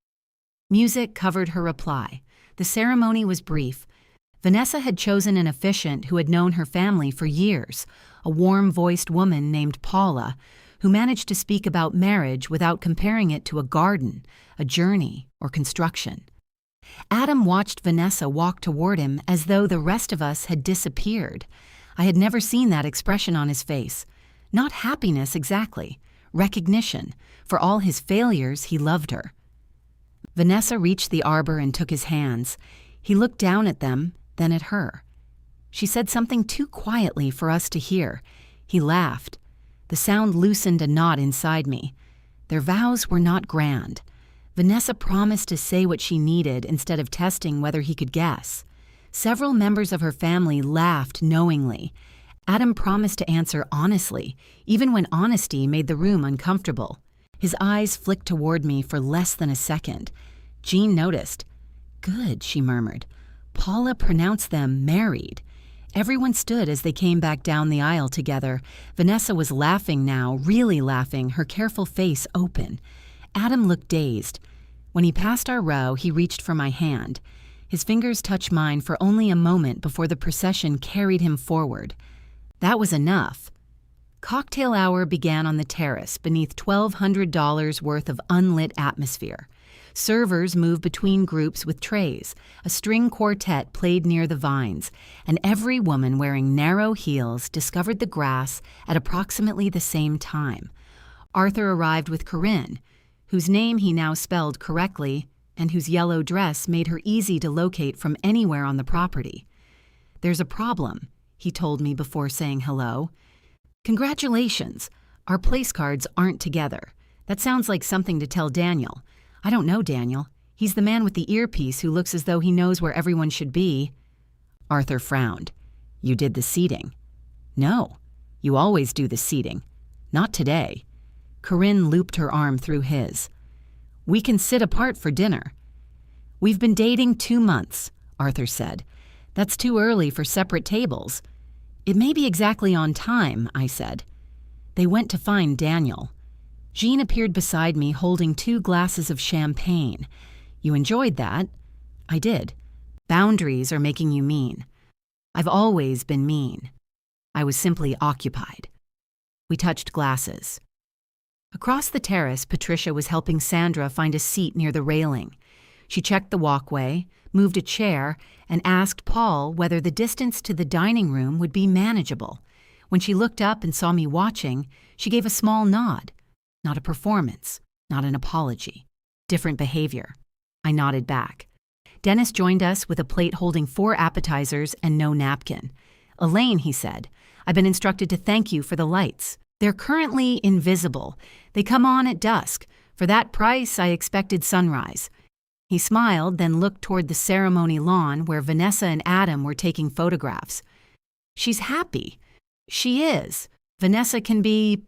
S1: Music covered her reply. The ceremony was brief. Vanessa had chosen an officiant who had known her family for years, a warm-voiced woman named Paula, who managed to speak about marriage without comparing it to a garden, a journey, or construction. Adam watched Vanessa walk toward him as though the rest of us had disappeared. I had never seen that expression on his face. Not happiness exactly, recognition. For all his failures, he loved her. Vanessa reached the arbor and took his hands. He looked down at them, then at her. She said something too quietly for us to hear. He laughed. The sound loosened a knot inside me. Their vows were not grand. Vanessa promised to say what she needed instead of testing whether he could guess. Several members of her family laughed knowingly. Adam promised to answer honestly, even when honesty made the room uncomfortable. His eyes flicked toward me for less than a second. Jean noticed. Good, she murmured. Paula pronounced them married. Everyone stood as they came back down the aisle together. Vanessa was laughing now, really laughing, her careful face open. Adam looked dazed. When he passed our row, he reached for my hand. His fingers touched mine for only a moment before the procession carried him forward. That was enough. Cocktail hour began on the terrace beneath $1,200 worth of unlit atmosphere. Servers moved between groups with trays. A string quartet played near the vines, and every woman wearing narrow heels discovered the grass at approximately the same time. Arthur arrived with Corinne, whose name he now spelled correctly and whose yellow dress made her easy to locate from anywhere on the property. There's a problem, he told me before saying hello. Congratulations. Our place cards aren't together. That sounds like something to tell Daniel. I don't know Daniel. He's the man with the earpiece who looks as though he knows where everyone should be. Arthur frowned. You did the seating. No, you always do the seating. Not today. Corinne looped her arm through his. We can sit apart for dinner. We've been dating 2 months, Arthur said. That's too early for separate tables. It may be exactly on time, I said. They went to find Daniel. Jean appeared beside me holding 2 glasses of champagne. You enjoyed that? I did. Boundaries are making you mean. I've always been mean. I was simply occupied. We touched glasses. Across the terrace, Patricia was helping Sandra find a seat near the railing. She checked the walkway, moved a chair, and asked Paul whether the distance to the dining room would be manageable. When she looked up and saw me watching, she gave a small nod. Not a performance, not an apology. Different behavior. I nodded back. Dennis joined us with a plate holding 4 appetizers and no napkin. Elaine, he said, I've been instructed to thank you for the lights. They're currently invisible. They come on at dusk. For that price, I expected sunrise. He smiled, then looked toward the ceremony lawn where Vanessa and Adam were taking photographs. She's happy. She is. Vanessa can be...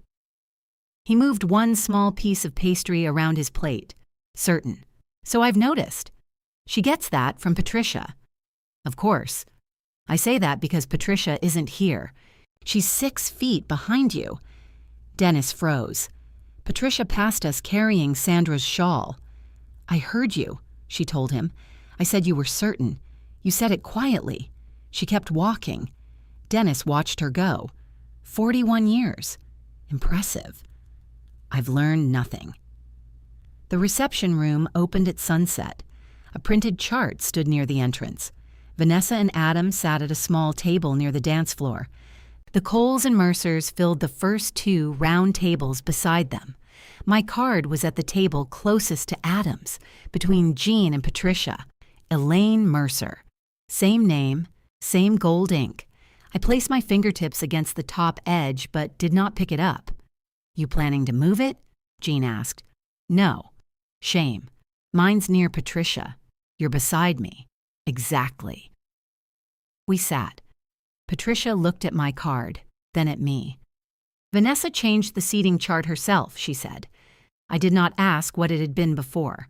S1: He moved one small piece of pastry around his plate. Certain. So I've noticed. She gets that from Patricia. Of course. I say that because Patricia isn't here. She's 6 feet behind you. Dennis froze. Patricia passed us carrying Sandra's shawl. I heard you, she told him. I said you were certain. You said it quietly. She kept walking. Dennis watched her go. 41 years. Impressive. I've learned nothing. The reception room opened at sunset. A printed chart stood near the entrance. Vanessa and Adam sat at a small table near the dance floor. The Coles and Mercers filled the first 2 round tables beside them. My card was at the table closest to Adam's, between Jean and Patricia. Elaine Mercer. Same name, same gold ink. I placed my fingertips against the top edge but did not pick it up. You planning to move it? Jean asked. No. Shame. Mine's near Patricia. You're beside me. Exactly. We sat. Patricia looked at my card, then at me. Vanessa changed the seating chart herself, she said. I did not ask what it had been before.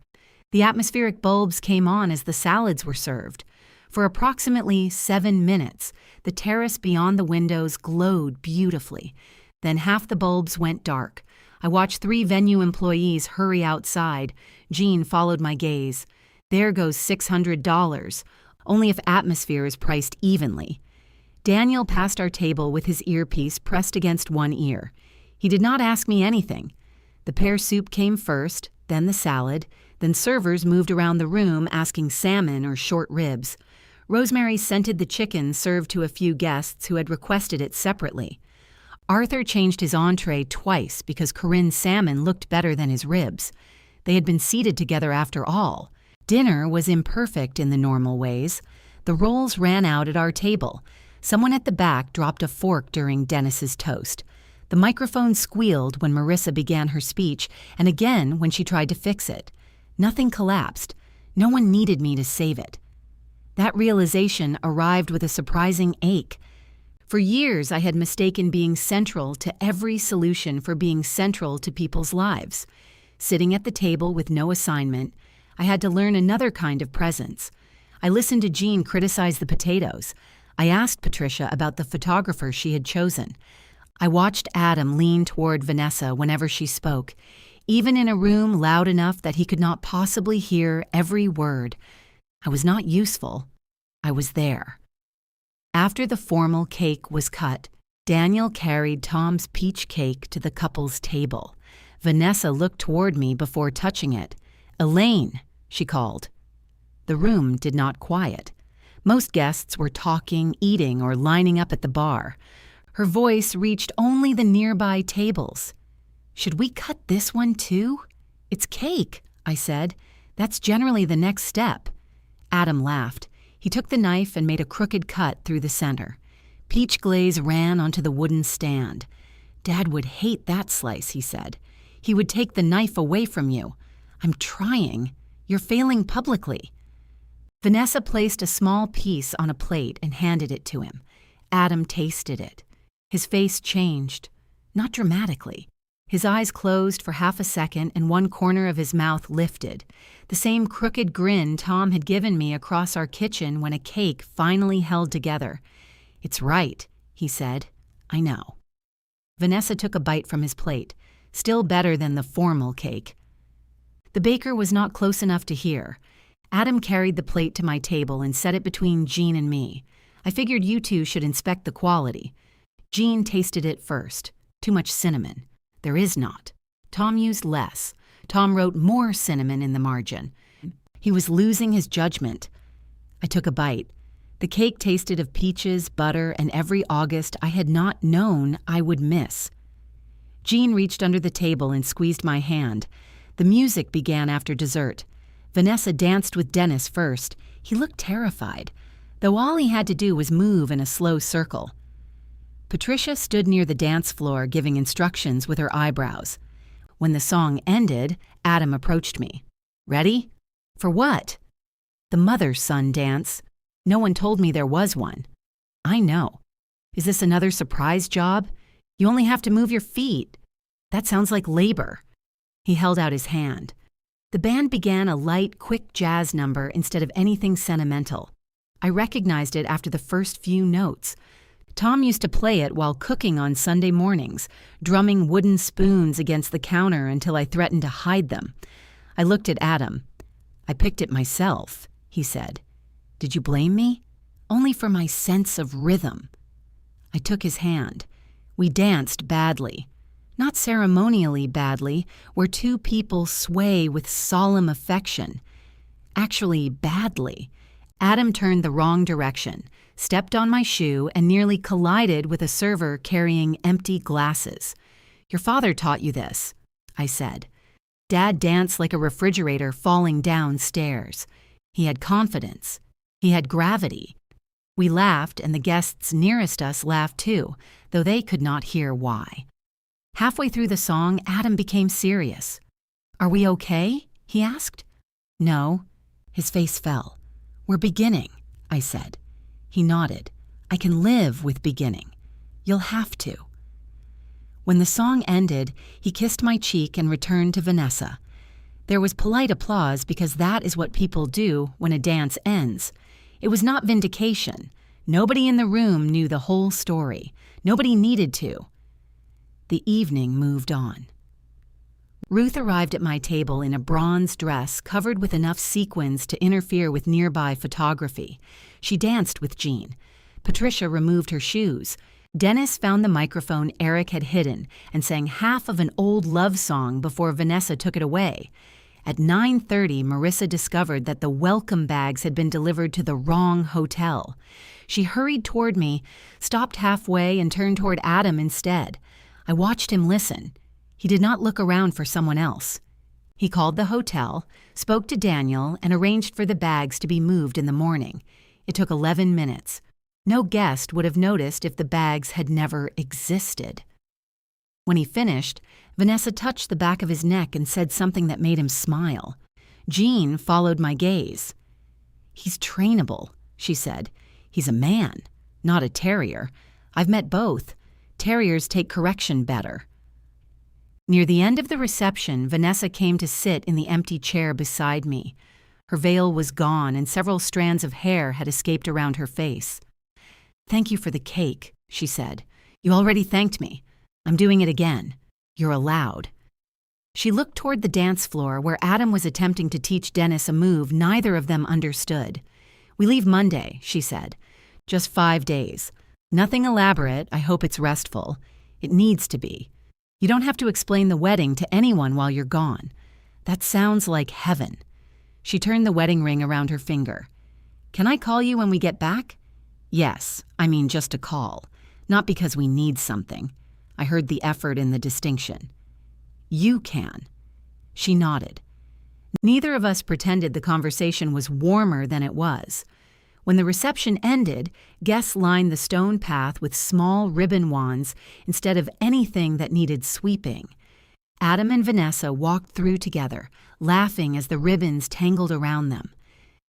S1: The atmospheric bulbs came on as the salads were served. For approximately 7 minutes, the terrace beyond the windows glowed beautifully. Then half the bulbs went dark. I watched 3 venue employees hurry outside. Jean followed my gaze. There goes $600, only if atmosphere is priced evenly. Daniel passed our table with his earpiece pressed against one ear. He did not ask me anything. The pear soup came first, then the salad, then servers moved around the room asking salmon or short ribs. Rosemary scented the chicken served to a few guests who had requested it separately. Arthur changed his entree twice because Corinne's salmon looked better than his ribs. They had been seated together after all. Dinner was imperfect in the normal ways. The rolls ran out at our table. Someone at the back dropped a fork during Dennis's toast. The microphone squealed when Marissa began her speech and again when she tried to fix it. Nothing collapsed. No one needed me to save it. That realization arrived with a surprising ache. For years, I had mistaken being central to every solution for being central to people's lives. Sitting at the table with no assignment, I had to learn another kind of presence. I listened to Jean criticize the potatoes. I asked Patricia about the photographer she had chosen. I watched Adam lean toward Vanessa whenever she spoke, even in a room loud enough that he could not possibly hear every word. I was not useful. I was there. After the formal cake was cut, Daniel carried Tom's peach cake to the couple's table. Vanessa looked toward me before touching it. "Elaine," she called. The room did not quiet. Most guests were talking, eating, or lining up at the bar. Her voice reached only the nearby tables. "Should we cut this one too?" "It's cake," I said. "That's generally the next step." Adam laughed. He took the knife and made a crooked cut through the center. Peach glaze ran onto the wooden stand. "Dad would hate that slice," he said. "He would take the knife away from you." "I'm trying. You're failing publicly." Vanessa placed a small piece on a plate and handed it to him. Adam tasted it. His face changed. Not dramatically. His eyes closed for half a second and one corner of his mouth lifted, the same crooked grin Tom had given me across our kitchen when a cake finally held together. "It's right," he said. "I know." Vanessa took a bite from his plate, still better than the formal cake. The baker was not close enough to hear. Adam carried the plate to my table and set it between Jean and me. I figured you two should inspect the quality. Jean tasted it first. Too much cinnamon. There is not. Tom used less. Tom wrote more cinnamon in the margin. He was losing his judgment. I took a bite. The cake tasted of peaches, butter, and every August I had not known I would miss. Jean reached under the table and squeezed my hand. The music began after dessert. Vanessa danced with Dennis first. He looked terrified, though all he had to do was move in a slow circle. Patricia stood near the dance floor giving instructions with her eyebrows. When the song ended, Adam approached me. "Ready?" "For what?" "The mother-son dance. No one told me there was one." "I know. Is this another surprise job? You only have to move your feet. That sounds like labor." He held out his hand. The band began a light, quick jazz number instead of anything sentimental. I recognized it after the first few notes. Tom used to play it while cooking on Sunday mornings, drumming wooden spoons against the counter until I threatened to hide them. I looked at Adam. "I picked it myself," he said. "Did you blame me?" "Only for my sense of rhythm." I took his hand. We danced badly. Not ceremonially badly, where two people sway with solemn affection. Actually, badly. Adam turned the wrong direction, stepped on my shoe, and nearly collided with a server carrying empty glasses. "Your father taught you this," I said. Dad danced like a refrigerator falling down stairs. He had confidence. He had gravity. We laughed, and the guests nearest us laughed too, though they could not hear why. Halfway through the song, Adam became serious. "Are we okay?" he asked. "No." His face fell. "We're beginning," I said. He nodded. "I can live with beginning. You'll have to." When the song ended, he kissed my cheek and returned to Vanessa. There was polite applause because that is what people do when a dance ends. It was not vindication. Nobody in the room knew the whole story. Nobody needed to. The evening moved on. Ruth arrived at my table in a bronze dress covered with enough sequins to interfere with nearby photography. She danced with Jean. Patricia removed her shoes. Dennis found the microphone Eric had hidden and sang half of an old love song before Vanessa took it away. At 9:30, Marissa discovered that the welcome bags had been delivered to the wrong hotel. She hurried toward me, stopped halfway, and turned toward Adam instead. I watched him listen. He did not look around for someone else. He called the hotel, spoke to Daniel, and arranged for the bags to be moved in the morning. It took 11 minutes. No guest would have noticed if the bags had never existed. When he finished, Vanessa touched the back of his neck and said something that made him smile. Jean followed my gaze. "He's trainable," she said. "He's a man, not a terrier. I've met both. Terriers take correction better." Near the end of the reception, Vanessa came to sit in the empty chair beside me. Her veil was gone and several strands of hair had escaped around her face. "Thank you for the cake," she said. "You already thanked me. I'm doing it again. You're allowed." She looked toward the dance floor where Adam was attempting to teach Dennis a move neither of them understood. "We leave Monday," she said. "Just 5 days. Nothing elaborate. I hope it's restful. It needs to be. You don't have to explain the wedding to anyone while you're gone. That sounds like heaven." She turned the wedding ring around her finger. "Can I call you when we get back?" "Yes, I mean just a call. Not because we need something." I heard the effort in the distinction. "You can." She nodded. Neither of us pretended the conversation was warmer than it was. When the reception ended, guests lined the stone path with small ribbon wands instead of anything that needed sweeping. Adam and Vanessa walked through together, laughing as the ribbons tangled around them.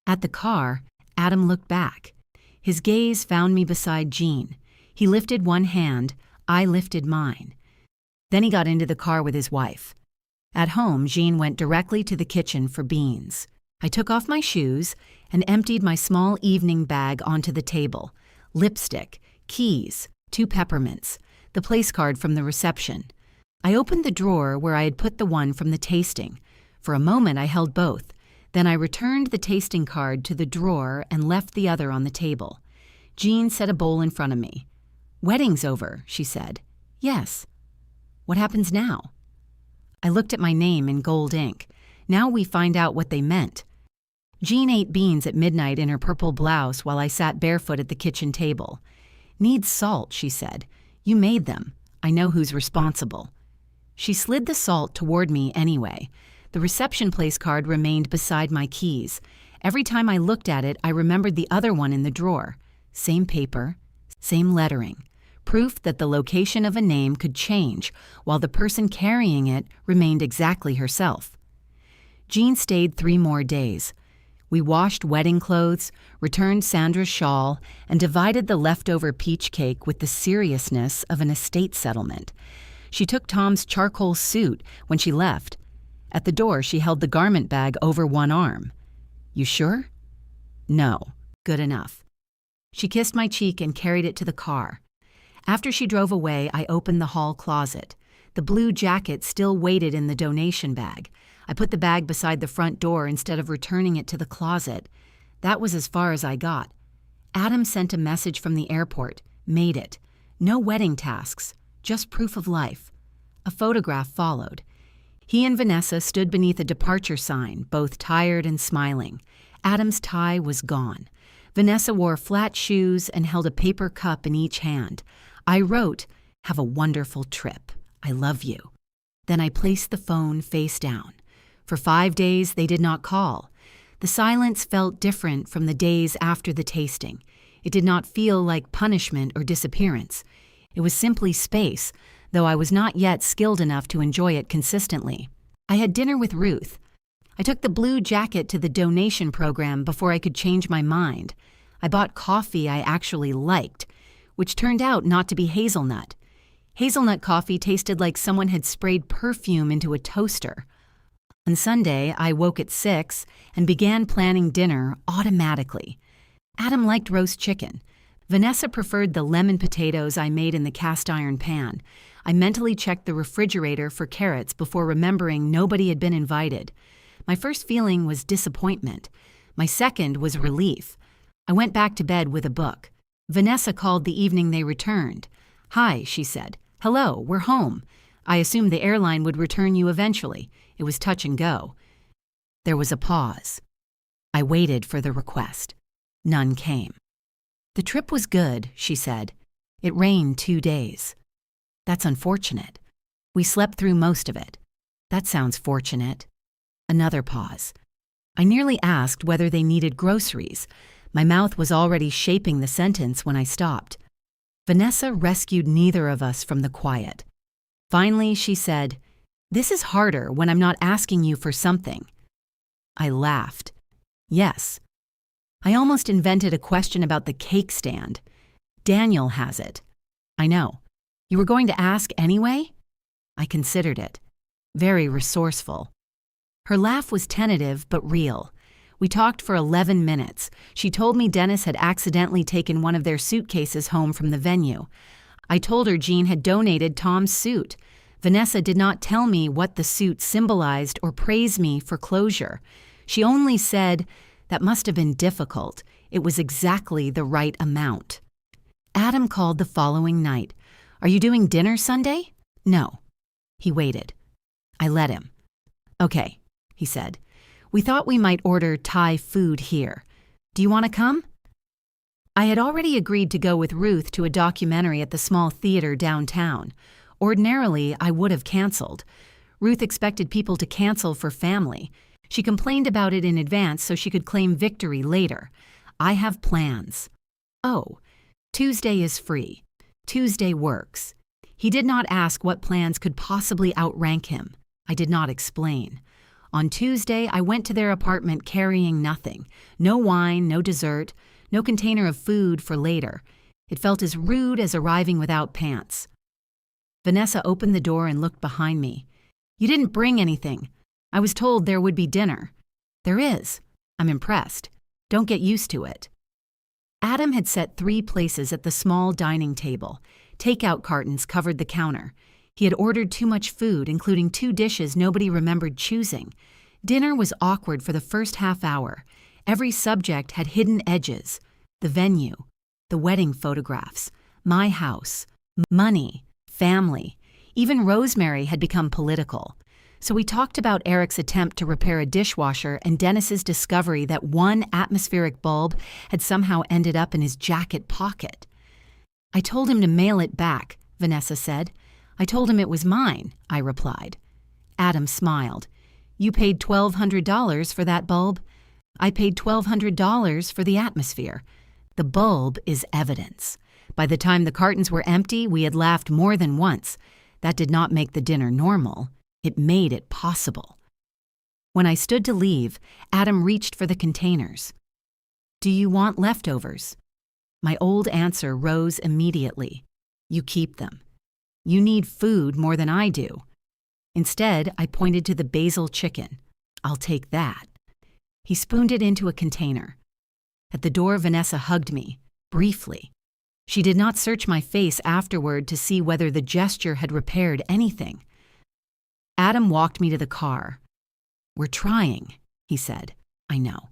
S1: At the car, Adam looked back. His gaze found me beside Jean. He lifted one hand, I lifted mine. Then he got into the car with his wife. At home, Jean went directly to the kitchen for beans. I took off my shoes and emptied my small evening bag onto the table. Lipstick, keys, 2 peppermints, the place card from the reception. I opened the drawer where I had put the one from the tasting. For a moment, I held both. Then I returned the tasting card to the drawer and left the other on the table. Jean set a bowl in front of me. "Wedding's over," she said. "Yes." "What happens now?" I looked at my name in gold ink. Now we find out what they meant. Jean ate beans at midnight in her purple blouse while I sat barefoot at the kitchen table. "Needs salt," she said. "You made them. I know who's responsible." She slid the salt toward me anyway. The reception place card remained beside my keys. Every time I looked at it, I remembered the other one in the drawer. Same paper, same lettering. Proof that the location of a name could change while the person carrying it remained exactly herself. Jean stayed 3 more days. We washed wedding clothes, returned Sandra's shawl, and divided the leftover peach cake with the seriousness of an estate settlement. She took Tom's charcoal suit when she left. At the door, she held the garment bag over one arm. "You sure?" "No. Good enough." She kissed my cheek and carried it to the car. After she drove away, I opened the hall closet. The blue jacket still waited in the donation bag. I put the bag beside the front door instead of returning it to the closet. That was as far as I got. Adam sent a message from the airport. Made it. No wedding tasks, just proof of life. A photograph followed. He and Vanessa stood beneath a departure sign, both tired and smiling. Adam's tie was gone. Vanessa wore flat shoes and held a paper cup in each hand. I wrote, "Have a wonderful trip. I love you." Then I placed the phone face down. For 5 days, they did not call. The silence felt different from the days after the tasting. It did not feel like punishment or disappearance. It was simply space, though I was not yet skilled enough to enjoy it consistently. I had dinner with Ruth. I took the blue jacket to the donation program before I could change my mind. I bought coffee I actually liked, which turned out not to be hazelnut. Hazelnut coffee tasted like someone had sprayed perfume into a toaster. On Sunday, I woke at 6 and began planning dinner automatically. Adam liked roast chicken. Vanessa preferred the lemon potatoes I made in the cast iron pan. I mentally checked the refrigerator for carrots before remembering nobody had been invited. My first feeling was disappointment. My second was relief. I went back to bed with a book. Vanessa called the evening they returned. "Hi," she said. "Hello, we're home. I assumed the airline would return you eventually. It was touch and go." There was a pause. I waited for the request. None came. "The trip was good," she said. "It rained 2 days." "That's unfortunate. We slept through most of it." "That sounds fortunate." Another pause. I nearly asked whether they needed groceries. My mouth was already shaping the sentence when I stopped. Vanessa rescued neither of us from the quiet. Finally, she said, "This is harder when I'm not asking you for something." I laughed. "Yes." I almost invented a question about the cake stand. "Daniel has it." "I know. You were going to ask anyway?" I considered it. Very resourceful. Her laugh was tentative but real. We talked for 11 minutes. She told me Dennis had accidentally taken one of their suitcases home from the venue. I told her Jean had donated Tom's suit. Vanessa did not tell me what the suit symbolized or praise me for closure. She only said, "That must have been difficult. It was exactly the right amount." Adam called the following night. "Are you doing dinner Sunday?" "No." He waited. I let him. "Okay," he said. "We thought we might order Thai food here. Do you want to come?" I had already agreed to go with Ruth to a documentary at the small theater downtown. Ordinarily, I would have canceled. Ruth expected people to cancel for family. She complained about it in advance so she could claim victory later. I have plans. Oh, Tuesday is free. Tuesday works. He did not ask what plans could possibly outrank him. I did not explain. On Tuesday, I went to their apartment carrying nothing. No wine, no dessert, no container of food for later. It felt as rude as arriving without pants. Vanessa opened the door and looked behind me. "You didn't bring anything. I was told there would be dinner." "There is." "I'm impressed. Don't get used to it." Adam had set 3 places at the small dining table. Takeout cartons covered the counter. He had ordered too much food, including 2 dishes nobody remembered choosing. Dinner was awkward for the first half hour. Every subject had hidden edges. The venue, the wedding photographs, my house, money, family. Even Rosemary had become political. So we talked about Eric's attempt to repair a dishwasher and Dennis's discovery that one atmospheric bulb had somehow ended up in his jacket pocket. "I told him to mail it back," Vanessa said. "I told him it was mine," I replied. Adam smiled. "You paid $1,200 for that bulb?" "I paid $1,200 for the atmosphere. The bulb is evidence. By the time the cartons were empty, we had laughed more than once. That did not make the dinner normal. It made it possible." When I stood to leave, Adam reached for the containers. "Do you want leftovers?" My old answer rose immediately. "You keep them. You need food more than I do." Instead, I pointed to the basil chicken. "I'll take that." He spooned it into a container. At the door, Vanessa hugged me, briefly. She did not search my face afterward to see whether the gesture had repaired anything. Adam walked me to the car. "We're trying," he said. "I know.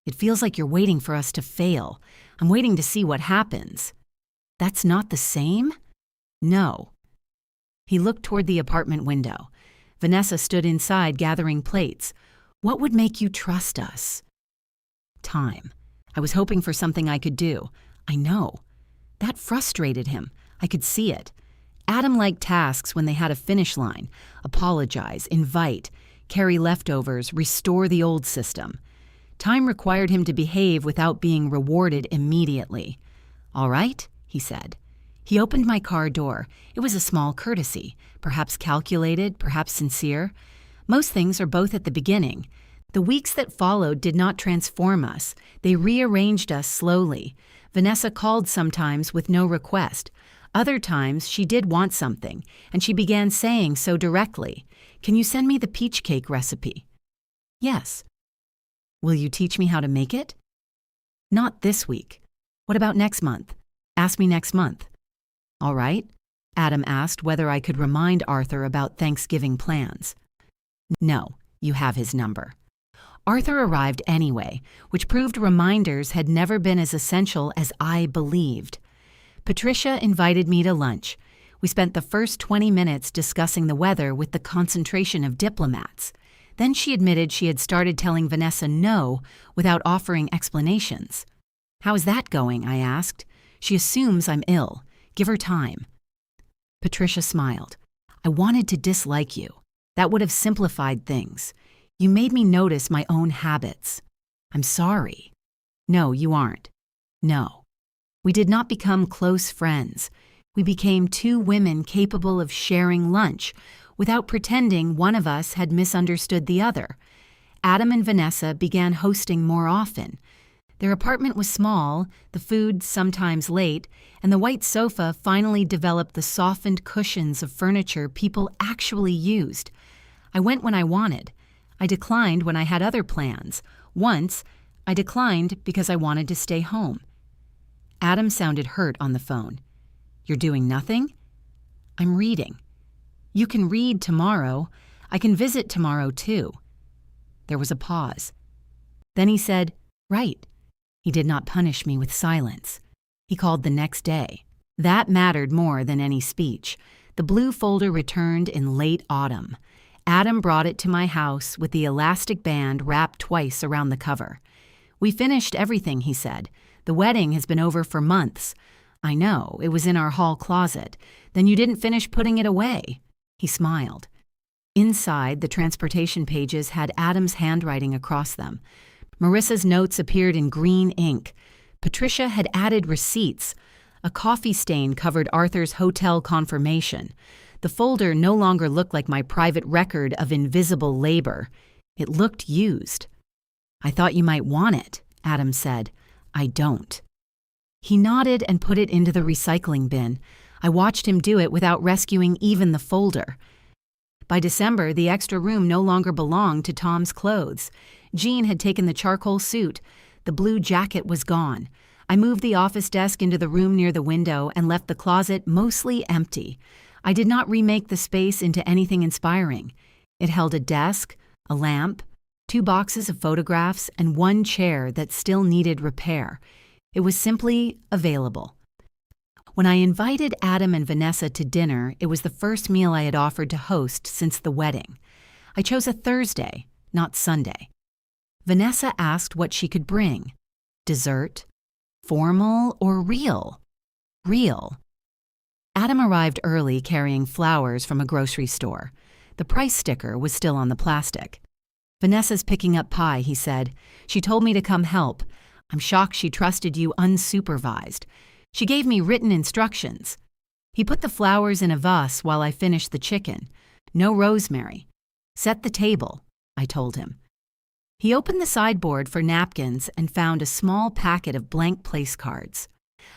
S1: It feels like you're waiting for us to fail. I'm waiting to see what happens." "That's not the same?" "No." He looked toward the apartment window. Vanessa stood inside gathering plates. "What would make you trust us?" "Time. I was hoping for something I could do." "I know." That frustrated him. I could see it. Adam liked tasks when they had a finish line. Apologize, invite, carry leftovers, restore the old system. Time required him to behave without being rewarded immediately. "All right," he said. He opened my car door. It was a small courtesy, perhaps calculated, perhaps sincere. Most things are both at the beginning. The weeks that followed did not transform us. They rearranged us slowly. Vanessa called sometimes with no request. Other times she did want something, and she began saying so directly. "Can you send me the peach cake recipe?" "Yes." "Will you teach me how to make it?" "Not this week." "What about next month?" "Ask me next month." "All right." Adam asked whether I could remind Arthur about Thanksgiving plans. "No, you have his number." Arthur arrived anyway, which proved reminders had never been as essential as I believed. Patricia invited me to lunch. We spent the first 20 minutes discussing the weather with the concentration of diplomats. Then she admitted she had started telling Vanessa no without offering explanations. "How is that going?" I asked. "She assumes I'm ill. Give her time." Patricia smiled. "I wanted to dislike you. That would have simplified things. You made me notice my own habits." "I'm sorry." "No, you aren't." "No." We did not become close friends. We became 2 women capable of sharing lunch without pretending one of us had misunderstood the other. Adam and Vanessa began hosting more often. Their apartment was small, the food sometimes late, and the white sofa finally developed the softened cushions of furniture people actually used. I went when I wanted. I declined when I had other plans. Once, I declined because I wanted to stay home. Adam sounded hurt on the phone. "You're doing nothing?" "I'm reading." "You can read tomorrow. I can visit tomorrow too." There was a pause. Then he said, "Right." He did not punish me with silence. He called the next day. That mattered more than any speech. The blue folder returned in late autumn. Adam brought it to my house with the elastic band wrapped twice around the cover. "We finished everything," he said. "The wedding has been over for months." "I know, it was in our hall closet. Then you didn't finish putting it away." He smiled. Inside, the transportation pages had Adam's handwriting across them. Marissa's notes appeared in green ink. Patricia had added receipts. A coffee stain covered Arthur's hotel confirmation. The folder no longer looked like my private record of invisible labor. It looked used. "I thought you might want it," Adam said. "I don't." He nodded and put it into the recycling bin. I watched him do it without rescuing even the folder. By December, the extra room no longer belonged to Tom's clothes. Jean had taken the charcoal suit. The blue jacket was gone. I moved the office desk into the room near the window and left the closet mostly empty. I did not remake the space into anything inspiring. It held a desk, a lamp, 2 boxes of photographs, and 1 chair that still needed repair. It was simply available. When I invited Adam and Vanessa to dinner, it was the first meal I had offered to host since the wedding. I chose a Thursday, not Sunday. Vanessa asked what she could bring. Dessert? Formal or real? Real. Adam arrived early carrying flowers from a grocery store. The price sticker was still on the plastic. "Vanessa's picking up pie," he said. "She told me to come help. I'm shocked she trusted you unsupervised. She gave me written instructions." He put the flowers in a vase while I finished the chicken. "No rosemary. Set the table," I told him. He opened the sideboard for napkins and found a small packet of blank place cards.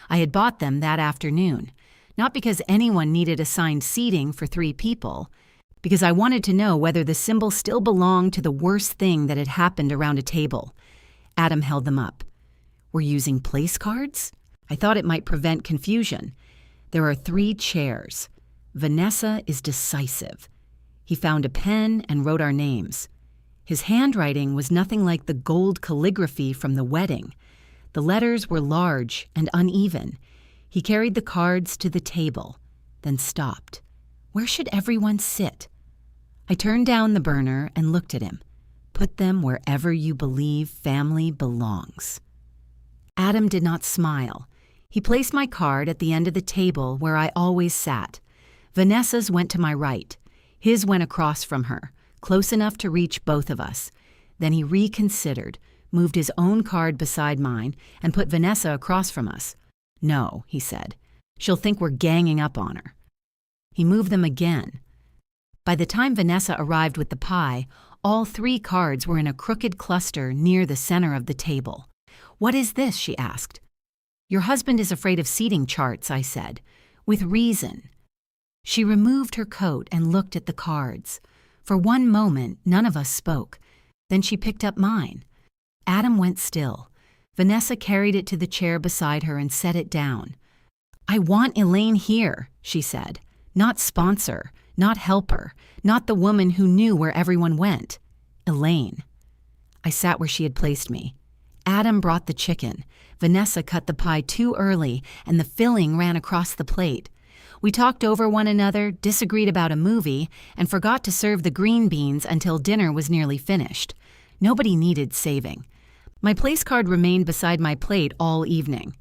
S1: I had bought them that afternoon, not because anyone needed assigned seating for 3 people, because I wanted to know whether the symbol still belonged to the worst thing that had happened around a table. Adam held them up. "We're using place cards?" I thought it might prevent confusion. "There are 3 chairs. Vanessa is decisive." He found a pen and wrote our names. His handwriting was nothing like the gold calligraphy from the wedding. The letters were large and uneven. He carried the cards to the table, then stopped. Where should everyone sit? I turned down the burner and looked at him. "Put them wherever you believe family belongs." Adam did not smile. He placed my card at the end of the table where I always sat. Vanessa's went to my right. His went across from her, close enough to reach both of us. Then he reconsidered, moved his own card beside mine, and put Vanessa across from us. "No," he said. "She'll think we're ganging up on her." He moved them again. By the time Vanessa arrived with the pie, all 3 cards were in a crooked cluster near the center of the table. "What is this?" she asked. "Your husband is afraid of seating charts," I said. "With reason." She removed her coat and looked at the cards. For one moment, none of us spoke. Then she picked up mine. Adam went still. Vanessa carried it to the chair beside her and set it down. "I want Elaine here," she said. "Not sponsor, not helper, not the woman who knew where everyone went. Elaine." I sat where she had placed me. Adam brought the chicken. Vanessa cut the pie too early, and the filling ran across the plate. We talked over one another, disagreed about a movie, and forgot to serve the green beans until dinner was nearly finished. Nobody needed saving. My place card remained beside my plate all evening.